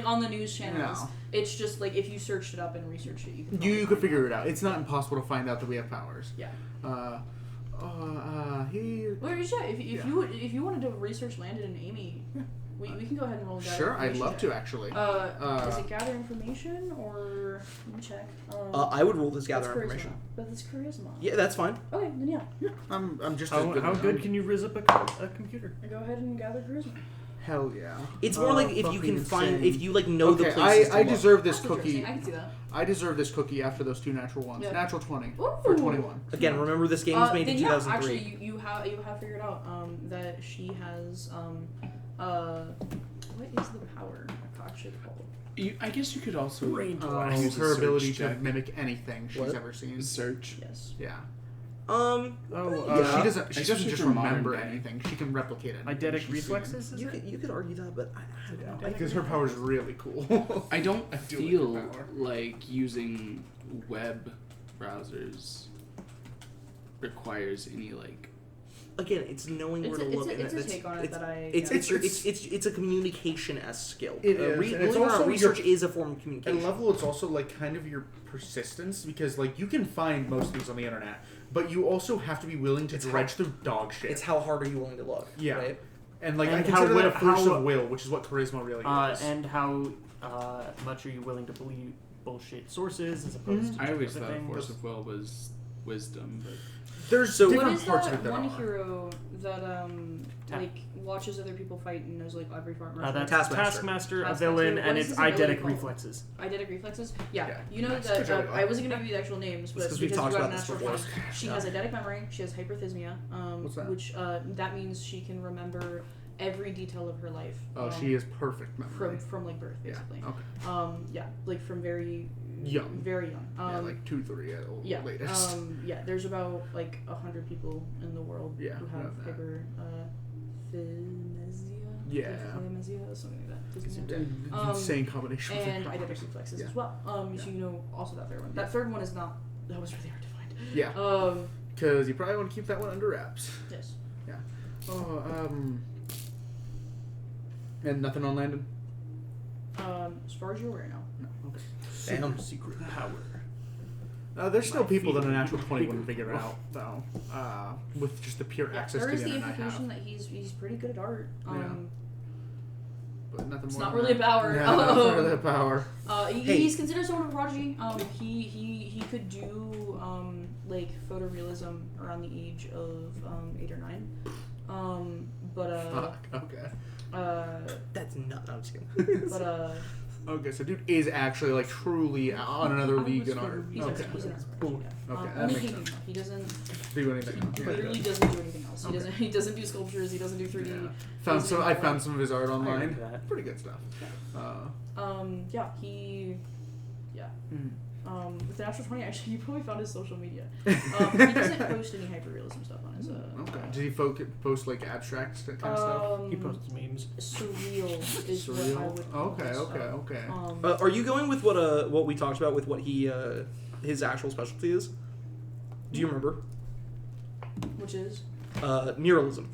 on the news channels. No. It's just like if you searched it up and researched it, you could. You could figure it out. It's not impossible to find out that we have powers. Yeah. He. Well, yeah. If you wanted to research Landon and Amy, we can go ahead and roll. Sure, I'd love to actually. Is it gather information or let me check? I would rule this That's gather charisma. information. But it's charisma. Yeah, that's fine. Okay, then yeah. I'm just How, as good. how as good him. can you riz up a computer? Go ahead and gather charisma. Hell yeah. It's more like if you fucking can find, insane. if you like know the Okay, places. I to deserve this That's cookie. interesting. I can see that. I deserve this cookie after those 2 natural ones. Yeah. Natural 20 Ooh. for 21. look. Again, remember this game was made in then 2003. Actually, you have figured out that she has what is the power? Gosh, it's called. I guess you could also Brain use a Her search ability to check. mimic anything she's What? ever seen. Search. Yes. Yeah. Yeah. She doesn't. She Especially doesn't just for modern remember day. anything. She can replicate it. Eidetic reflexes, is You it? could argue that, but I don't know. Because her power's really cool. I don't I do feel like the power. like using web browsers requires any like again, it's knowing where to look. It's a take on it that I. It's a communication-esque skill. It is. Believe And it's it or not, also research is a form of At communication. level, it's also like kind of your persistence because like you can find most things on the internet, but you also have to be willing to dredge through dog shit. It's how hard are you willing to look? Yeah. Right? And like I And consider that a how- force of will, which is what charisma really is. And how much are you willing to believe bullshit sources as opposed to I always other thought things? force of will was wisdom, but There's What different is parts that of it that one are. hero that like watches other people fight and knows like every farmer? That's Taskmaster. Taskmaster, a Taskmaster. villain, What and is it's his ability eidetic called? reflexes. Eidetic reflexes? Yeah. Yeah. You know Nice. that Good job. I wasn't going to give you the actual names, but It's because because we've talked you got about an this actual before. point. She has eidetic memory. She has hyperthymia. What's that? Which that means she can remember every detail of her life. Oh, she is perfect memory. from like birth, Yeah. basically. Okay. Yeah, like from very Young. very young. Yeah, like 2-3 at the yeah. latest. Yeah. There's about like 100 people in the world Yeah, who who have have that. hyperthymesia. Yeah. Hyperthymesia, something like that. Physmia. An Um, insane combination of And things. eidetic reflexes Yeah. as well. Yeah. So you know also that third one. Yeah. That third one is not. That was really hard to find. Yeah, because you probably want to keep that one under wraps. Yes. Oh, and nothing on Landon? As far as you're aware now. No. Okay. Damn. Secret power. There's still My people that a feet natural 20 bigger. wouldn't figure out, though, with just the pure access There to is the the internet I implication have. that he's pretty good at art. Yeah. But nothing It's more not than really that. a power. Yeah, not really a power. He's considered somewhat of a prodigy. He could do like photorealism around the age of 8 or 9. Fuck, okay. That's not. I'm just kidding. Okay, so dude is actually like truly on another league in art. He's Okay. He's an expert. Cool. Yeah. Okay, that Only makes painting, sense. though. He doesn't. Do anything. He Yeah. literally doesn't do anything else. Okay. He doesn't do sculptures. He doesn't do 3D. Yeah. Doesn't do I found some of his art I online. remember that. Pretty good stuff. With the natural 20, actually, you probably found his social media. He doesn't post any hyperrealism stuff on his. Okay. Did he post like abstract kind of stuff? He posts memes. Surreal is what I Surreal. would call Okay. his Okay. stuff. Okay. Are you going with what we talked about with what he his actual specialty is? Do you remember? Which is Muralism.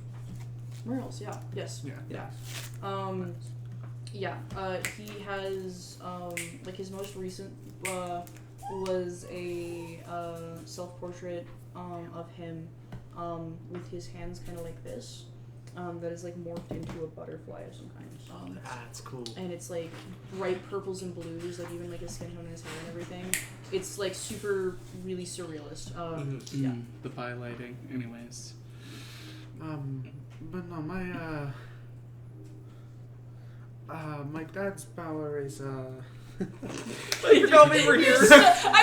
murals. Yeah. Yes. Yeah. He has like his most recent was a self-portrait of him with his hands kind of like this that is like morphed into a butterfly of some kind. That's cool. And it's like bright purples and blues, like even like his skin tone and his hair and everything. It's like super really surrealist. Yeah. The highlighting, anyways. But no, my dad's power is You know me, we're here. I've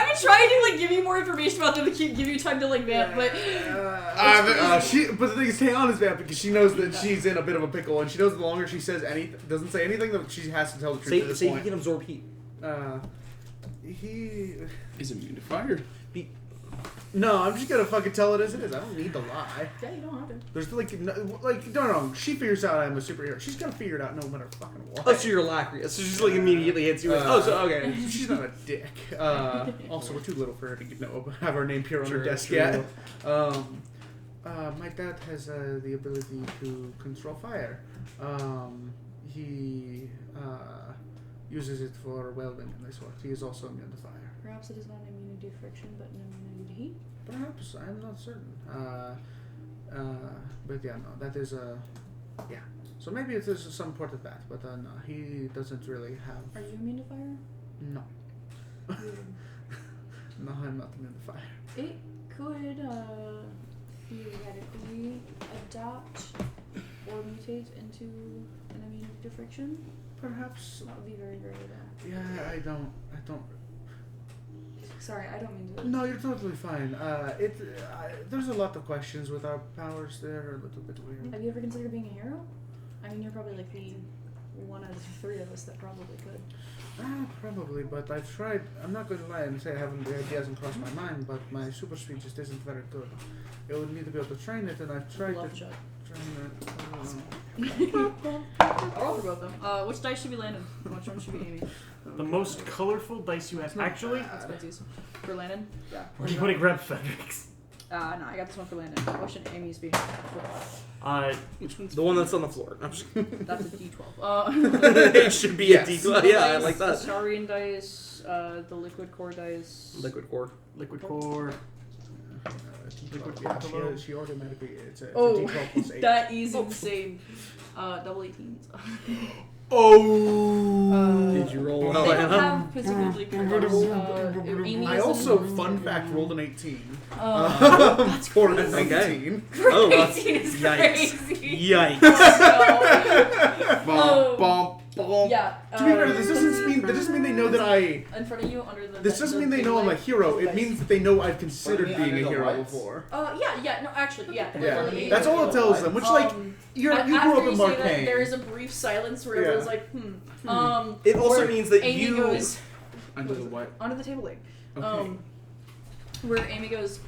been trying to like give you more information about them to give you time to like vamp, but but the thing is, Taeyeon is bad because she knows that she's in a bit of a pickle, and she knows the longer she says doesn't say anything, that she has to tell the truth at this Say he point. can absorb heat. He. Is immune to fire. No, I'm just gonna fucking tell it as it is. I don't need to lie. yeah, you don't have to. There's no. She figures out I'm a superhero. She's gonna figure it out no matter fucking what. Oh, so you're Lacria. So she's like immediately hits you with, okay. She's not a dick. Also, we're too little for her to have our name appear on her True, desk true. yet. My dad has the ability to control fire. He uses it for welding and this sort. He is also immune to fire. Perhaps it is not immunity to friction, but an immunity to heat. Perhaps, I'm not certain. But yeah, no, that is yeah. So maybe it is some part of that, but no, he doesn't really have. Are you immune to fire? No. No, I'm not immune to fire. It could theoretically adapt or mutate into an immunity to friction. Perhaps. That would be very, very rare. Yeah, I don't. Sorry, I don't mean to. No, you're totally fine. There's a lot of questions with our powers. They're a little bit weird. Have you ever considered being a hero? I mean, you're probably like the one out of the three of us that probably could. Probably, but I've tried. I'm not going to lie and say the idea hasn't crossed my mind, but my super speed just isn't very good. I would need to be able to train it, and I've tried Love to shot. train it. I'll roll for both of them. Which dice should be Landon? Which one should be Amy? The most colorful dice you have. Actually, That's Betsy's. For Landon? Yeah. or do you want to grab Frederick's? No, I got this one for Landon. What should Amy's be? Which one's The one that's on the floor. I'm just That's a D12. it should be Yes. a D12. Yeah, I like The that. Saurian dice, the liquid core dice. Liquid core. Liquid core. Yeah, she automatically. It's a Oh, D12 plus 8. that is insane. Double 18s. Oh! Did you roll They well, don't Anna? have physical liquid dice. Amy I is also, an- fun fact, rolled an 18. That's For a crazy. 19. Oh, that's 18 is yikes. crazy. Yikes. Oh, Bum, bum, bum. yeah. To be fair, this doesn't mean they know that I. In front of you, under the. This doesn't the mean they big know I'm a light. hero. It Dice. means that they know I've considered What do you mean being a under the hero lights? before. No, actually, yeah. Yeah, that's all it tells them. Which, like, you grew up in after you say that, Marcainne. there is a brief silence where everyone's like, It also where means that Amy you. goes Under the what? under the table leg. Okay. Where Amy goes,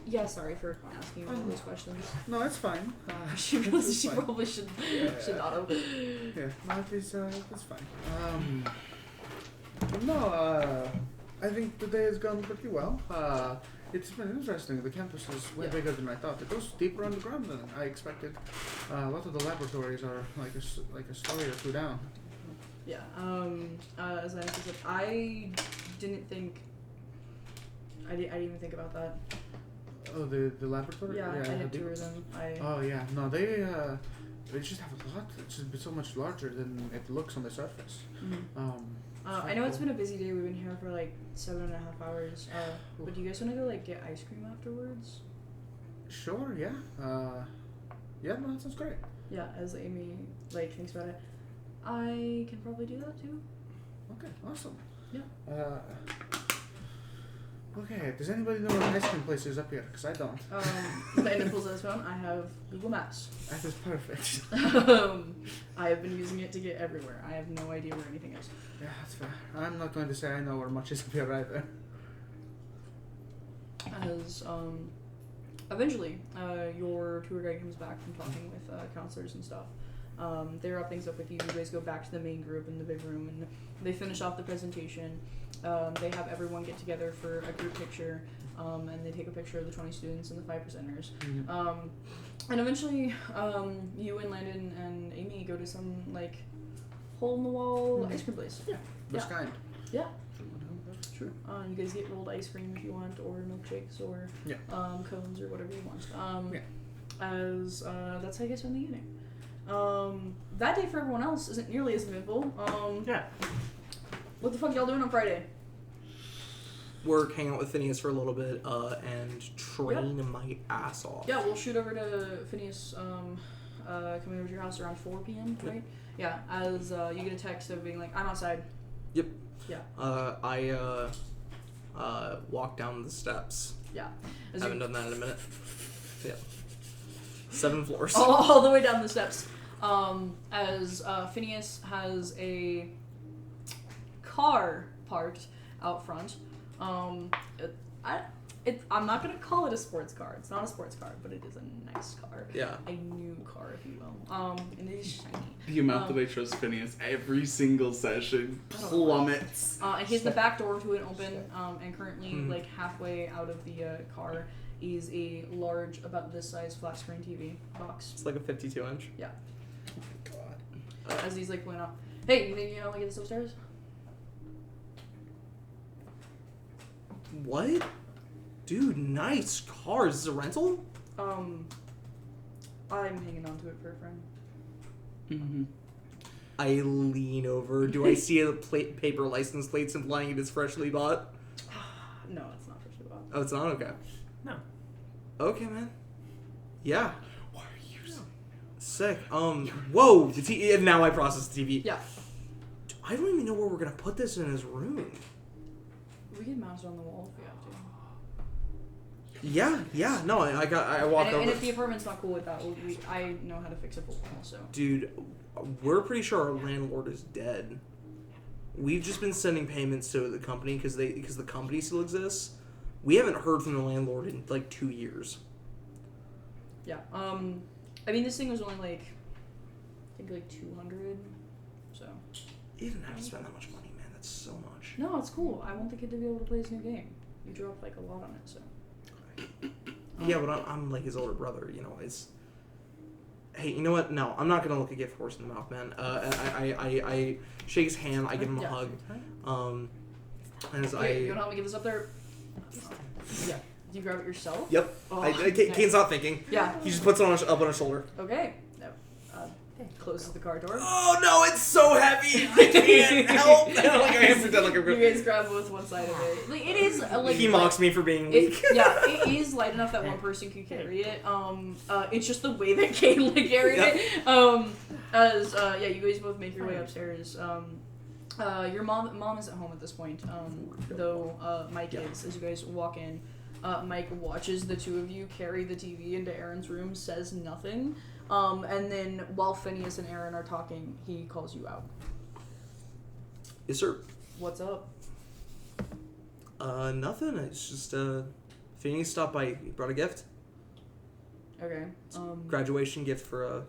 yeah, sorry for asking you all those questions. No, that's fine. She This realizes is she fine. probably should not have. Yeah, no, that's fine. No, I think the day has gone pretty well. It's been interesting. The campus is way bigger than I thought. It goes deeper underground than I expected. A lot of the laboratories are like a story or two down. Yeah. As I said, I didn't think. I didn't even think about that. Oh, the laboratory? Yeah, I the had deep- two of them. Oh yeah, no, they just have a lot. It's just so much larger than it looks on the surface. I know it's been a busy day. We've been here for like 7.5 hours. But do you guys want to go like get ice cream afterwards? Sure, yeah. Yeah, no, that sounds great. Yeah, as Amy like thinks about it, I can probably do that too. Okay, awesome. Yeah. Okay, does anybody know where an ice cream place is up here? Because I don't. Landon pulls out his phone. I have Google Maps. That is perfect. I have been using it to get everywhere. I have no idea where anything is. Yeah, that's fair. I'm not going to say I know where much is up here either. As eventually, your tour guide comes back from talking with counselors and stuff. They wrap things up with you. You guys go back to the main group in the big room, and they finish off the presentation. They have everyone get together for a group picture, and they take a picture of the 20 students and the 5%ers. And eventually, you and Landon and Amy go to some like hole-in-the-wall ice cream place. Yeah, best kind. Yeah. Sure. You guys get rolled ice cream if you want, or milkshakes, or cones, or whatever you want. As that's how you guys spend the evening. That day for everyone else isn't nearly as eventful. What the fuck y'all doing on Friday? Work, hang out with Phineas for a little bit, and train my ass off. Yeah, we'll shoot over to Phineas, coming over to your house around 4 p.m. Right? Yeah. As you get a text of being like, I'm outside. Yep. Yeah. I walk down the steps. Yeah. I haven't done that in a minute. Yeah. 7 floors. all the way down the steps. As Phineas has a car parked out front. I'm not gonna call it a sports car. It's not a sports car, but it is a nice car. Yeah. A new car, if you will. And it is shiny. The amount that I trust Phineas every single session plummets. And he has the back door to it open. And currently, like halfway out of the car is a large, about this size, flat screen TV box. It's like a 52-inch. Yeah. God. As he's like going up. Hey, you think you know like get this upstairs? What? Dude, nice car. Is this a rental? I'm hanging on to it for a friend. Mm-hmm. I lean over. Do I see a paper license plate implying it is freshly bought? No, it's not freshly bought. Oh, it's not? Okay. No. Okay, man. Yeah. Why are you so... Sick. Whoa. Now I process the TV. Yeah. I don't even know where we're going to put this in his room. We can mount it on the wall if we have to. Yeah. No, I walk over. And if the apartment's not cool with that, I know how to fix it for wall, so. Dude, we're pretty sure our landlord is dead. We've just been sending payments to the company because the company still exists. We haven't heard from the landlord in like 2 years. Yeah. I mean, this thing was only like, I think like 200. So. You didn't have to spend that much money, man. That's so much. No, it's cool. I want the kid to be able to play his new game. You dropped like a lot on it, so. Yeah, but I'm like his older brother. You know, it's. Hey, you know what? No, I'm not gonna look a gift horse in the mouth, man. I shake his hand. I give him a hug. As You wanna help me get this up there? Yeah. Do you grab it yourself? Yep. Oh, Kane's not thinking. Yeah. He just puts it up on his shoulder. Okay. No. Closes the car door. Oh no, it's so heavy. I can't help. Like I am pretend like I'm You guys grab both one side of it. Like it is like he mocks me for being weak. It is light enough that one person can carry it. It's just the way that Kane carried it. You guys both make your way upstairs. Your mom is at home at this point. Though Mike is, as you guys walk in. Mike watches the two of you carry the TV into Aaron's room, says nothing, and then while Phineas and Aaron are talking, he calls you out. Yes, sir. What's up? Nothing. It's just Phineas stopped by. He brought a gift. Okay. Graduation gift for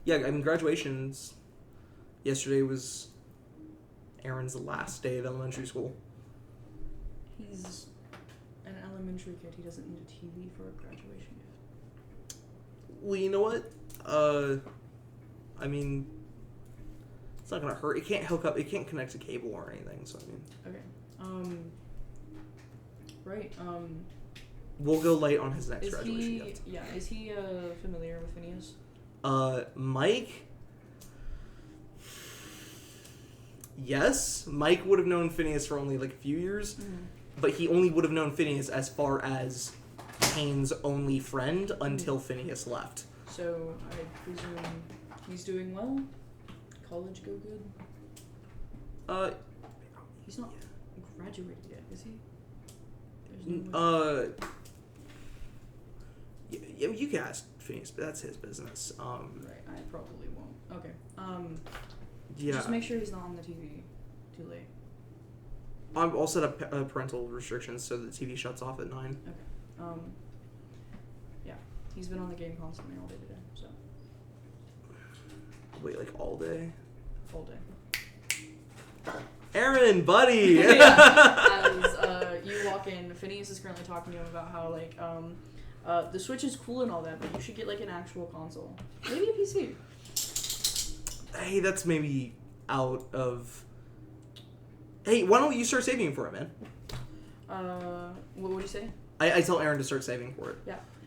graduation's. Yesterday was Aaron's last day of elementary school. He's an elementary kid. He doesn't need a TV for a graduation gift. Well, you know what? I mean, it's not gonna hurt. It can't hook up. It can't connect to cable or anything. So I mean. Okay. Right. We'll go light on his next graduation gift. Yeah. Is he familiar with Phineas? Mike. Yes, Mike would have known Phineas for only like a few years, but he only would have known Phineas as far as Kane's only friend until Phineas left. So I presume he's doing well. College go good. He's not graduated yet, is he? There's no way. Yeah, you can ask Phineas, but that's his business. Right, I probably won't. Okay. Yeah. Just make sure he's not on the TV too late. I'll set up parental restrictions so the TV shuts off at 9. Okay. Yeah. He's been on the game constantly all day today, so. Wait, like all day? All day. Aaron, buddy! As you walk in, Phineas is currently talking to him about how, like, the Switch is cool and all that, but you should get, like, an actual console. Maybe a PC. Hey, that's maybe out of... Hey, why don't you start saving for it, man? What would you say? I tell Aaron to start saving for it.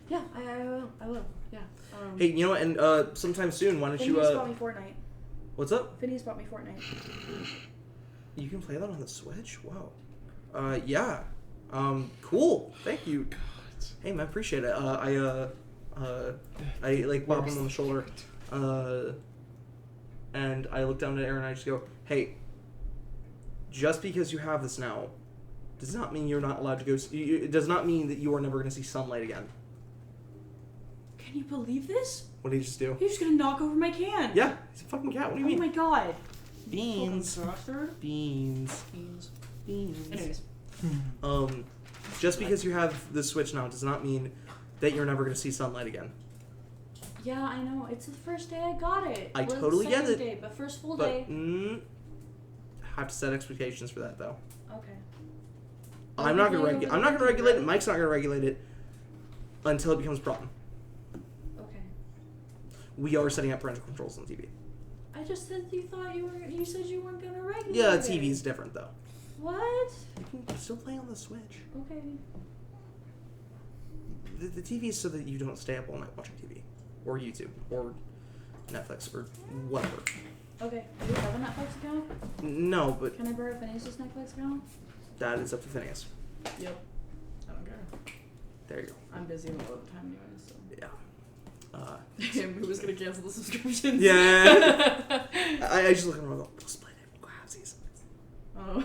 Yeah, I will. Yeah. Hey, you know what? And sometime soon, why don't you... Phineas bought me Fortnite. What's up? Phineas bought me Fortnite. You can play that on the Switch? Wow. Yeah. Cool. Thank you. Hey, man, appreciate it. I like bop him on the shoulder. And I look down at Aaron and I just go, hey, just because you have this now does not mean you're not allowed to go... It does not mean that you are never going to see sunlight again. Can you believe this? What did he just do? He's just gonna knock over my can. Yeah, he's a fucking cat. What do you mean? Oh my god. Beans. Beans. Anyways. Just because you have the Switch now does not mean that you're never going to see sunlight again. Yeah, I know. It's the first day I got it. I totally get it. Day, but first full day. Have to set expectations for that though. Okay. I'm not going to regulate it. Mike's not going to regulate it until it becomes a problem. Okay. We are setting up parental controls on the TV. I just said you said you weren't gonna regulate. Yeah, TV's different though. What? You can still play on the Switch. Okay. The TV is so that you don't stay up all night watching TV. Or YouTube. Or Netflix. Or whatever. Okay. Do you have a Netflix account? No, but... Can I borrow Phineas' Netflix account? That is up to Phineas. Yep. I don't care. There you go. I'm busy a lot of the time anyways, so. Yeah. Who was gonna cancel the subscription? Yeah. I just look at him and go, we'll split it. We'll go have seasons. Oh.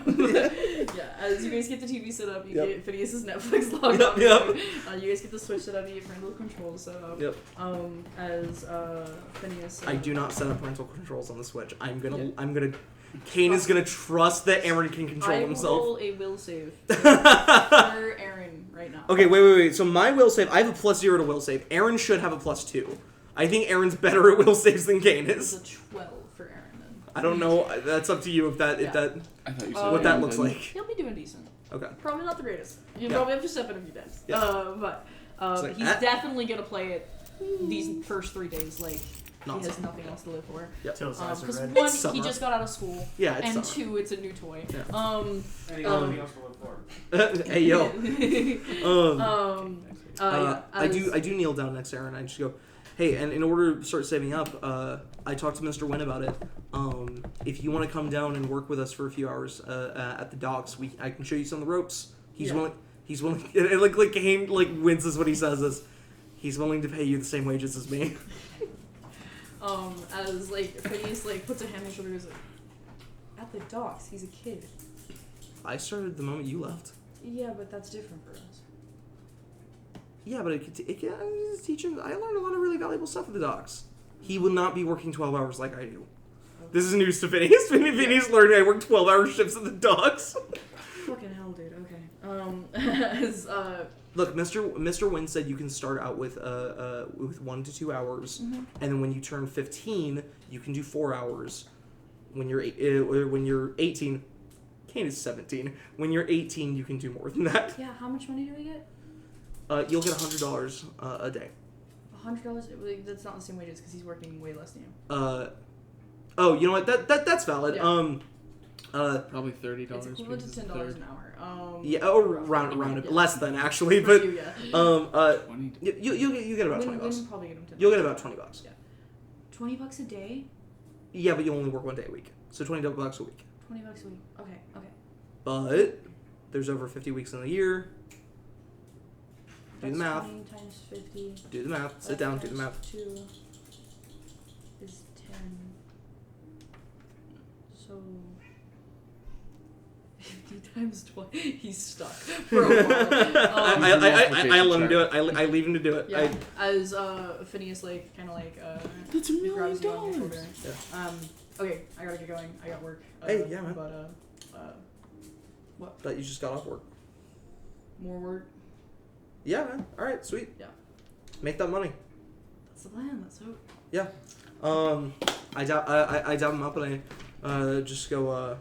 Yeah, as you guys get the TV set up, you Yep. get Phineas' Netflix logged Yep, up. yep. You guys get the Switch set up, you get parental controls set up. Yep. As Phineas. I do not set up parental controls on the Switch. Kane is gonna trust that Aaron can control himself. I will roll a will save for Aaron right now. Okay, wait. So my will save, I have a +0 to will save. Aaron should have a +2. I think Aaron's better at will saves than Kane It's is. a 12 for Aaron then. I don't know. That's up to you if that I thought you said what that looks like. He'll be doing decent. Okay. Probably not the greatest. You'll Yeah. probably have to step in a few times. Yeah. But like, He's definitely gonna play it these first 3 days. Like he has Non-stop. nothing else to live for. Yep. Till his eyes are Because red. one, It's summer. he just got out of school, Yeah, it's and summer. 2, it's a new toy. Yeah. And he got nothing else to live for. Hey yo. Yeah, I do kneel down next to Aaron. I just go, hey, and in order to start saving up, I talked to Mr. Wynn about it. If you want to come down and work with us for a few hours at the docks, I can show you some of the ropes. He's willing. He's willing. And like Kane winces when he says this. He's willing to pay you the same wages as me. As Phineas puts a hand on his shoulder and goes like, at the docks, he's a kid. I started the moment you left. Yeah, but that's different for us. Yeah, but it's teaching. I learned a lot of really valuable stuff at the docks. He will not be working 12 hours like I do. This is news to Phineas. Phineas learned I work 12-hour shifts at the docks. Fucking hell, dude. Okay. Look, Mr. Wynn said you can start out with 1 to 2 hours, and then when you turn 15, you can do 4 hours. When you're 18, Kane is 17. When you're 18, you can do more than that. Yeah, how much money do we get? You'll get $100 a day. $100? That's not the same wages because he's working way less than you. Oh, you know what? That's valid. Yeah. Probably $30. It's equivalent to $10 an hour. Yeah, around it. Yeah. Less than actually, For but you, yeah. 20. you get about $20. Wynn probably get him 10. You'll get about $20. Yeah. $20 a day? Yeah, but you only work 1 day a week, so $20 a week. $20 a week. Okay. But there's over 50 weeks in the year. Do the math. 20 times 50. Do the math. Sit down. Do the math. 2 is 10. So 50 times 20. He's stuck for a while. I let him do it. I leave him to do it. Yeah. As Phineas That's $1 million. grabs you on your shoulder. Yeah. Okay, I gotta get going. I got work. Hey, yeah, man. But But you just got off work. more work. Yeah, man. All right, sweet. Yeah. Make that money. That's the plan. Let's hope. Yeah. I dab him up and I just go,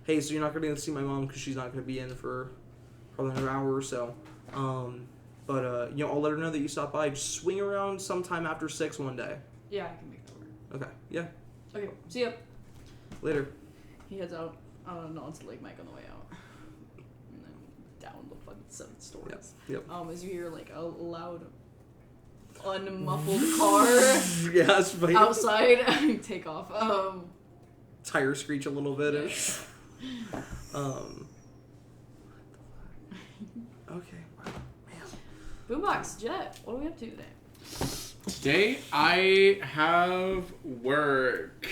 hey, so you're not gonna see my mom because she's not gonna be in for probably another hour or so. But I'll let her know that you stopped by. Just swing around sometime after 6 one day. Yeah, I can make that work. Okay. Yeah. Okay. See ya. Later. He heads out. Nods to Lake Mike on the way out. And then down the fucking 7 stories. Yep. As you hear a loud, unmuffled car Yeah, it's funny. outside take off. Tire screech a little bit. Okay. Wow. Man. Boombox, Jet, what are we up to today? Today I have work.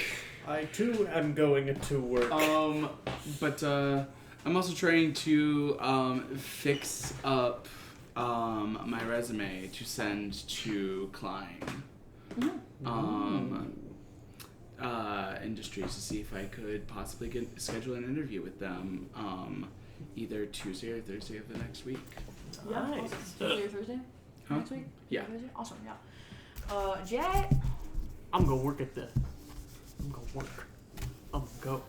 I too am going to work. But I'm also trying to fix up my resume to send to Klein. Industries to see if I could possibly schedule an interview with them either Tuesday or Thursday of the next week. Yeah, Nice. awesome. Tuesday or Thursday? Huh? Next week? Yeah. Thursday? Awesome, yeah. Jet? I'm gonna work at the. I'm gonna work. I'm gonna go.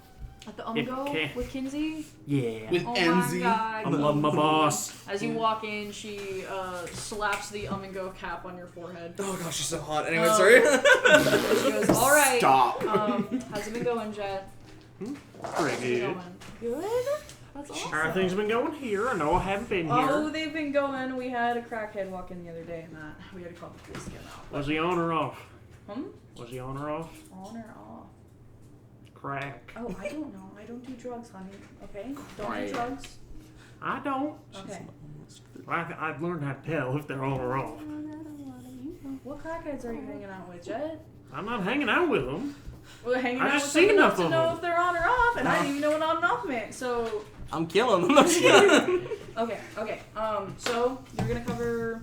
At the If Umgo can. with Kinsey? Yeah. With Oh Enzy. my god. I love my boss. As you walk in, she slaps the and go cap on your forehead. Oh gosh, she's so hot. Anyway, sorry. She goes, alright. Stop. How's it been going, Jet? Pretty How's it good. going? Good? That's awesome. Everything's been going here. I know I haven't been Oh, here. they've been going. We had a crackhead walk in the other day and that we had to call the police to get him out. Was he on or off? Hmm? Was he on or off? On or off? Crack. Oh, I don't know. I don't do drugs, honey. Okay? Don't Quiet. do drugs. I don't. Okay. I've learned how to tell if they're on or off. What crackheads are you hanging out with, Jet? I'm not hanging out with them. Well, hanging I out just with seen them enough enough to of know them. if they're on or off, and I didn't even know what on and off meant. So, I'm killing them. okay. So you're gonna cover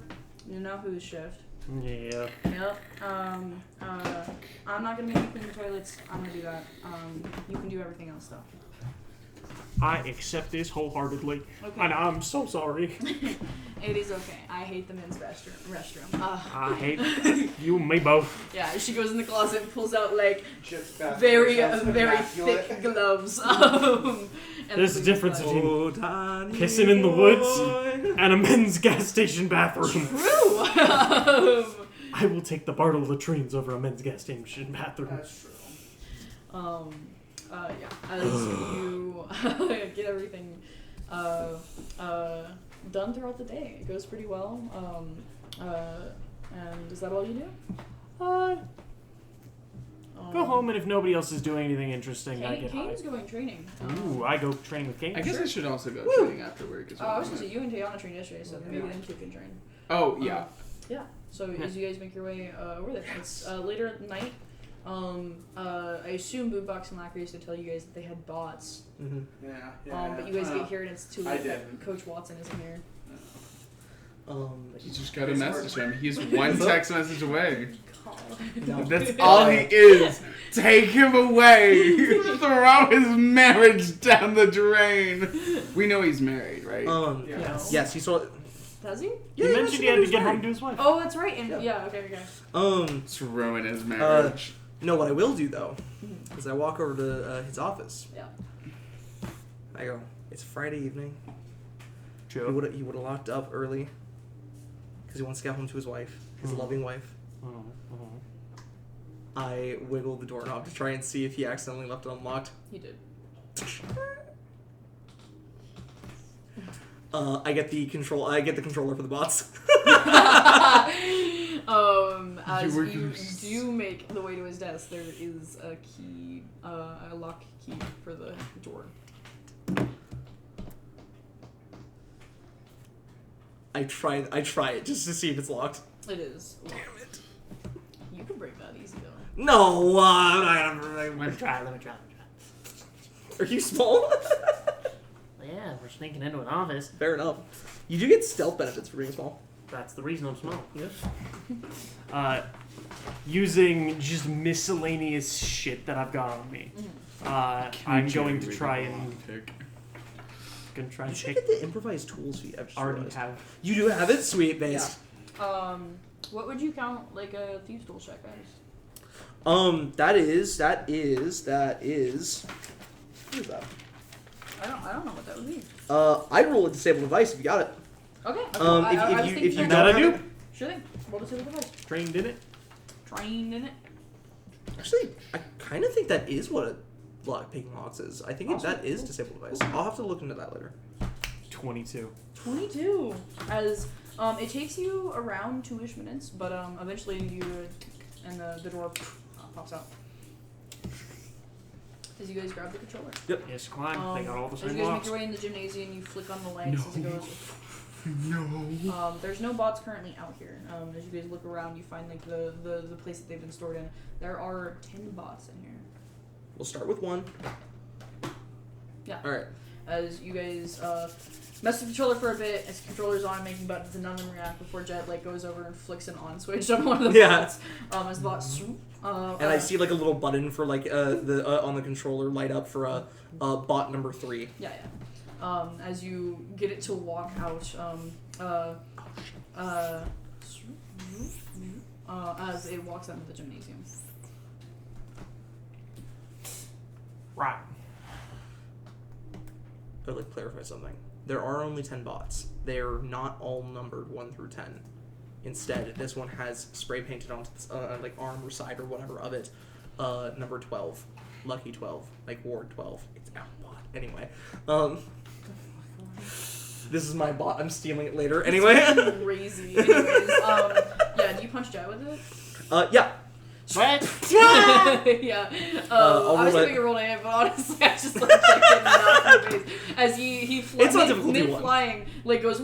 whose shift. Yeah. Yep. I'm not gonna make you clean the toilets. I'm gonna do that. You can do everything else though. I accept this wholeheartedly. Okay. And I'm so sorry. It is okay. I hate the men's restroom. I hate you and me both. Yeah, she goes in the closet and pulls out Just very thick gloves. There's a difference between Oh, Danny pissing in the woods boy. and a men's gas station bathroom. True. I will take the Bartle latrines over a men's gas station bathroom. That's true. Yeah. As you get everything done throughout the day, it goes pretty well. And is that all you do? Go home, and if nobody else is doing anything interesting, I get high. Kane's going training. Ooh, I go training with Kane. I guess Sure. I should also go training after work as well. I was gonna say you and Tayana trained yesterday, so maybe them two can train. Oh, yeah. Yeah. So as you guys make your way over there, it's later at night. I assume Boombox and Lacquer used to tell you guys that they had bots. Mm-hmm. Yeah. But you guys get here and it's too I late that didn't. Coach Watson isn't here. You just gotta message him. He's one text message away. No. That's all he is. Take him away. Throw his marriage down the drain. We know he's married, right? Yes, he saw. Does he? Yeah, You mentioned he had to get home to his wife. Oh, that's right. And okay. Let's ruin his marriage. No, what I will do though is I walk over to his office. Yeah. I go. It's Friday evening. Joe. He would have locked up early because he wants to get home to his wife, his loving wife. I wiggle the doorknob to try and see if he accidentally left it unlocked. He did. I get the controller for the bots. As you do make the way to his desk, there is a key, a lock key for the door. I try it just to see if it's locked. It is. Damn it! You can break that easy though. No, Let me try. Are you small? Yeah, we're sneaking into an office. Fair enough. You do get stealth benefits for being small. That's the reason I'm small. Yeah. Using just miscellaneous shit that I've got on me. I'm going to try and You should get the improvised tools feat. I've just already realized. have. You do have it? Sweet, base. What would you count like a thieves tool check as? That is. What is that? I don't know what that would be. I roll a disable device if you got it. Okay. If you that don't I have do. it, Sure thing. Roll disable device. Trained in it. Trained in it. actually, I kind of think that is what a picking locks is. I think Awesome. that is disable device. I'll have to look into that later. 22. 22. As it takes you around 2-ish minutes, but eventually the door pops out. As you guys grab the controller. Yes, climb. They got all the As you same guys make locks. your way in the gymnasium, you flick on the lights as it goes. No. There's no bots currently out here. As you guys look around, you find like the place that they've been stored in. There are 10 bots in here. We'll start with one. Yeah. All right. As you guys mess with the controller for a bit, as the controller's on, making buttons and none of them react before Jet like goes over and flicks an on switch on one of the bots. As the bots swoop. And I see like a little button for like the on the controller light up for bot number 3. Yeah. As you get it to walk out, as it walks out into the gymnasium. Right. I'd like to clarify something. There are only 10 bots. They are not all numbered 1 through 10. Instead, this one has spray painted onto this, like arm or side or whatever of it, number 12, lucky 12, like ward 12. It's our bot anyway. This is my bot. I'm stealing it later anyway. Crazy. Anyways, yeah. Do you punch Jet with it? Yeah. What? Yeah. I I'll was roll gonna roll it, but honestly, I just like checked it enough in the face. As he It's not difficulty mid one. flying, like goes.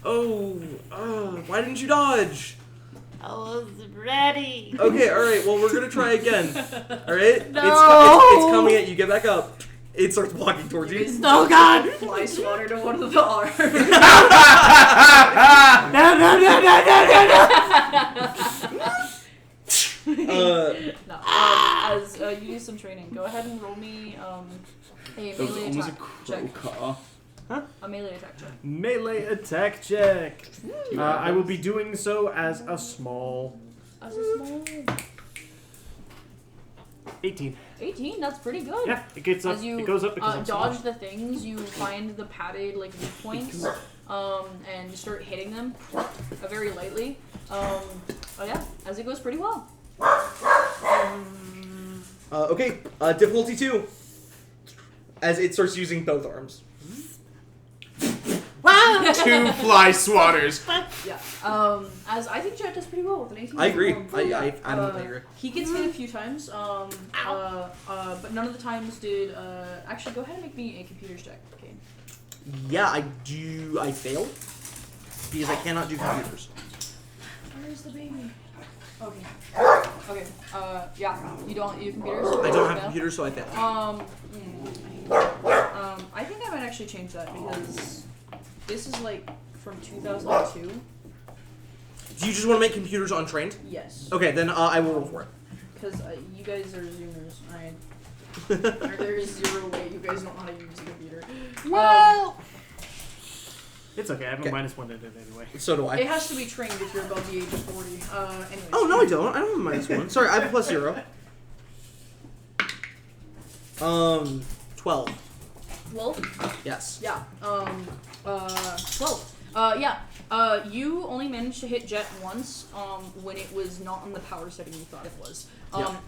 Why didn't you dodge? I was ready. Okay, alright, well, we're gonna try again. Alright? No! It's coming at you. Get back up. It starts walking towards you. Oh God! Fly swatter to one of the arms. No! No. As you do some training, go ahead and roll me a That was melee almost a attack check. crow. A melee attack check. Melee attack check. I will be doing so as a small. As a small. 18. 18. That's pretty good. Yeah, it gets up. As you It goes up because I'm so dodge much. the things, you find the padded like weak points, and start hitting them very lightly. Oh yeah, as it goes pretty well. Okay, difficulty 2. As it starts using both arms. Wow. 2 fly swatters. Yeah. As I think Jet does pretty well with an 18. I agree. I I agree. He gets hit a few times. But none of the times did. Actually, go ahead and make me a computer's check. Okay. Yeah, I do. I fail because I cannot do computers. Where's the baby? Okay. Okay. Yeah. You don't. You computers. I don't have fail? computers, so I fail. I think I might actually change that because this is like from 2002. Do you just want to make computers untrained? Yes. Okay, then I will roll for it. Because you guys are Zoomers. There is zero way you guys know how to use a computer. It's okay. I have Okay. a -1 in it anyway. So do I. It has to be trained if you're above the age of 40. Anyways. Oh no, I don't. I don't have a -1. Sorry, I have a +0. 12. 12? Yes. Yeah. 12. Yeah. You only managed to hit Jet once, when it was not on the power setting you thought it was.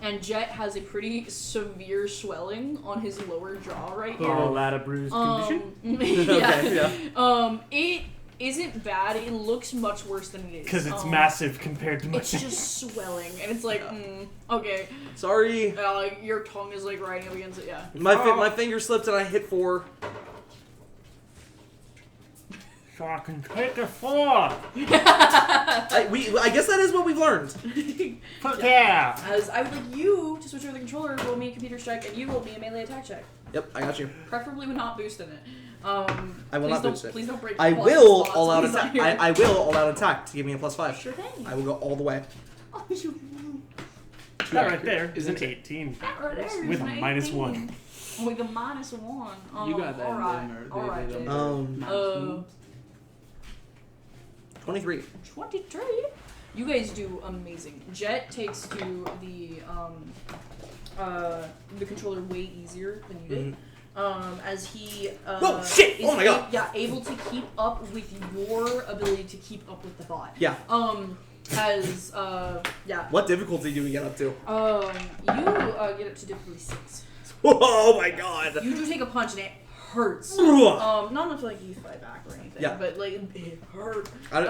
And Jet has a pretty severe swelling on his lower jaw right here. Oh, that a bruised condition? Yeah. Okay, yeah. It isn't bad. It looks much worse than it is. Because it's massive compared to my. It's just swelling, and it's like, okay. Sorry. Like your tongue is like riding up against it. Yeah. My finger slipped and I hit 4. So I can take a 4. I guess that is what we've learned. Fuck yeah. As I would like you to switch over the controller, roll me a computer check, and you roll me a melee attack check. Yep, I got you. Preferably with not boosting it. I will not boost it. Please don't break. I plus will spots all out when he's attack. not here. I will all out attack to give me a +5. Sure thing. I will go all the way. That right there is an 18. That right there is With a an -1. 18. With a -1. You got that in Alright. them, or Alright. they- Jay. 23. 23. You guys do amazing. Jet takes to the controller way easier than you did. As he Whoa, shit! is Oh my God. able to keep up with your ability to keep up with the bot. Yeah. What difficulty do we get up to? You get up to difficulty 6. Oh my god. You do take a punch and it hurts. Ugh. Not enough to like you fight back or anything. Yeah. But like it hurt. I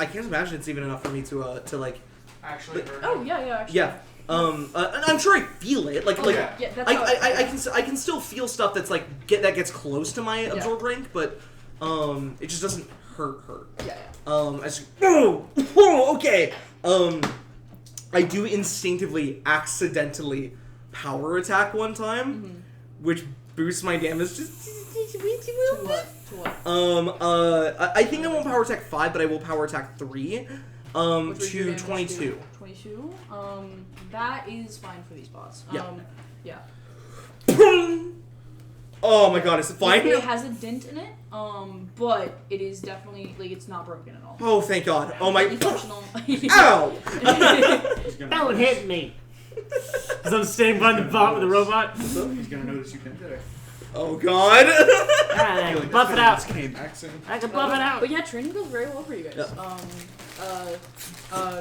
can't imagine it's even enough for me to like. Actually, Oh yeah, actually. Yeah. I'm sure I feel it. Like Yeah, that's how I can still feel stuff that's like that gets close to my absorb rank, but it just doesn't hurt. Yeah. Okay. I do instinctively accidentally power attack one time, which boosts my damage just To what? I think I won't power attack 5, but I will power attack 3. Which was your To damage 22. 22. That is fine for these bots. Yeah. Yeah. Oh my god, is it fine? It has a dent in it. But it is definitely like it's not broken at all. Oh, thank god. Oh my. It's functional. Ow! Don't hit me. Because I'm standing behind the bot with the robot. He's gonna notice you can do it. Oh god. I can buff it out. Accent. I can buff it out. But yeah, training goes very well for you guys.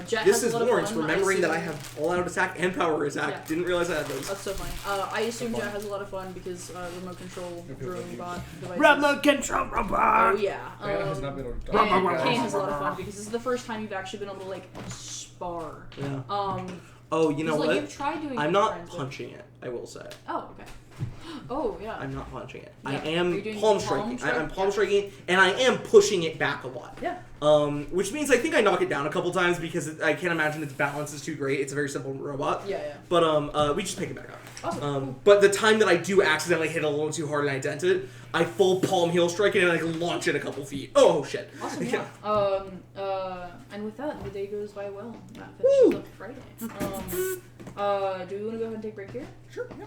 Jet This has is a lot Lawrence of fun. remembering that I assume- have all out attack and power attack. Yeah. Didn't realize I had those. That's so funny. I assume Jet has a lot of fun because remote control drone bot devices. Remote control robot. Oh yeah. Diana has not been able to talk And to you guys. Kane has a lot of fun because this is the first time you've actually been able to like spar. Yeah. Um. Oh, you know like, what? You've tried doing. I'm it not with friends, but- punching it. I will say. Oh okay. Oh yeah. I'm not punching it. Yeah. I Are am you doing palm palm striking. strike? I'm palm Yeah. striking, and I am pushing it back a lot. Yeah. Which means I think I knock it down a couple times because I can't imagine its balance is too great. It's a very simple robot. Yeah. But we just pick it back up. Awesome. Cool. But the time that I do accidentally hit it a little too hard and I dent it, I full palm heel strike it and I launch it a couple feet. Oh shit. Awesome. Yeah. And with that, the day goes by well. That finishes Woo. up Friday. Do we want to go ahead and take a break here? Sure. Yeah.